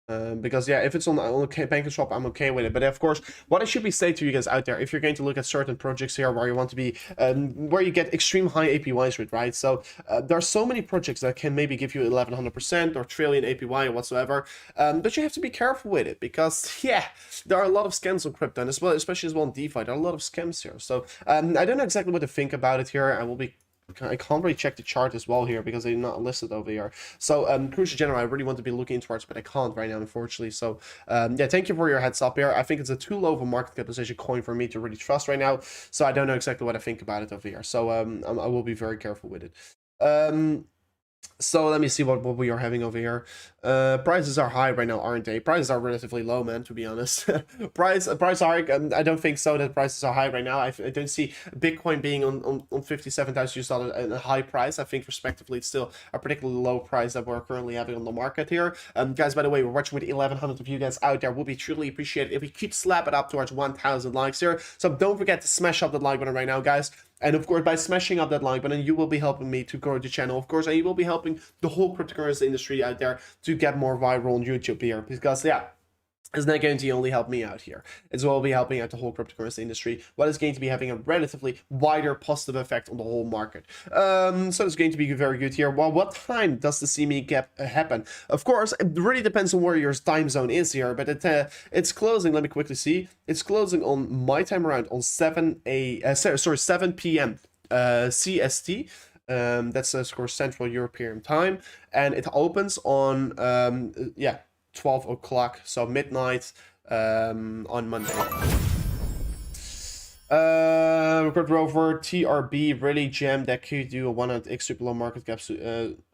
Because yeah, if it's on PancakeSwap, I'm okay with it. But of course, what I should be saying to you guys out there, if you're going to look at certain projects here where you want to be, where you get extreme high APYs with, right? So there are so many projects that can maybe give you 1,100% or trillion APY or whatsoever. But you have to be careful with it because yeah, there are a lot of scams on crypto, and as well, especially as well in DeFi, there are a lot of scams here. So I don't know exactly what to think about it here. I will be I can't really check the chart as well here because they're not listed over here. So Crucial General, I really want to be looking towards, but I can't right now, unfortunately. So yeah, thank you for your heads up here. I think it's a too low of a market capitalization coin for me to really trust right now. So I don't know exactly what I think about it over here. So I will be very careful with it. So let me see what we are having over here. Prices are high right now, aren't they? Prices are relatively low, man, to be honest. price hike, I don't think so that prices are high right now. I don't see Bitcoin being on 57,000 US dollars and a high price. I think respectively it's still a particularly low price that we're currently having on the market here. Guys, by the way, we're watching with 1,100 of you guys out there. We'll be truly appreciated if we could slap it up towards 1,000 likes here. So don't forget to smash up that like button right now, guys. And of course, by smashing up that like button, you will be helping me to grow the channel, of course, and you will be helping the whole cryptocurrency industry out there to get more viral on YouTube here. Because, yeah, it's not going to only help me out here. It's will be helping out the whole cryptocurrency industry, but it's going to be having a relatively wider positive effect on the whole market. So it's going to be very good here. Well, what time does the CME gap happen? Of course, it really depends on where your time zone is here, but it's closing. Let me quickly see. It's closing on my time around on 7 p.m. CST. That's of course Central European time, and it opens on 12 o'clock, so midnight on Monday. Record Rover TRB really jammed that could do a 100x super low market cap,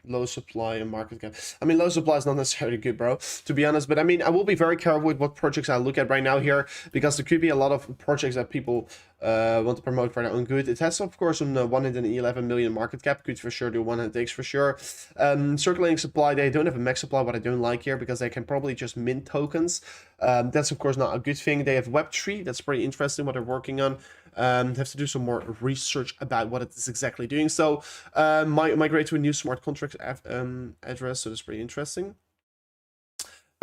low supply and market cap. I mean, low supply is not necessarily good, bro, to be honest, but I mean, I will be very careful with what projects I look at right now here, because there could be a lot of projects that people want to promote for their own good. It has, of course, on 111 million market cap, could for sure do 100x for sure. Circulating supply, they don't have a max supply, what I don't like here, because they can probably just mint tokens. That's, of course, not a good thing. They have Web3, that's pretty interesting what they're working on. Have to do some more research about what it is exactly doing. So migrate to a new smart contract address, so that's pretty interesting.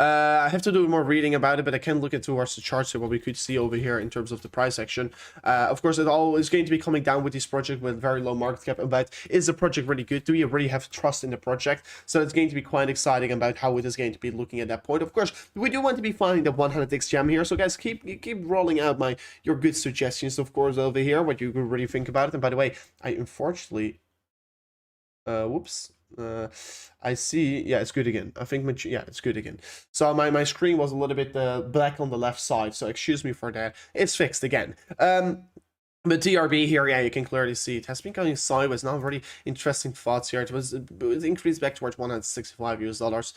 I have to do more reading about it, but I can look at towards the charts here, what we could see over here in terms of the price action. Of course, it all is going to be coming down with this project with very low market cap. About is the project really good? Do you really have trust in the project? So it's going to be quite exciting about how it is going to be looking at that point. Of course, we do want to be finding the 100x gem here. So guys, keep rolling out your good suggestions, of course, over here, what you could really think about it. And by the way, I unfortunately, whoops. I see, yeah, it's good again. I think yeah, it's good again. So my screen was a little bit black on the left side, so excuse me for that. It's fixed again. But TRB here, yeah, you can clearly see it has been going sideways. Not very interesting thoughts here. It was increased back towards 165 US dollars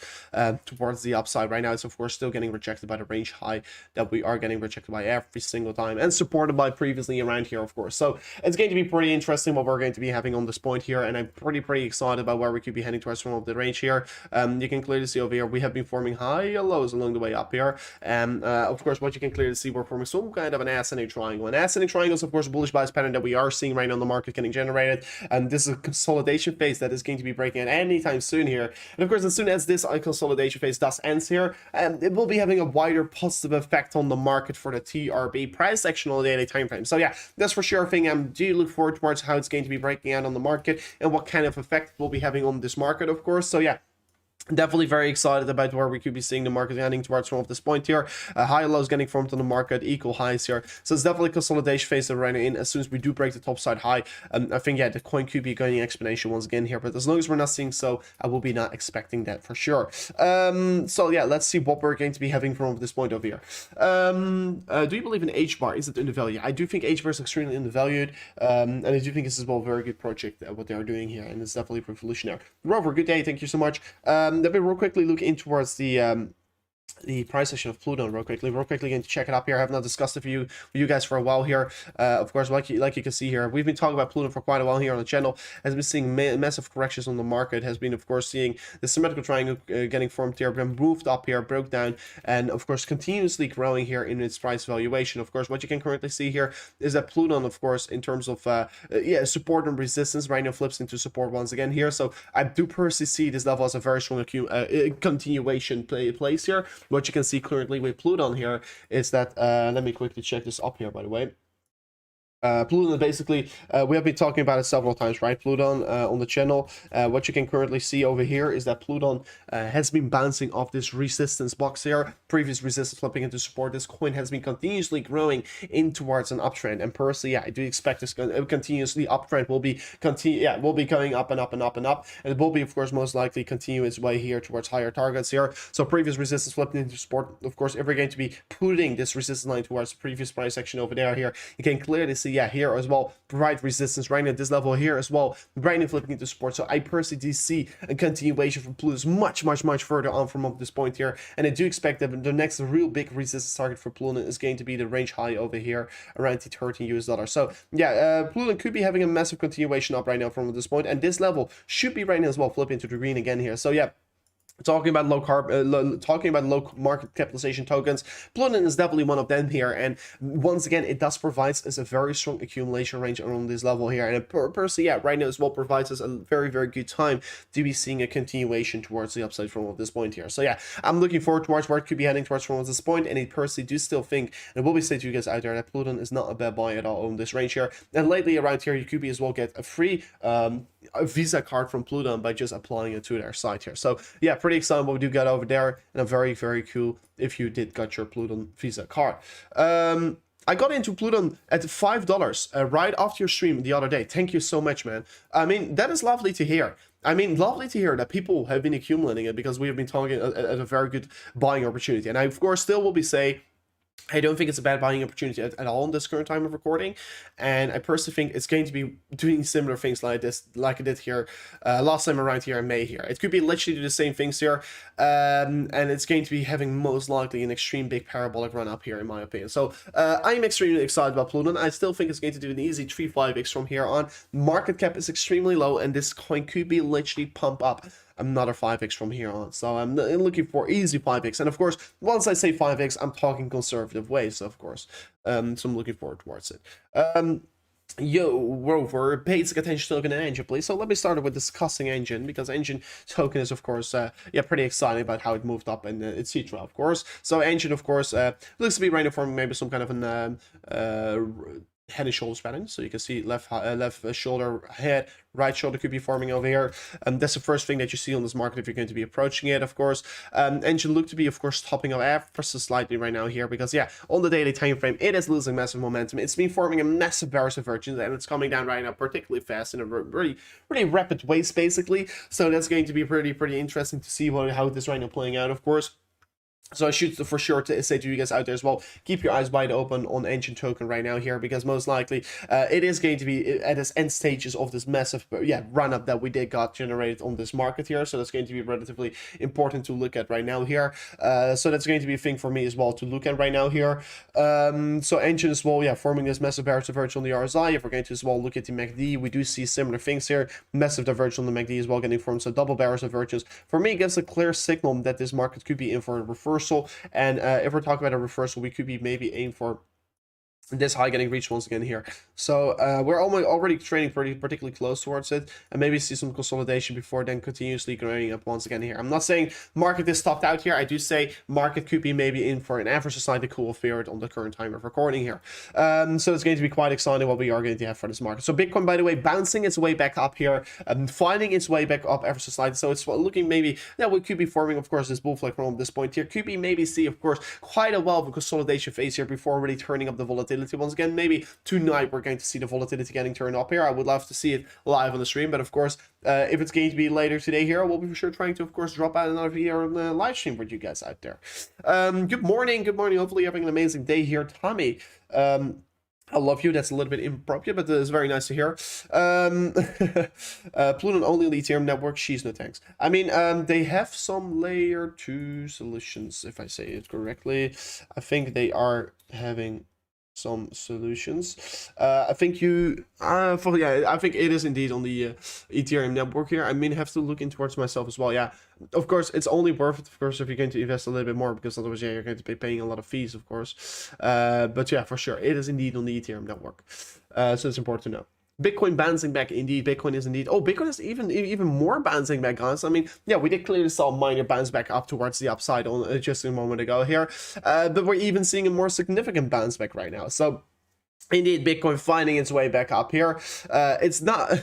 towards the upside. Right now, it's of course still getting rejected by the range high that we are getting rejected by every single time, and supported by previously around here, of course. So it's going to be pretty interesting what we're going to be having on this point here, and I'm pretty excited about where we could be heading towards from the range here. You can clearly see over here we have been forming high and lows along the way up here, and of course what you can clearly see, we're forming some kind of an ascending triangle. And ascending triangles, of course, bullish bias pattern that we are seeing right now on the market getting generated, and this is a consolidation phase that is going to be breaking out anytime soon here. And of course, as soon as this consolidation phase does ends here, it will be having a wider positive effect on the market for the TRB price action on the daily time frame. So yeah, that's for sure thing. Do look forward towards how it's going to be breaking out on the market and what kind of effect we'll be having on this market, of course. So yeah, definitely very excited about where we could be seeing the market heading towards from this point here. High lows getting formed on the market, equal highs here. So it's definitely a consolidation phase that we're running in. As soon as we do break the top side high, I think, yeah, the coin could be going exponential once again here. But as long as we're not seeing so, I will be not expecting that for sure. So yeah, let's see what we're going to be having from this point over here. Do you believe in H-bar? Is it undervalued? I do think H-bar is extremely undervalued. And I do think this is a very good project, what they are doing here. And it's definitely revolutionary. Rover, good day. Thank you so much. Let me real quickly look in towards the price action of Pluto real quickly going to check it up here. I have not discussed it with you guys for a while here. Of course, like you can see here, we've been talking about Pluto for quite a while here on the channel. Has been seeing massive corrections on the market, has been of course seeing the symmetrical triangle getting formed here, been moved up here, broke down, and of course continuously growing here in its price valuation. Of course, what you can currently see here is that Pluto, of course, in terms of yeah, support and resistance right now flips into support once again here. So I do personally see this level as a very strong continuation place here. What you can see currently with Pluton here is that, let me quickly check this up here, by the way. Pluton basically, we have been talking about it several times, right? Pluton on the channel. What you can currently see over here is that Pluton has been bouncing off this resistance box here. Previous resistance flipping into support. This coin has been continuously growing in towards an uptrend, and personally, yeah, I do expect this continuously uptrend will be will be going up and up and up and up, and it will be, of course, most likely continue its way here towards higher targets here. So previous resistance flipping into support. Of course, if we're going to be putting this resistance line towards the previous price action over there, here you can clearly see, yeah, here as well, provide resistance right at this level here as well, right now flipping into support. So I personally do see a continuation from Pluton much further on from this point here, and I do expect that the next real big resistance target for Pluton is going to be the range high over here around the $13 US. So yeah, Pluton could be having a massive continuation up right now from this point, and this level should be right now as well flipping to the green again here. So yeah, talking about low market capitalization tokens, Pluton is definitely one of them here, and once again, it does provide us a very strong accumulation range around this level here, and personally, yeah, right now as well provides us a very good time to be seeing a continuation towards the upside from this point here. So yeah, I'm looking forward towards where it could be heading towards from this point, and I personally do still think, and will be saying to you guys out there, that Pluton is not a bad buy at all on this range here. And lately around here, you could be as well get a free a Visa card from Pluton by just applying it to their site here. So yeah, pretty exciting what we do get over there, and a very cool if you did got your Pluton Visa card. I got into Pluton at $5 right after your stream the other day. Thank you so much, man. I mean, that is lovely to hear. I mean, lovely to hear that people have been accumulating it, because we have been talking at a very good buying opportunity. And I, of course, still will be say, I don't think it's a bad buying opportunity at all in this current time of recording, and I personally think it's going to be doing similar things like this, like I did here last time around here in May here. It could be literally the same things here, and it's going to be having most likely an extreme big parabolic run up here, in my opinion. So I'm extremely excited about Pluton. I still think it's going to do an easy 3-5x from here on. Market cap is extremely low, and this coin could be literally pump up another 5x from here on. So I'm looking for easy 5x, and of course, once I say 5x, I'm talking conservative ways, of course. So I'm looking forward towards it. Yo, Rover, basic attention token and engine, please. So let me start with discussing engine, because engine token is, of course, yeah, pretty exciting about how it moved up, and etc. Of course. So engine, of course, looks to be right now forming maybe some kind of an head and shoulders pattern. So you can see left shoulder, head, right shoulder could be forming over here. That's the first thing that you see on this market if you're going to be approaching it, of course. Engine look to be, of course, topping up ever so slightly right now here, because yeah, on the daily time frame, it is losing massive momentum. It's been forming a massive bearish divergence, and it's coming down right now particularly fast in a really rapid ways, basically. So that's going to be pretty interesting to see how this right now playing out, of course. So I should for sure to say to you guys out there as well, keep your eyes wide open on engine token right now here, because most likely it is going to be at its end stages of this massive run up that we got generated on this market here. So that's going to be relatively important to look at right now here. So that's going to be a thing for me as well to look at right now here. So engine as well, yeah, forming this massive bearish divergence on the RSI. If we're going to as well look at the MACD, we do see similar things here. Massive divergence on the MACD as well, getting formed. So double bearish divergence for me gives a clear signal that this market could be in for a reversal. And if we're talking about a reversal, we could be maybe aim for this high getting reached once again here. So we're already trading particularly close towards it, and maybe see some consolidation before then continuously growing up once again here. I'm not saying market is topped out here. I do say market could be maybe in for an average slightly cool period on the current time of recording here. So it's going to be quite exciting what we are going to have for this market. So Bitcoin, by the way, bouncing its way back up here, finding its way back up ever so slightly. So it's looking maybe, yeah, we could be forming, of course, this bull flag from this point here. Could be maybe see, of course, quite a while of a consolidation phase here before really turning up the volatility once again. Maybe tonight we're going to see the volatility getting turned up here. I would love to see it live on the stream, but of course, if it's going to be later today here, we'll be for sure trying to, of course, drop out another video on the live stream with you guys out there. Good morning. Hopefully you're having an amazing day here, Tommy. I love you. That's a little bit inappropriate, but it's very nice to hear. Pluton only on the Ethereum network. She's no thanks. I mean, they have some layer 2 solutions, if I say it correctly. I think they are having some solutions. I think I think it is indeed on the Ethereum network here. I mean, I have to look in towards myself as well. Yeah, of course, it's only worth it, of course, if you're going to invest a little bit more, because otherwise, yeah, you're going to be paying a lot of fees, of course. But yeah, for sure, it is indeed on the Ethereum network. So it's important to know. Bitcoin bouncing back, indeed. Bitcoin is indeed. Oh, Bitcoin is even more bouncing back, guys. I mean, yeah, we did clearly saw a minor bounce back up towards the upside on just a moment ago here, but we're even seeing a more significant bounce back right now. So Indeed, Bitcoin finding its way back up here. It's not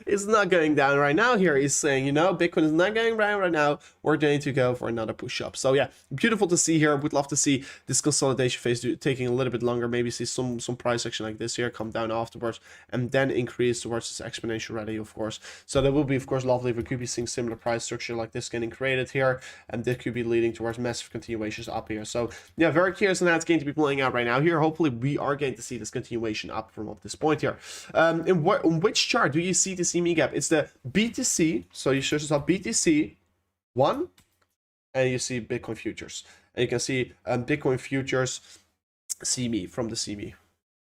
it's not going down right now here. He's saying, you know, Bitcoin is not going down right now. We're going to go for another push up. So yeah, beautiful to see here. Would love to see this consolidation phase taking a little bit longer. Maybe see some price action like this here come down afterwards and then increase towards this exponential rally, of course. So that will be, of course, lovely if we could be seeing similar price structure like this getting created here, and this could be leading towards massive continuations up here. So yeah, very curious on how it's going to be playing out right now here. Hopefully we are going to see this continuation up from up this point here. In which chart do you see the CME gap? It's the BTC. So you search this up, BTC 1, and you see Bitcoin futures, and you can see Bitcoin futures CME from the CME.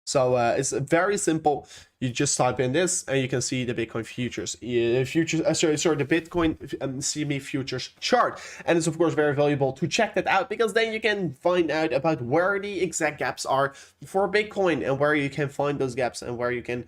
So it's very simple. You just type in this and you can see the Bitcoin futures, the Bitcoin CME futures chart. And it's of course very valuable to check that out, because then you can find out about where the exact gaps are for Bitcoin and where you can find those gaps and where you can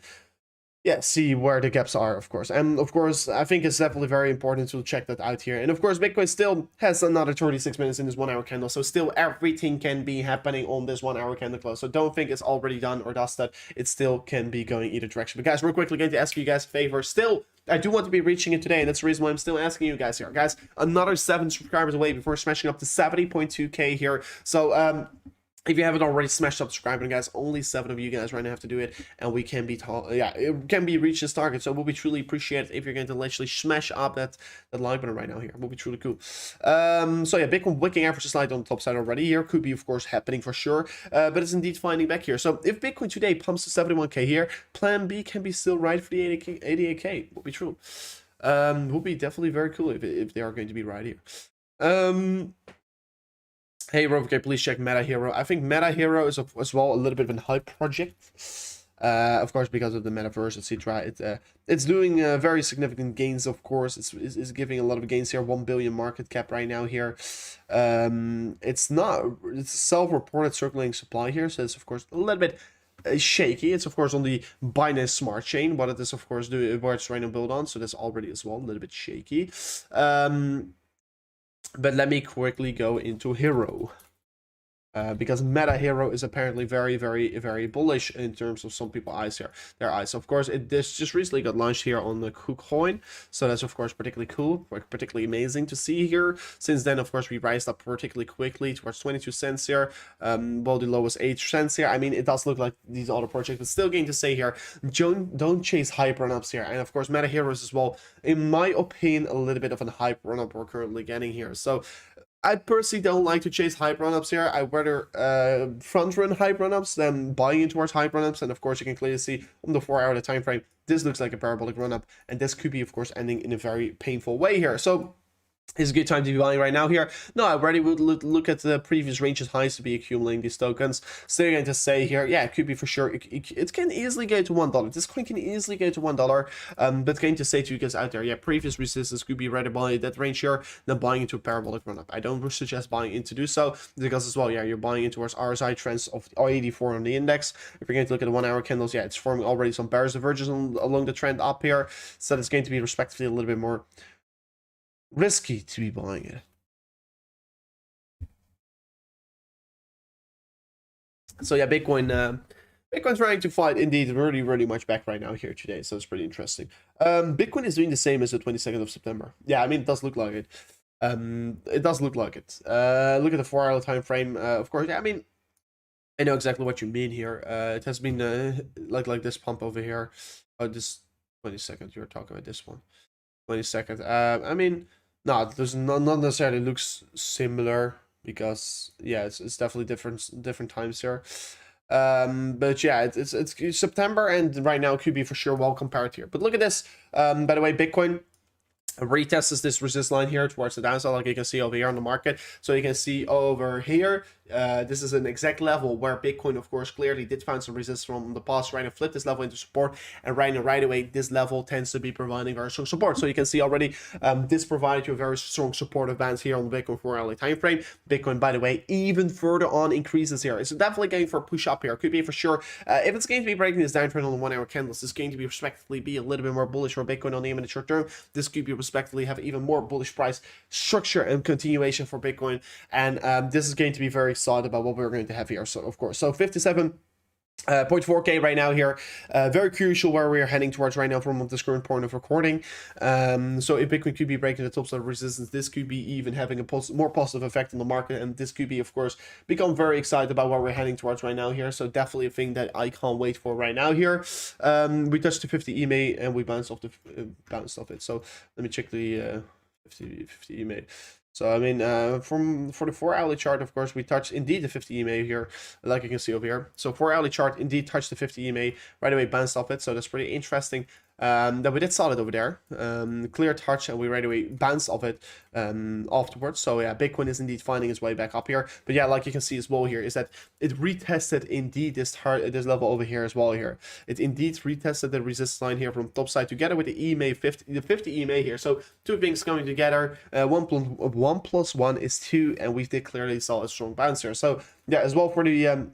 see where the gaps are, of course. And of course, I think it's definitely very important to check that out here. And of course, Bitcoin still has another 36 minutes in this 1 hour candle. So still everything can be happening on this 1 hour candle close. So don't think it's already done or dusted. It still can be going either direction. But guys, real quickly going to ask you guys a favor. Still, I do want to be reaching it today, and that's the reason why I'm still asking you guys here. Guys, another 7 subscribers away before smashing up to 70.2k here. So, if you haven't already smashed up subscribing, guys, only 7 of you guys right now have to do it, and we can be it can be reached this target. So we'll be truly appreciate it if you're going to literally smash up that like button right now here. Will be truly cool. So yeah, Bitcoin wicking average slide on the top side already here, could be of course happening for sure, but it's indeed finding back here. So if Bitcoin today pumps to 71k here, plan B can be still right for the 88k. Will be true. Will be definitely very cool if they are going to be right here. Hey, Rovk, please check Meta Hero. I think Meta Hero is as well a little bit of a hype project. Of course, because of the metaverse, etc. It's doing very significant gains, of course. It's giving a lot of gains here. 1 billion market cap right now here. It's a self-reported circulating supply here, so it's of course a little bit shaky. It's of course on the Binance Smart Chain, but it is of course where it's trying to build on, so that's already as well a little bit shaky. But let me quickly go into Hero. Because Meta Hero is apparently very, very, very bullish in terms of some people's eyes here. Their eyes. Of course, this just recently got launched here on the KuCoin, so that's of course particularly cool, particularly amazing to see here. Since then, of course, we rised up particularly quickly towards 22 cents here. Well, the lowest 8 cents here. I mean, it does look like these other projects, but still going to say here, don't chase hype run-ups here. And of course, Meta Heroes as well, in my opinion, a little bit of a hype run-up we're currently getting here. So I personally don't like to chase hype run-ups here. I rather front-run hype run-ups than buying in towards hype run-ups. And of course, you can clearly see on the 4-hour time frame, this looks like a parabolic run-up. And this could be, of course, ending in a very painful way here. So it's a good time to be buying right now here. No, I already would look at the previous ranges highs to be accumulating these tokens. Still going to say here, yeah, it could be for sure. It can easily go to $1. This coin can easily go to $1. But going to say to you guys out there, yeah, previous resistance could be rather buying that range here than buying into a parabolic run-up. I don't suggest buying in to do so, because as well, yeah, you're buying into towards RSI trends of 84 on the index. If you're going to look at the 1-hour candles, yeah, it's forming already some bearish divergence along the trend up here. So it's going to be respectively a little bit more risky to be buying it. So yeah, Bitcoin's trying to fight indeed really much back right now here today, so it's pretty interesting. Bitcoin is doing the same as the 22nd of September. Yeah, I mean, it does look like it. It does look like it. Look at the 4-hour time frame. Of course, yeah, I mean, I know exactly what you mean here. It has been like this pump over here. This 22nd, you're talking about this one. 22nd. I mean, no, there's not necessarily looks similar, because yeah, it's definitely different times here. But yeah, it's September, and right now it could be for sure well compared here. But look at this. By the way, Bitcoin retests this resist line here towards the downside, like you can see over here on the market. So you can see over here, this is an exact level where Bitcoin, of course, clearly did find some resistance from the past, right, and flip this level into support, and right away this level tends to be providing very strong support. So you can see already this provided you a very strong supportive band here on the Bitcoin 4-hourly time frame. Bitcoin, by the way, even further on increases here. It's definitely going for a push up here. Could be for sure. If it's going to be breaking this downtrend on the 1-hour candles, this is going to be respectively be a little bit more bullish for Bitcoin on the imminent short term. This could be respectively have even more bullish price structure and continuation for Bitcoin, and this is going to be very excited about what we're going to have here. So of course, so 57 0.4k right now here. Very crucial where we're heading towards right now from this current point of recording. So if Bitcoin could be breaking the top side of resistance, this could be even having a more positive effect on the market, and this could be, of course, become very excited about where we're heading towards right now here. So definitely a thing that I can't wait for right now here. We touched the 50 EMA and we bounced off it. So let me check the 50 EMA. So I mean, for the 4-hourly chart, of course, we touched indeed the 50 EMA here, like you can see over here. So 4-hourly chart indeed touched the 50 EMA, right away bounced off it. So that's pretty interesting. That we did solid over there, clear touch, and we right away bounced off it afterwards. So yeah, Bitcoin is indeed finding its way back up here. But yeah, like you can see as well here, is that it retested indeed this level over here as well here. It indeed retested the resistance line here from top side together with the EMA 50, the 50 EMA here. So two things coming together. 1 plus 1 is 2, and we did clearly saw a strong bounce here. So yeah, as well for the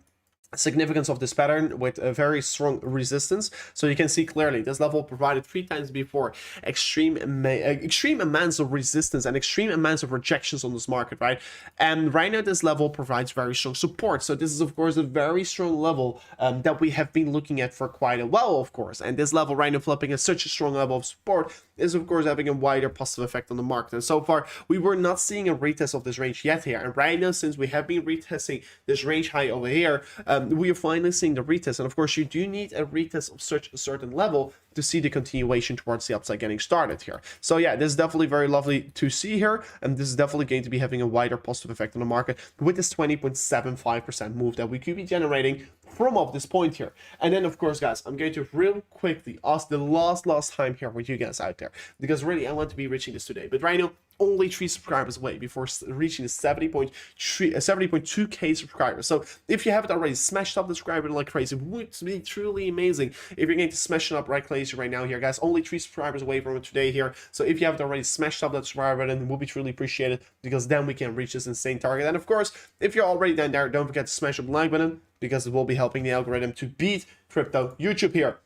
significance of this pattern with a very strong resistance. So you can see clearly this level provided 3 times before extreme amounts of resistance and extreme amounts of rejections on this market, right? And right now this level provides very strong support. So this is of course a very strong level that we have been looking at for quite a while, of course. And this level right now flipping at such a strong level of support is of course having a wider positive effect on the market. And so far we were not seeing a retest of this range yet here. And right now, since we have been retesting this range high over here, we are finally seeing the retest. And of course you do need a retest of such a certain level to see the continuation towards the upside getting started here. So yeah, this is definitely very lovely to see here, and this is definitely going to be having a wider positive effect on the market with this 20.75% move that we could be generating from up this point here. And then of course guys, I'm going to real quickly ask the last time here with you guys out there, because really I want to be reaching this today. But right now, only 3 subscribers away before reaching the 70.2k subscribers. So if you haven't already, smashed up the subscriber button like crazy. It would be truly amazing if you're going to smash it up right crazy right now here, guys. Only 3 subscribers away from it today here. So if you haven't already smashed up that subscriber button, it would be truly appreciated, because then we can reach this insane target. And of course, if you're already down there, don't forget to smash up the like button, because it will be helping the algorithm to beat crypto YouTube here.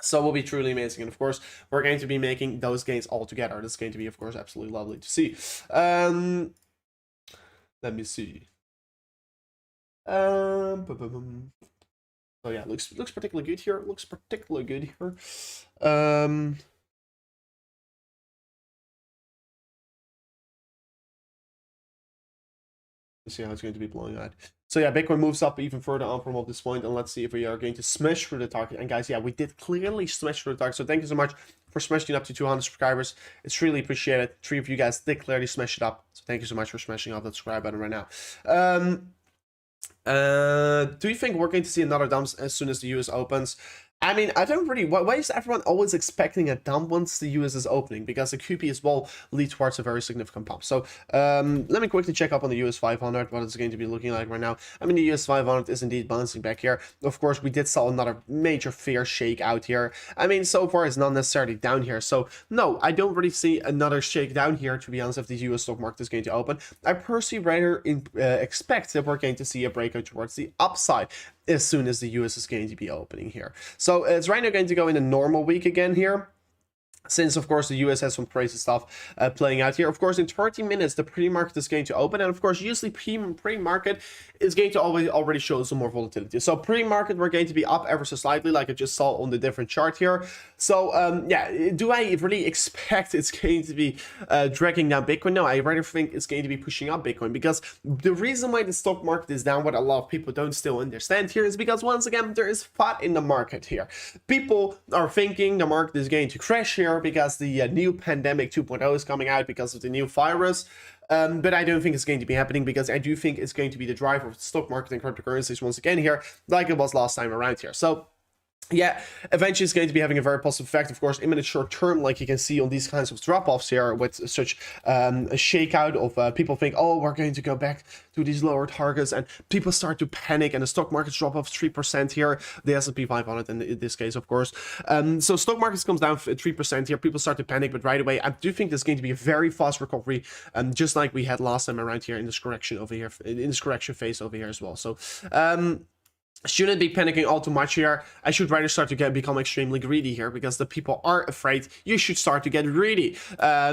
So it will be truly amazing. And of course, we're going to be making those gains all together. This is going to be, of course, absolutely lovely to see. Let me see. So yeah, looks particularly good here. Looks particularly good here. Let's see how it's going to be blowing out. So yeah, Bitcoin moves up even further on from this point, and let's see if we are going to smash through the target. And guys, yeah, we did clearly smash through the target. So thank you so much for smashing up to 200 subscribers. It's really appreciated. 3 of you guys did clearly smash it up. So thank you so much for smashing up that subscribe button right now. Do you think we're going to see another dump as soon as the US opens? I mean, I don't really... Why is everyone always expecting a dump once the US is opening? Because the QP as well leads towards a very significant pump. So let me quickly check up on the US 500, what it's going to be looking like right now. I mean, the US 500 is indeed bouncing back here. Of course, we did saw another major fair shake out here. I mean, so far it's not necessarily down here. So no, I don't really see another shake down here, to be honest, if the US stock market is going to open. I personally rather expect that we're going to see a breakout towards the upside as soon as the US is going to be opening here. So it's right now going to go in a normal week again here, since of course the US has some crazy stuff playing out here. Of course, in 30 minutes the pre-market is going to open, and of course usually pre-market is going to already show some more volatility. So pre-market we're going to be up ever so slightly, like I just saw on the different chart here. So yeah, do I really expect it's going to be dragging down Bitcoin? No, I rather think it's going to be pushing up Bitcoin, because the reason why the stock market is down, what a lot of people don't still understand here, is because once again there is FUD in the market here. People are thinking the market is going to crash here because the new pandemic 2.0 is coming out because of the new virus. But I don't think it's going to be happening, because I do think it's going to be the driver of the stock market and cryptocurrencies once again here, like it was last time around here. So yeah, eventually it's going to be having a very positive effect, of course, in the short term, like you can see on these kinds of drop-offs here with such a shakeout of people think, oh, we're going to go back to these lower targets, and people start to panic, and the stock markets drop off 3% here, the S&P 500 in this case, of course. So stock markets comes down 3% here, people start to panic, but right away, I do think there's going to be a very fast recovery, just like we had last time around here in this correction over here, in this correction phase over here as well. So, shouldn't be panicking all too much here. I should rather start to become extremely greedy here, because the people are afraid. You should start to get greedy.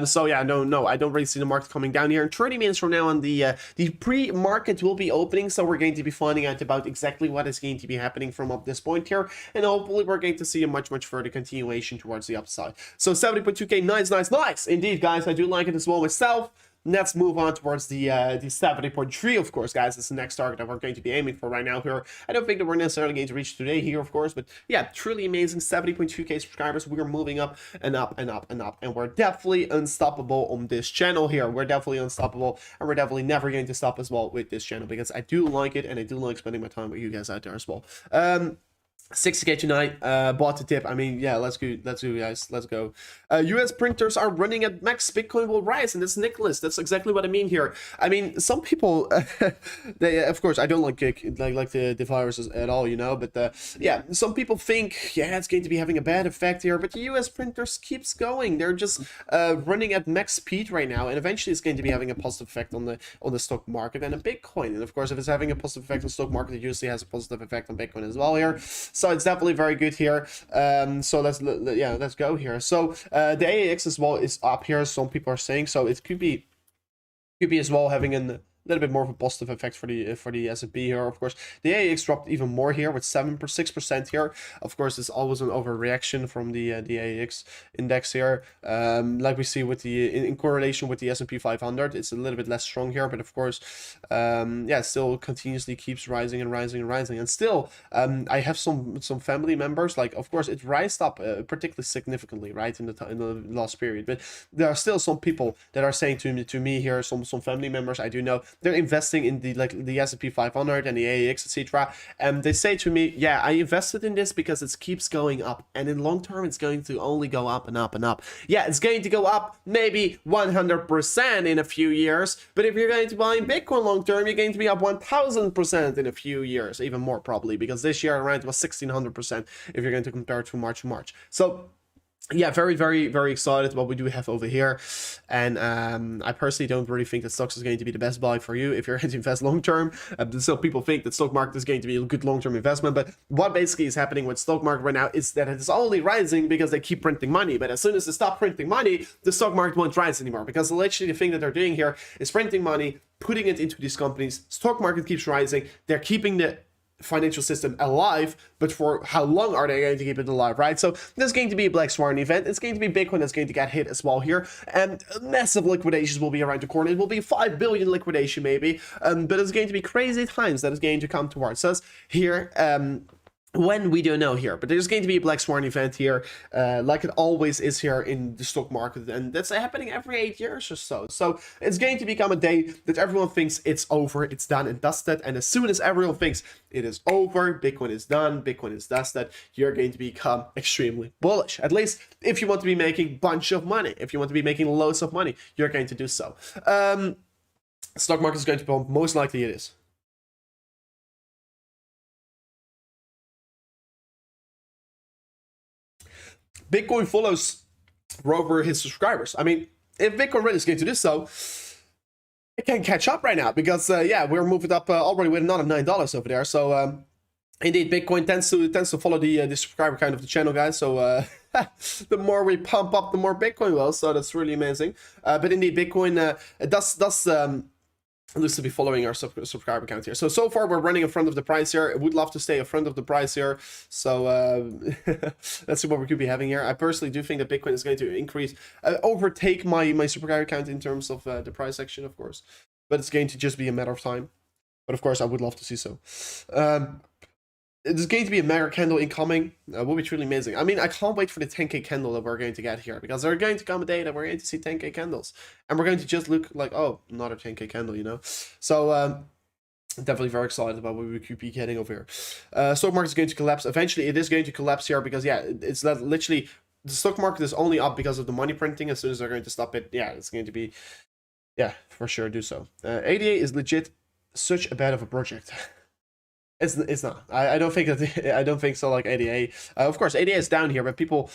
So yeah, no, I don't really see the market coming down here. In 30 minutes from now on, the pre-market will be opening, so we're going to be finding out about exactly what is going to be happening from up this point here, and hopefully we're going to see a much further continuation towards the upside. So 70.2k, nice indeed, guys. I do like it as well myself. Let's move on towards the 70.3, of course, guys. It's the next target that we're going to be aiming for right now here. I don't think that we're necessarily going to reach today here, of course, but yeah, truly amazing. 70.2k subscribers. We're moving up and up and up and up, and we're definitely unstoppable on this channel here. We're definitely unstoppable, and we're definitely never going to stop as well with this channel, because I do like it, and I do like spending my time with you guys out there as well. 60k tonight, bought the tip. I mean, yeah, let's go guys, let's go. US printers are running at max, Bitcoin will rise, and that's Nicholas. That's exactly what I mean here. I mean, some people they, of course, I don't like the viruses at all, you know, but yeah, some people think, yeah, it's going to be having a bad effect here, but the US printers keeps going. They're just running at max speed right now, and eventually it's going to be having a positive effect on the stock market and a Bitcoin. And of course, if it's having a positive effect on the stock market, it usually has a positive effect on Bitcoin as well here. So it's definitely very good here. So let's go here. So the AAX as well is up here, some people are saying, so it could be as well having a little bit more of a positive effect for the S&P here. Of course, the AAX dropped even more here with 6% here. Of course, it's always an overreaction from the AAX index here. Like we see with the in correlation with the S&P 500, it's a little bit less strong here, but of course, yeah, still continuously keeps rising and rising and rising. And still, I have some family members, like, of course, it rised up particularly significantly, right, in the last period. But there are still some people that are saying to me here, some family members I do know, they're investing in the S&P 500 and the AAX, etc. And they say to me, yeah, I invested in this because it keeps going up, and in long term it's going to only go up and up and up. Yeah, it's going to go up maybe 100% in a few years, but if you're going to buy Bitcoin long term, you're going to be up 1000% in a few years, even more probably, because this year around was 1600% if you're going to compare to March. So yeah, very excited what we do have over here. And I personally don't really think that stocks is going to be the best buy for you if you're going to invest long term. So people think that stock market is going to be a good long-term investment, but what basically is happening with stock market right now is that it's only rising because they keep printing money. But as soon as they stop printing money, the stock market won't rise anymore, because literally the thing that they're doing here is printing money, putting it into these companies. Stock market keeps rising, they're keeping the financial system alive, but for how long are they going to keep it alive, right? So there's going to be a black swan event. It's going to be Bitcoin that's going to get hit as well here, and massive liquidations will be around the corner. It will be 5 billion liquidation maybe, but it's going to be crazy times that is going to come towards us here. When we don't know here, but there's going to be a black swan event here, like it always is here in the stock market, and that's happening every 8 years or so. So it's going to become a day that everyone thinks it's over, it's done and dusted, and as soon as everyone thinks it is over, Bitcoin is done, Bitcoin is dusted, you're going to become extremely bullish. At least if you want to be making a bunch of money, if you want to be making loads of money, you're going to do so. Stock market is going to pump, most likely it is. Bitcoin follows over his subscribers. I mean, if Bitcoin really is going to do so, it can catch up right now, because yeah, we're moving up already with another $9 over there. So indeed, Bitcoin tends to follow the subscriber count of the channel, guys. So the more we pump up, the more Bitcoin will. So that's really amazing. But indeed, Bitcoin looks to be following our subscriber count here. So far we're running in front of the price here. I would love to stay in front of the price here. So let's see what we could be having here. I personally do think that Bitcoin is going to increase, overtake my subscriber count in terms of the price action, of course. But it's going to just be a matter of time. But of course, I would love to see so. There's going to be a mega candle incoming. Will be truly amazing. I mean, I can't wait for the 10k candle that we're going to get here, because there's going to come a day that we're going to see 10k candles, and we're going to just look like, oh, another 10k candle, you know. So definitely very excited about what we could be getting over here. Stock market is going to collapse. Eventually, it is going to collapse here, because yeah, it's literally the stock market is only up because of the money printing. As soon as they're going to stop it, yeah, it's going to be, yeah, for sure do so. ADA is legit such a bad of a project. It's not. I don't think that I don't think so. Like ADA, of course, ADA is down here, but people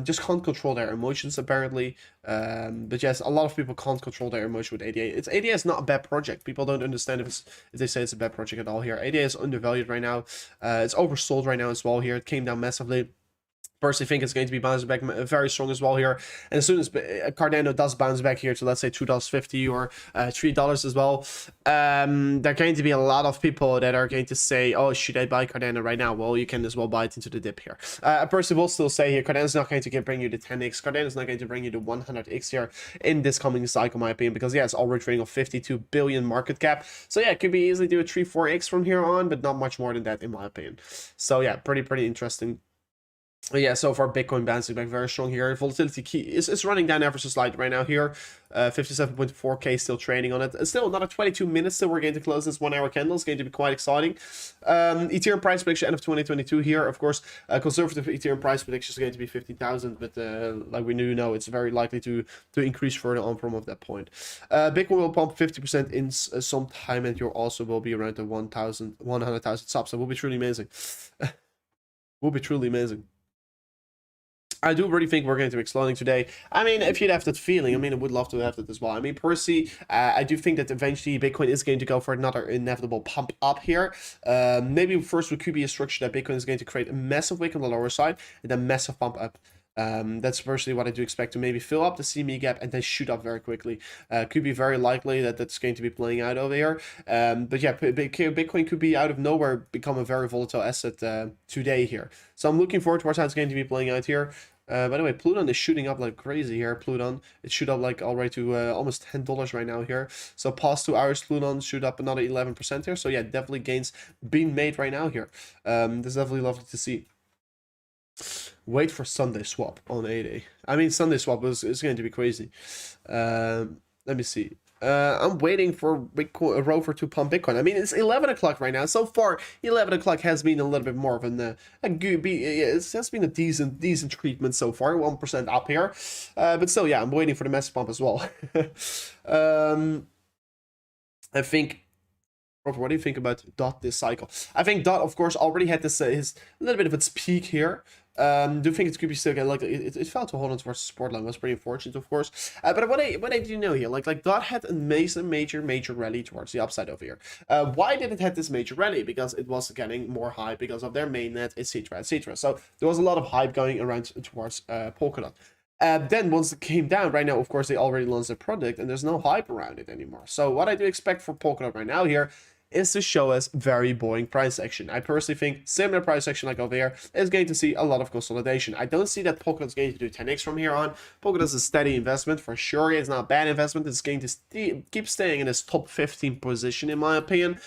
just can't control their emotions apparently. But yes, a lot of people can't control their emotion with ADA. ADA is not a bad project. People don't understand if they say it's a bad project at all here. ADA is undervalued right now. It's oversold right now as well here. It came down massively. Personally think it's going to be bouncing back very strong as well here. And as soon as Cardano does bounce back here to, let's say, $2.50 or $3 as well, there are going to be a lot of people that are going to say, oh, should I buy Cardano right now? Well, you can as well buy it into the dip here. I personally will still say here, Cardano's not going to bring you the 10x. Cardano's not going to bring you the 100x here in this coming cycle, in my opinion, because, yeah, it's already trading of 52 billion market cap. So, yeah, it could be easily do a 3-4x from here on, but not much more than that, in my opinion. So, yeah, pretty interesting. Yeah, so far Bitcoin bouncing back very strong here. Volatility key is running down ever so slightly right now here. 57.4k still trading on it. It's still another 22 minutes till we're going to close this 1 hour candle. It's going to be quite exciting. Ethereum price prediction end of 2022 here. Of course, conservative Ethereum price prediction is going to be 15,000, but like we do know, it's very likely to increase further on from that point. Bitcoin will pump 50% in some time, and you also will be around the 100,000 subs. So it will be truly amazing. Will be truly amazing. I do really think we're going to be exploding today. I mean, if you'd have that feeling, I mean, I would love to have that as well. I mean, personally, I do think that eventually Bitcoin is going to go for another inevitable pump up here. Maybe first it could be a structure that Bitcoin is going to create a massive wick on the lower side and then massive pump up. That's personally what I do expect to maybe fill up the CME gap and then shoot up very quickly. Could be very likely that that's going to be playing out over here. But yeah, Bitcoin could be out of nowhere become a very volatile asset today here. So I'm looking forward to how it's going to be playing out here. By the way, Pluton is shooting up like crazy here. Pluton, it shoot up like already to almost $10 right now here. So past 2 hours, Pluton shoot up another 11% here. So yeah, definitely gains being made right now here. This is definitely lovely to see. Wait for Sunday swap on 80. I mean, Sunday swap is going to be crazy. Let me see. I'm waiting for Bitcoin, Rover to pump Bitcoin. I mean, it's 11 o'clock right now. So far, 11 o'clock has been a little bit more of it has been a decent treatment so far. 1% up here. But still, yeah, I'm waiting for the massive pump as well. I think. Rover, what do you think about DOT this cycle? I think DOT, of course, already had this his a little bit of its peak here. Do you think it could be still again? Like it fell to hold on towards the support line. Was pretty unfortunate, of course. But what I do know here, like DOT had a major rally towards the upside over here. Why did it have this major rally? Because it was getting more hype because of their mainnet, etc., etc. So there was a lot of hype going around towards Polkadot. Then once it came down, right now, of course, they already launched a product and there's no hype around it anymore. So what I do expect for Polkadot right now here is to show us very boring price action. I personally think similar price action like over here is going to see a lot of consolidation. I don't see that Polkadot is going to do 10x from here on. Polkadot is a steady investment for sure. It's not a bad investment. It's going to keep staying in this top 15 position in my opinion.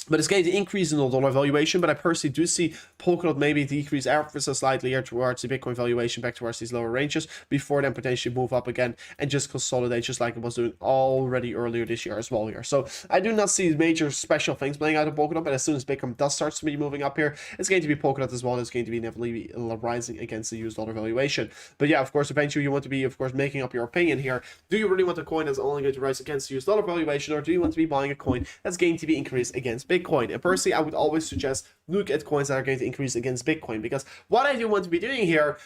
But it's going to increase in the dollar valuation. But I personally do see Polkadot maybe decrease ever so slightly here towards the Bitcoin valuation back towards these lower ranges before then potentially move up again and just consolidate just like it was doing already earlier this year as well here. So I do not see major special things playing out of Polkadot, but as soon as Bitcoin does start to be moving up here, it's going to be Polkadot as well. It's going to be inevitably rising against the US dollar valuation. But yeah, of course, eventually you want to be, of course, making up your opinion here. Do you really want a coin that's only going to rise against the US dollar valuation, or do you want to be buying a coin that's going to be increased against Bitcoin? And personally, I would always suggest look at coins that are going to increase against Bitcoin, because what I do want to be doing here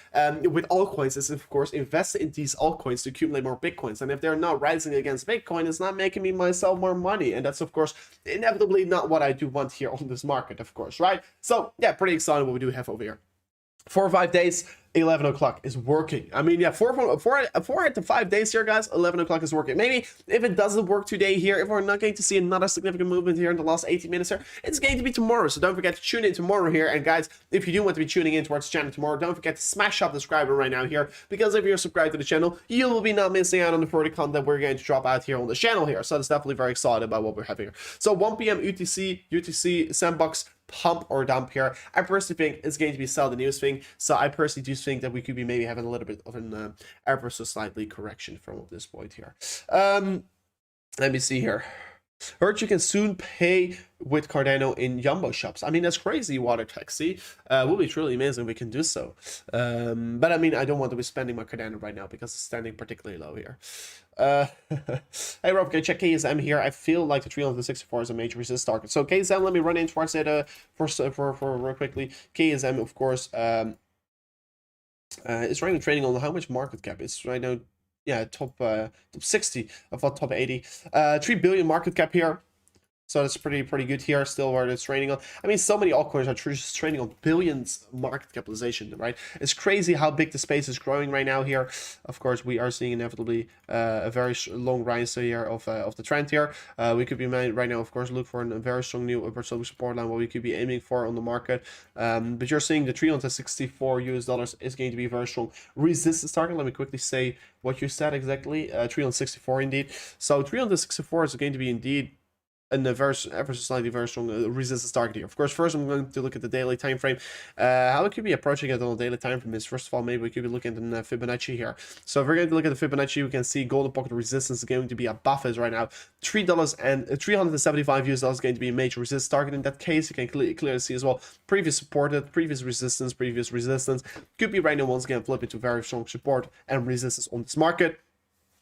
with altcoins is, of course, invest in these altcoins to accumulate more Bitcoins. And if they're not rising against Bitcoin, it's not making me myself more money. And that's, of course, inevitably not what I do want here on this market, of course, right? So yeah, pretty excited what we do have over here. 4 or 5 days, 11 o'clock is working. I mean, yeah, 4 to 5 days here, guys, 11 o'clock is working. Maybe if it doesn't work today here, if we're not going to see another significant movement here in the last 18 minutes here, it's going to be tomorrow. So don't forget to tune in tomorrow here. And guys, if you do want to be tuning in towards the channel tomorrow, don't forget to smash up the subscribe right now here, because if you're subscribed to the channel, you will be not missing out on the further content we're going to drop out here on the channel here. So that's definitely very excited about what we're having here. So 1 p.m. UTC Sandbox pump or dump here. I personally think it's going to be sell the news thing. So I personally do think that we could be maybe having a little bit of an ever so slightly correction from this point here. Let me see here. Heard you can soon pay with Cardano in Jumbo shops. I mean, that's crazy, Water Taxi. Will be truly amazing if we can do so. But I mean, I don't want to be spending my Cardano right now because it's standing particularly low here. Hey Rob, can check KSM here? I feel like the 364 is a major resistance target. So KSM, let me run in towards it for real quickly. KSM, of course, is right now trading on how much market cap? It's right now, yeah, top 60 of our top 80. 3 billion market cap here. So that's pretty good here, still where it's trading on. I mean, so many altcoins are just trading on billions market capitalization, right? It's crazy how big the space is growing right now here. Of course, we are seeing inevitably a very long rise here of the trend here. We could be right now, of course, look for a very strong new upper support line, what we could be aiming for on the market. But you're seeing the 364 US dollars is going to be a very strong resistance target. Let me quickly say what you said exactly. 364 indeed. So 364 is going to be indeed and ever so slightly very strong resistance target here. Of course, first I'm going to look at the daily time frame. How we could be approaching it on the daily time frame is, first of all, maybe we could be looking at the Fibonacci here. So if we're going to look at the Fibonacci, we can see golden pocket resistance is going to be above us right now. $3 and 375 US dollars is going to be a major resistance target. In that case, you can clearly see as well previous supported, previous resistance could be right now once again flip into very strong support and resistance on this market.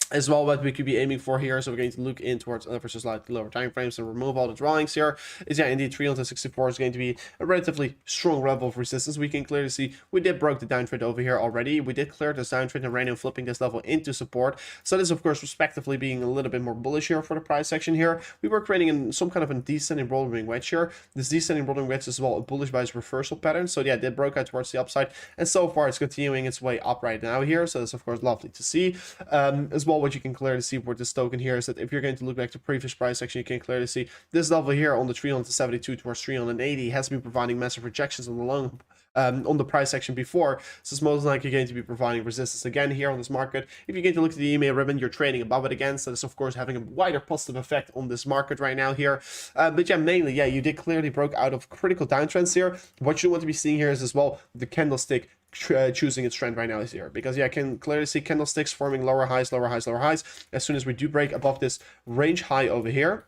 As well, what we could be aiming for here, so we're going to look in towards versus slightly lower time frames and remove all the drawings here. Is, yeah, indeed 364 is going to be a relatively strong level of resistance. We can clearly see we did broke the downtrend over here already. We did clear this downtrend and right now flipping this level into support. So this, of course, respectively being a little bit more bullish here for the price section here. We were creating some kind of a descending rolling wedge here. This descending rolling wedge is well bullish by its reversal pattern. So yeah, it did broke out towards the upside, and so far it's continuing its way up right now here. So that's of course lovely to see. As well, what you can clearly see with this token here is that if you're going to look back to previous price action, you can clearly see this level here on the 372 towards 380 has been providing massive rejections on the long on the price action before, so it's most likely going to be providing resistance again here on this market. If you're going to look at the EMA ribbon, you're trading above it again, so it's of course having a wider positive effect on this market right now here. But yeah, mainly, yeah, you did clearly broke out of critical downtrends here. What you want to be seeing here is as well the candlestick choosing its trend right now is here, because yeah, I can clearly see candlesticks forming lower highs as soon as we do break above this range high over here.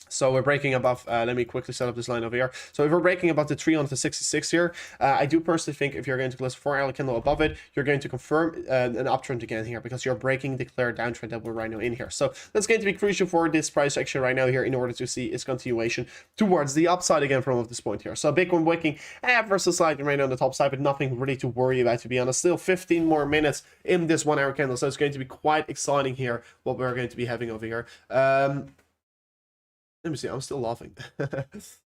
So we're breaking above, let me quickly set up this line over here. So if we're breaking above the 366 here, I do personally think if you're going to list 4-hour candle above it, you're going to confirm an uptrend again here, because you're breaking the clear downtrend that we're right now in here. So that's going to be crucial for this price action right now here in order to see its continuation towards the upside again from this point here. So Bitcoin waking ever so slightly right now on the top side, but nothing really to worry about, to be honest. Still 15 more minutes in this 1-hour candle, so it's going to be quite exciting here what we're going to be having over here. Let me see, I'm still laughing. What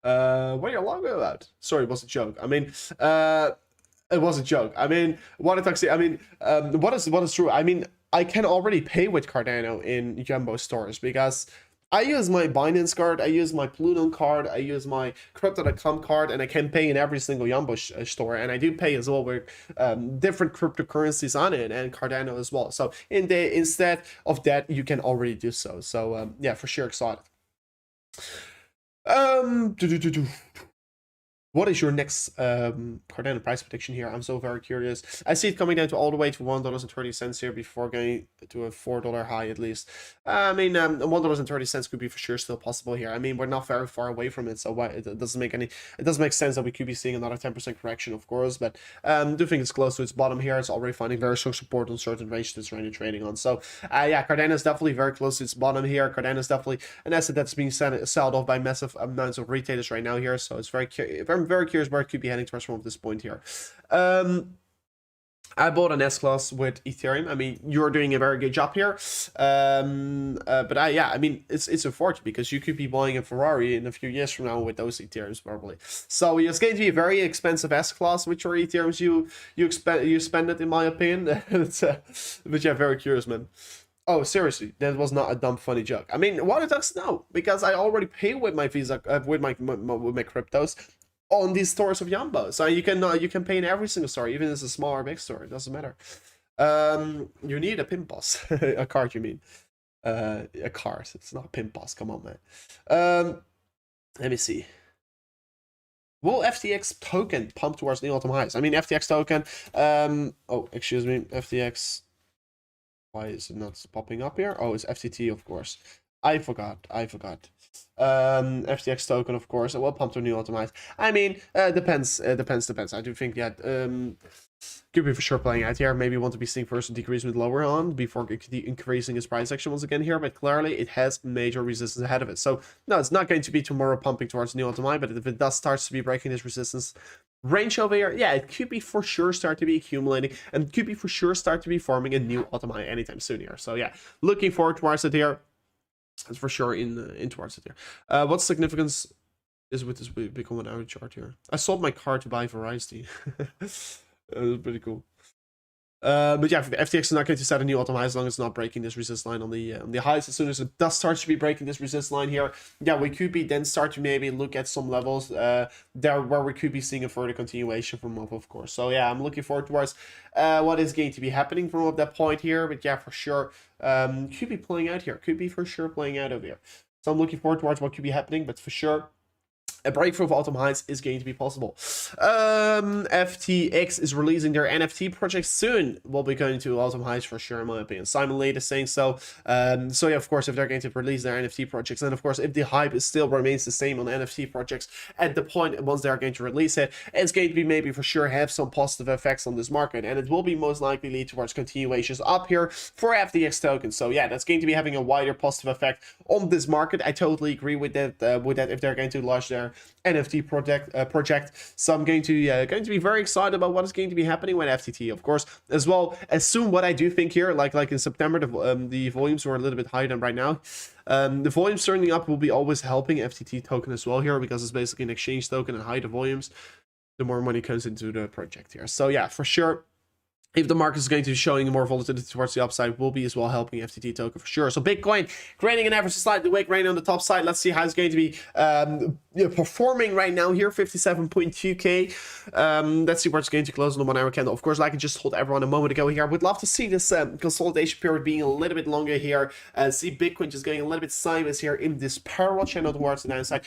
are you laughing about? Sorry, it was a joke. I mean, it was a joke. I mean, what is true? I mean, I can already pay with Cardano in Jumbo stores because I use my Binance card, I use my Pluton card, I use my Crypto.com card, and I can pay in every single Jumbo store. And I do pay as well with different cryptocurrencies on it and Cardano as well. So instead of that, you can already do so. So yeah, for sure excited. What is your next Cardano price prediction here? I'm so very curious. I see it coming down to all the way to $1.30 here before going to a $4 high at least. I mean, $1.30 could be for sure still possible here. I mean, we're not very far away from it, so why it doesn't make sense that we could be seeing another 10% correction, of course. But I do think it's close to its bottom here. It's already finding very strong support on certain range that's right now trading on. So yeah, Cardano is definitely very close to its bottom here. Cardano is definitely an asset that's being sold off by massive amounts of retailers right now here. So it's I'm very curious where it could be heading towards from this point here. I bought an S-Class with Ethereum. I mean, you're doing a very good job here. But yeah, I mean, it's a fortune because you could be buying a Ferrari in a few years from now with those Ethereums probably. So it's going to be a very expensive S-Class with your Ethereums you spend it, in my opinion. But yeah, very curious, man. Oh, seriously, that was not a dumb funny joke. I mean, what it does now, because I already pay with my Visa, with my cryptos on these stores of Jumbo. So you can pay in every single store, even if it's a small or big store. It doesn't matter. You need a PIN pass, a card. You mean a card? It's not a PIN pass. Come on, man. Let me see. Will FTX token pump towards new all-time highs? I mean, FTX token. Oh, excuse me, FTX. Why is it not popping up here? Oh, it's FTT, of course. I forgot. FTX token, of course. It will pump to new optimize. I mean, depends. Depends. I do think that could be for sure playing out here. Maybe want to be seeing first a decrease with lower on before increasing his price action once again here. But clearly, it has major resistance ahead of it. So no, it's not going to be tomorrow pumping towards new optimize. But if it does starts to be breaking this resistance range over here, yeah, it could be for sure start to be accumulating and could be for sure start to be forming a new optimize anytime soon here. So yeah, looking forward towards it here. That's for sure in towards it here. What significance is with this Bitcoin 1 hour chart here? I sold my car to buy Variety. That was pretty cool. But yeah, FTX is not going to set a new optimize as long as it's not breaking this resistance line on the highs. As soon as it does start to be breaking this resistance line here, yeah, we could be then start to maybe look at some levels there where we could be seeing a further continuation from up, of course. So yeah, I'm looking forward towards what is going to be happening from up that point here. But yeah, for sure, could be playing out here. Could be for sure playing out over here. So I'm looking forward towards what could be happening, but for sure, a breakthrough of all-time highs is going to be possible. FTX is releasing their NFT project soon. We'll be going to all-time highs for sure, in my opinion. Simon Lade is saying so. So yeah, of course, if they're going to release their NFT projects, and of course, if the hype still remains the same on NFT projects at the point once they're going to release it, it's going to be maybe for sure have some positive effects on this market, and it will be most likely lead towards continuations up here for FTX tokens. So yeah, that's going to be having a wider positive effect on this market. I totally agree with that. If they're going to launch their NFT project, so I'm going to be very excited about what is going to be happening with FTT, of course, as well. Assume what I do think here, like in September, the volumes were a little bit higher than right now. The volumes turning up will be always helping FTT token as well here, because it's basically an exchange token, and higher the volumes, the more money comes into the project here. So yeah, for sure, if the market is going to be showing more volatility towards the upside, will be as well helping FTT token for sure. So Bitcoin grading an average slightly weak right on the top side. Let's see how it's going to be performing right now here. 57.2k. Let's see where it's going to close on the 1 hour candle. Of course, like I just told everyone a moment ago here, I would love to see this consolidation period being a little bit longer here. See Bitcoin just going a little bit sideways here in this parallel channel towards the downside.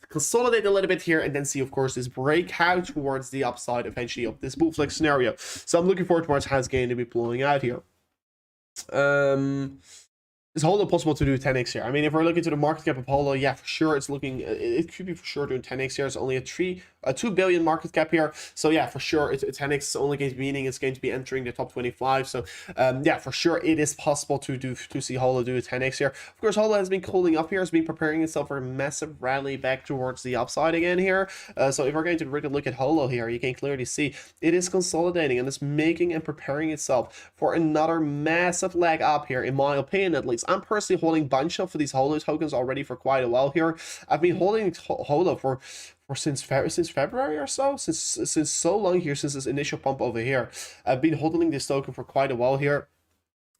Consolidate a little bit here, and then see, of course, this breakout towards the upside eventually of this bull flex scenario. So I'm looking forward towards how it's going to be pulling out here. It's Holo possible to do 10x here. I mean, if we're looking to the market cap of Holo, yeah, for sure, it's looking, it could be for sure doing 10x here. It's only a 2 billion market cap here. So yeah, for sure, it's 10x is only going to be meaning it's going to be entering the top 25. So yeah, for sure, it is possible to see Holo do a 10x here. Of course, Holo has been cooling up here, has been preparing itself for a massive rally back towards the upside again here. So if we're going to really look at Holo here, you can clearly see it is consolidating and it's making and preparing itself for another massive leg up here, in my opinion, at least. I'm personally holding a bunch of these Holo tokens already for quite a while here. I've been holding Holo for since February or so, since so long here, since this initial pump over here. I've been holding this token for quite a while here.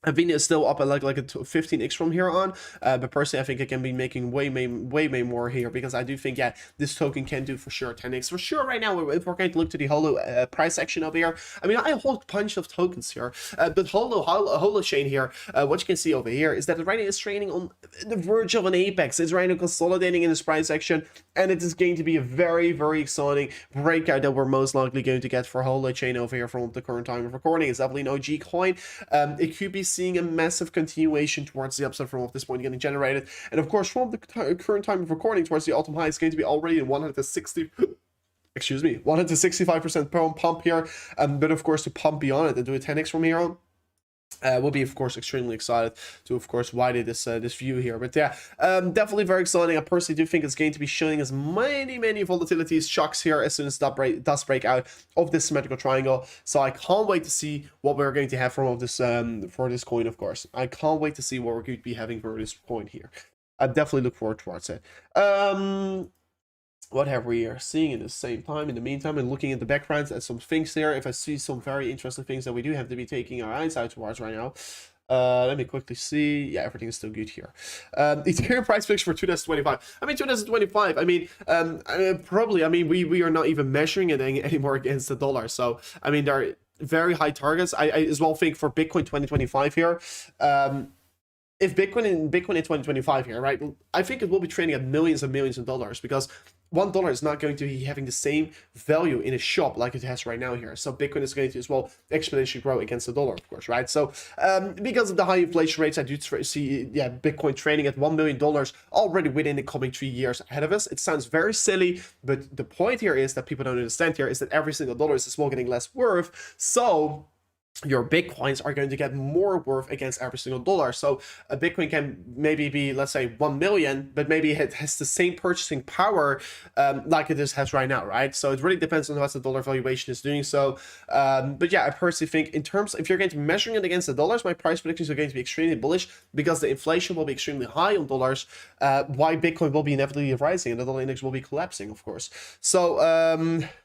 I've been still up at like a 15x from here on, but personally, I think I can be making way more here, because I do think, yeah, this token can do for sure 10x for sure. Right now, if we're going to look to the Holo price action over here, I mean, I hold a bunch of tokens here, but Holo chain here, what you can see over here is that right now is trading on the verge of an apex. It's right now consolidating in this price action, and it is going to be a very exciting breakout that we're most likely going to get for Holo chain over here from the current time of recording. It's definitely an OG coin. It could be seeing a massive continuation towards the upside from this point getting generated, and of course from the current time of recording towards the all-time high, it's going to be already in 160 excuse me, 165% pump here, but of course to pump beyond it and do a 10x from here on, we'll be, of course, extremely excited to, of course, widen this view here. But yeah, definitely very exciting. I personally do think it's going to be showing us many volatilities, shocks here as soon as that does break out of this symmetrical triangle. So I can't wait to see what we're going to have from this for this coin. Of course, I can't wait to see what we're going to be having for this coin here. I definitely look forward towards it. What we are seeing at the same time, in the meantime, and looking at the backgrounds at some things there, if I see some very interesting things that we do have to be taking our eyes out towards right now. Let me quickly see. Yeah, everything is still good here. Ethereum price picture for 2025. I mean, 2025, I mean, probably, I mean, we are not even measuring it anymore against the dollar. So, I mean, there are very high targets. I as well think for Bitcoin 2025 here. If Bitcoin in 2025 here, right, I think it will be trading at millions and millions of dollars, because $1 is not going to be having the same value in a shop like it has right now here. So Bitcoin is going to as well exponentially grow against the dollar, of course, right? So because of the high inflation rates, I do see Bitcoin trading at $1 million already within the coming 3 years ahead of us. It sounds very silly, but the point here is that people don't understand here is that every single dollar is as well getting less worth. So your Bitcoins are going to get more worth against every single dollar. So a Bitcoin can maybe be, let's say, 1 million, but maybe it has the same purchasing power like it has right now, right? So it really depends on what the dollar valuation is doing. So, but yeah, I personally think in terms, if you're going to be measuring it against the dollars, my price predictions are going to be extremely bullish because the inflation will be extremely high on dollars, why Bitcoin will be inevitably rising and the dollar index will be collapsing, of course. So,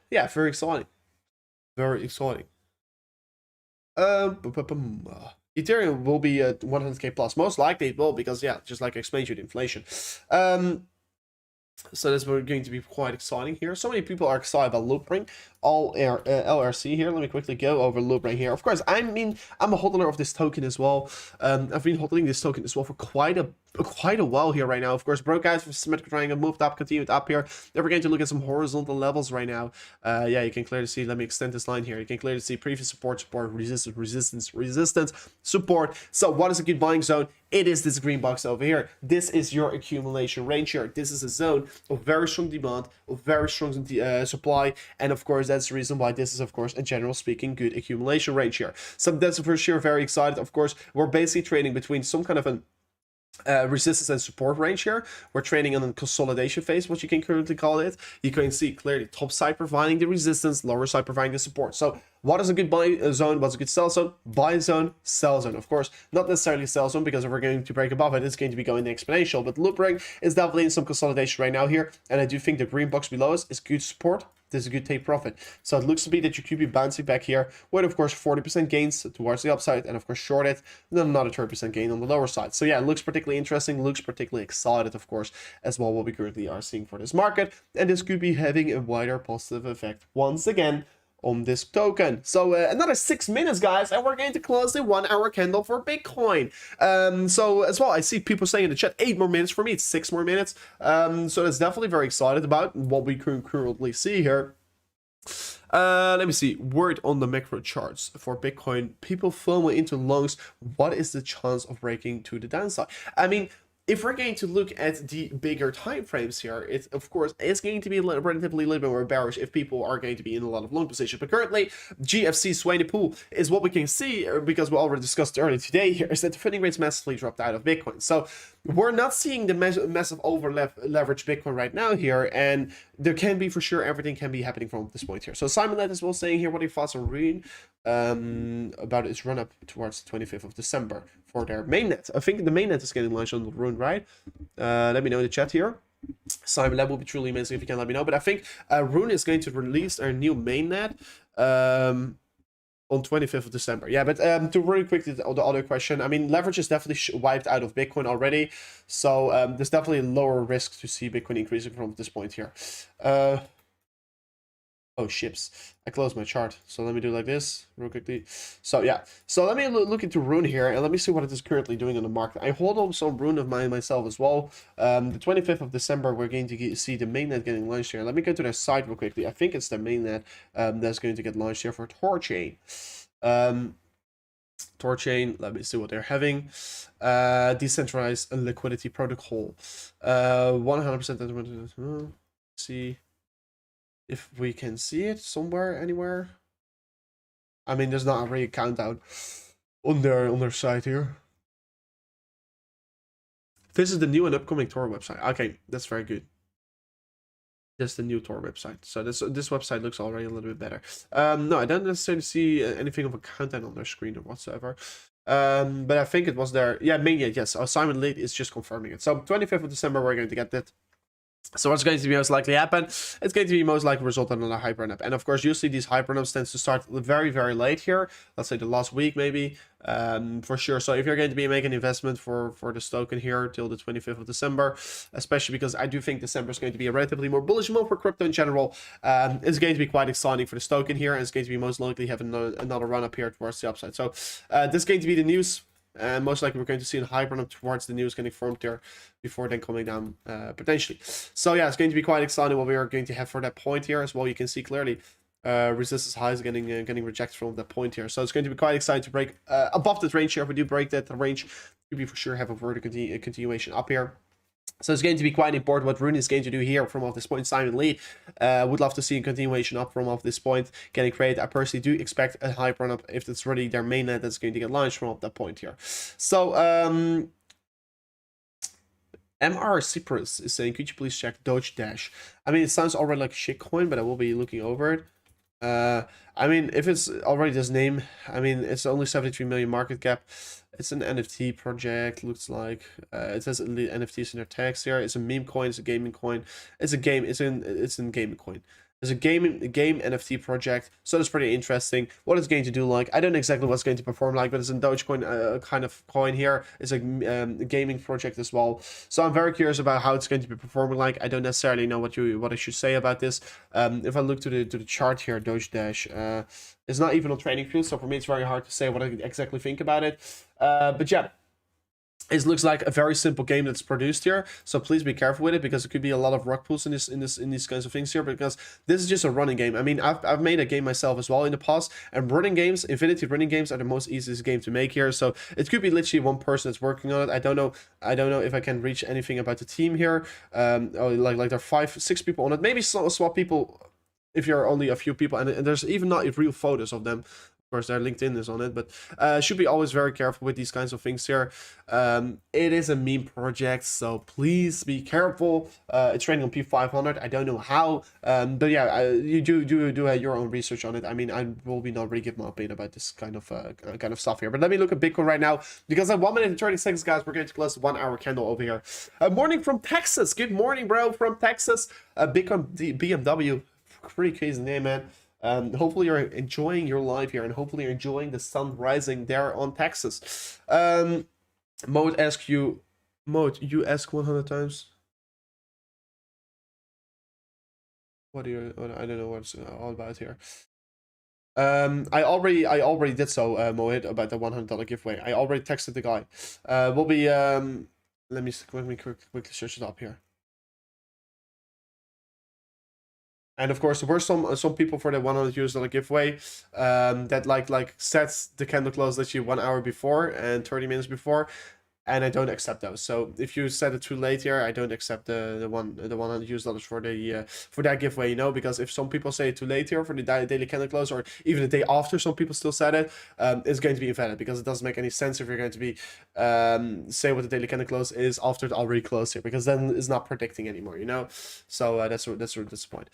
yeah, very exciting. Very exciting. Ethereum will be at 100k plus. Most likely it will, because yeah, just like I explained to you, the inflation. So that's going to be quite exciting here. So many people are excited about Loopring, LRC here. Let me quickly go over Loopring here. Of course, I mean, I'm a hodler of this token as well. I've been hodling this token as well for quite a while here right now. Of course, Breakout for symmetrical triangle moved up, continued up here. Then we're going to look at some horizontal levels right now. Yeah, you can clearly see, let me extend this line here. You can clearly see previous support, resistance, support. So what is a good buying zone? It is this green box over here. This is your accumulation range here. This is a zone of very strong demand, of very strong supply, and of course that's the reason why this is, of course, in general speaking, good accumulation range here. So that's for sure very excited. Of course, we're basically trading between some kind of an resistance and support range here. We're trading on a consolidation phase, what you can currently call it. You can see clearly top side providing the resistance, lower side providing the support. So what is a good buy zone? What's a good sell zone? Buy zone, sell zone. Of course, not necessarily sell zone, because if we're going to break above it, it's going to be going exponential. But Loopring is definitely in some consolidation right now here, and I do think the green box below us is good support. This is a good take profit. So it looks to be that you could be bouncing back here with, of course, 40% gains towards the upside, and of course short it, and then another 30% gain on the lower side. So yeah, it looks particularly interesting, looks particularly excited, of course, as well what we currently are seeing for this market. And this could be having a wider positive effect once again on this token. So another 6 minutes, guys, and we're going to close the 1 hour candle for Bitcoin. So as well, I see people saying in the chat 8 more minutes. For me, it's 6 more minutes. So that's definitely very excited about what we can currently see here. Let me see. Word on the macro charts for Bitcoin. People FOMO into longs. What is the chance of breaking to the downside? I mean, if we're going to look at the bigger time frames here, it of course is going to be relatively a little bit more bearish if people are going to be in a lot of long positions. But currently, GFC swaying pool is what we can see, because we already discussed earlier today here, is that the funding rates massively dropped out of Bitcoin. So we're not seeing the massive over leverage Bitcoin right now here, and there can be, for sure, everything can be happening from this point here. So Simon Lett is well saying here, what are your thoughts on Rune about its run up towards the 25th of December for their mainnet? I think the mainnet is getting launched on the Rune, right? Let me know in the chat here. Simon, that would be truly amazing if you can let me know. But I think Rune is going to release their new mainnet on 25th of December. Yeah, but to really quickly the other question, I mean, leverage is definitely wiped out of Bitcoin already. So there's definitely a lower risk to see Bitcoin increasing from this point here. Oh, ships. I closed my chart. So let me do like this real quickly. So yeah. So let me look into Rune here, and let me see what it is currently doing on the market. I hold on some Rune of mine myself as well. The 25th of December, we're going to see the mainnet getting launched here. Let me go to their site real quickly. I think it's the mainnet that's going to get launched here for Torchain. Torchain, let me see what they're having. Decentralized liquidity protocol. 100%. See if we can see it somewhere, anywhere. I mean, there's not a really countdown on their site here. This is the new and upcoming Tor website. Okay, that's very good. That's the new Tor website. So this website looks already a little bit better. No, I don't necessarily see anything of a countdown on their screen or whatsoever. But I think it was there. Yeah, mainly, yes. Simon Late is just confirming it. So 25th of December, we're going to get that. So what's going to be most likely happen? It's going to be most likely result in a hype run up. And of course, usually these hype run ups tends to start very, very late here. Let's say the last week, maybe, for sure. So if you're going to be making an investment for this token here till the 25th of December, especially because I do think December is going to be a relatively more bullish month for crypto in general, it's going to be quite exciting for this token here. And it's going to be most likely have another run up here towards the upside. So this is going to be the news and most likely we're going to see a high run up towards the news getting formed there before then coming down potentially. So yeah, it's going to be quite exciting what we are going to have for that point here as well. You can see clearly resistance highs getting rejected from that point here. So it's going to be quite exciting to break above that range here. If we do break that range, we for sure have a further continuation up here. So it's going to be quite important what Rune is going to do here from off this point. Simon Lee would love to see a continuation up from off this point getting created. I personally do expect a hype run up if it's really their mainnet that's going to get launched from off that point here. So MR Cyprus is saying, could you please check Doge Dash? I mean, it sounds already like a shit coin, but I will be looking over it. I mean, if it's already this name, I mean, it's only 73 million market cap. It's an NFT project, looks like. It says NFTs in their tags here. It's a meme coin, it's a gaming coin. It's a game, it's in gaming coin. It's a game NFT project, so that's pretty interesting. What it's going to do like, I don't know exactly what's going to perform like, but it's a Dogecoin kind of coin here. It's a gaming project as well. So I'm very curious about how it's going to be performing like. I don't necessarily know what I should say about this. If I look to the chart here, Doge Dash, it's not even on TradingView, so for me it's very hard to say what I exactly think about it. But yeah. It looks like a very simple game that's produced here, so please be careful with it because it could be a lot of rug pulls in these kinds of things here. Because this is just a running game. I mean, I've made a game myself as well in the past, and running games, Infinity running games, are the most easiest game to make here. So it could be literally one person that's working on it. I don't know if I can reach anything about the team here. Like there are 5-6 people on it. Maybe swap people if you're only a few people, and there's even not real photos of them. Of course, their LinkedIn is on it, but should be always very careful with these kinds of things here. It is a meme project, so please be careful. It's trading on P500. I don't know how, but yeah, you do your own research on it. I mean, I will be not really give my opinion about this kind of stuff here. But let me look at Bitcoin right now because at 1 minute and 30 seconds, guys, we're going to close the 1 hour candle over here. Morning from Texas. Good morning, bro, from Texas. Bitcoin BMW. Pretty crazy name, man. Hopefully you're enjoying your life here, and hopefully you're enjoying the sun rising there on Texas. Mode asks you, you ask 100 times. What do you? I don't know what's all about here. I already did so, Mohit, about the $100 giveaway. I already texted the guy. We'll be let me quickly search it up here. And of course, there were some people for the $100 giveaway that like sets the candle close literally 1 hour before and 30 minutes before, and I don't accept those. So if you set it too late here, I don't accept the $100 for the for that giveaway, you know, because if some people say it too late here for the daily candle close, or even the day after, some people still said it, it's going to be invalid because it doesn't make any sense if you're going to be say what the daily candle close is after it already closed here, because then it's not predicting anymore, you know. So that's the point.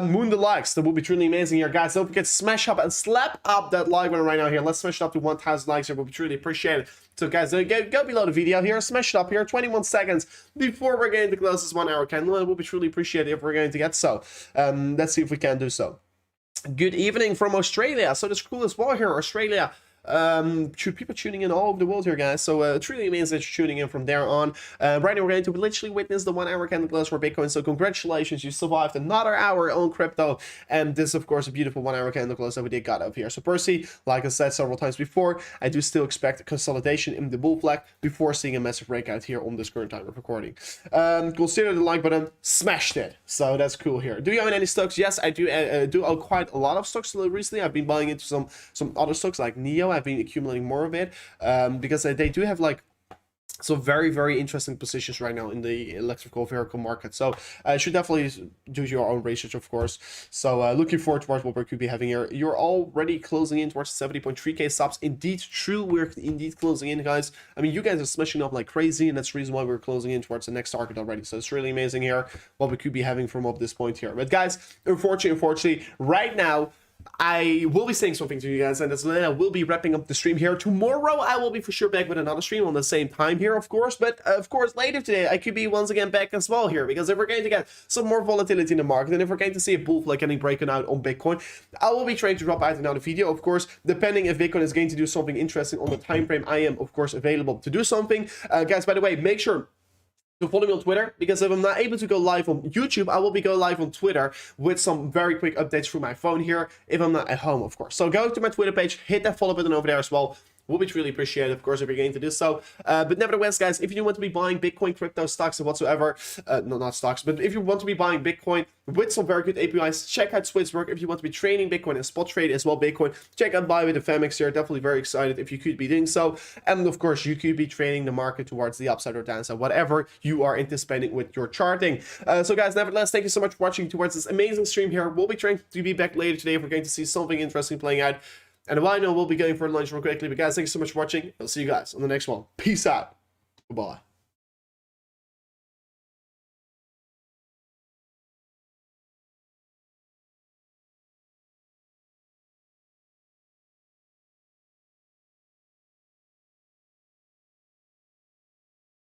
Moon the likes, that will be truly amazing here, guys. Don't forget to smash up and slap up that like button right now here. Let's smash it up to 1,000 likes here. Will be truly appreciated. So guys, go below the video here, smash it up here, 21 seconds before we're going to close this 1 hour candle. It will be truly appreciated if we're going to get so. Let's see if we can do so. Good evening from Australia. So that's cool as well here, Australia. People tuning in all over the world here, guys. So truly amazing that you're tuning in from there on. Right now we're going to literally witness the 1 hour candle close for Bitcoin. So congratulations, you survived another hour on crypto, and this is of course a beautiful 1 hour candle close that we did got up here. So Percy, like I said several times before, I do still expect consolidation in the bull flag before seeing a massive breakout here on this current time of recording. Consider the like button, smashed it. So that's cool here. Do you own any stocks? Yes, I do. Do own quite a lot of stocks recently. I've been buying into some other stocks like Neo. I've been accumulating more of it because they do have like some very interesting positions right now in the electrical vehicle market. So you should definitely do your own research, of course. So looking forward towards what we could be having here. You're already closing in towards 70.3k subs. Indeed true, we're indeed closing in, guys. I mean, you guys are smashing up like crazy, and that's the reason why we're closing in towards the next target already. So it's really amazing here what we could be having from up this point here. But guys, unfortunately right now I will be saying something to you guys, and that's I will be wrapping up the stream here. Tomorrow I will be for sure back with another stream on the same time here, of course, but of course later today I could be once again back as well here, because if we're going to get some more volatility in the market, and if we're going to see a bull flag getting broken out on Bitcoin, I will be trying to drop out another video, of course, depending if Bitcoin is going to do something interesting on the time frame. I am of course available to do something. Guys, by the way, make sure to follow me on Twitter, because if I'm not able to go live on YouTube, I will be go live on Twitter with some very quick updates through my phone here, if I'm not at home, of course. So go to my Twitter page, hit that follow button over there as well. will be truly appreciated, of course, if you're going to do so. But nevertheless, guys, if you do want to be buying Bitcoin, crypto, stocks, and whatsoever, no, not stocks, but if you want to be buying Bitcoin with some very good APIs, check out Swisswork. If you want to be trading Bitcoin and spot trade as well, Bitcoin, check out BYBIT and bitfinex here. Definitely very excited if you could be doing so. And of course, you could be trading the market towards the upside or downside, whatever you are anticipating with your charting. So guys, nevertheless, thank you so much for watching towards this amazing stream here. We'll be trying to be back later today if we're going to see something interesting playing out. And while I know we'll be going for lunch real quickly, but guys, thank you so much for watching. I'll see you guys on the next one. Peace out. Goodbye.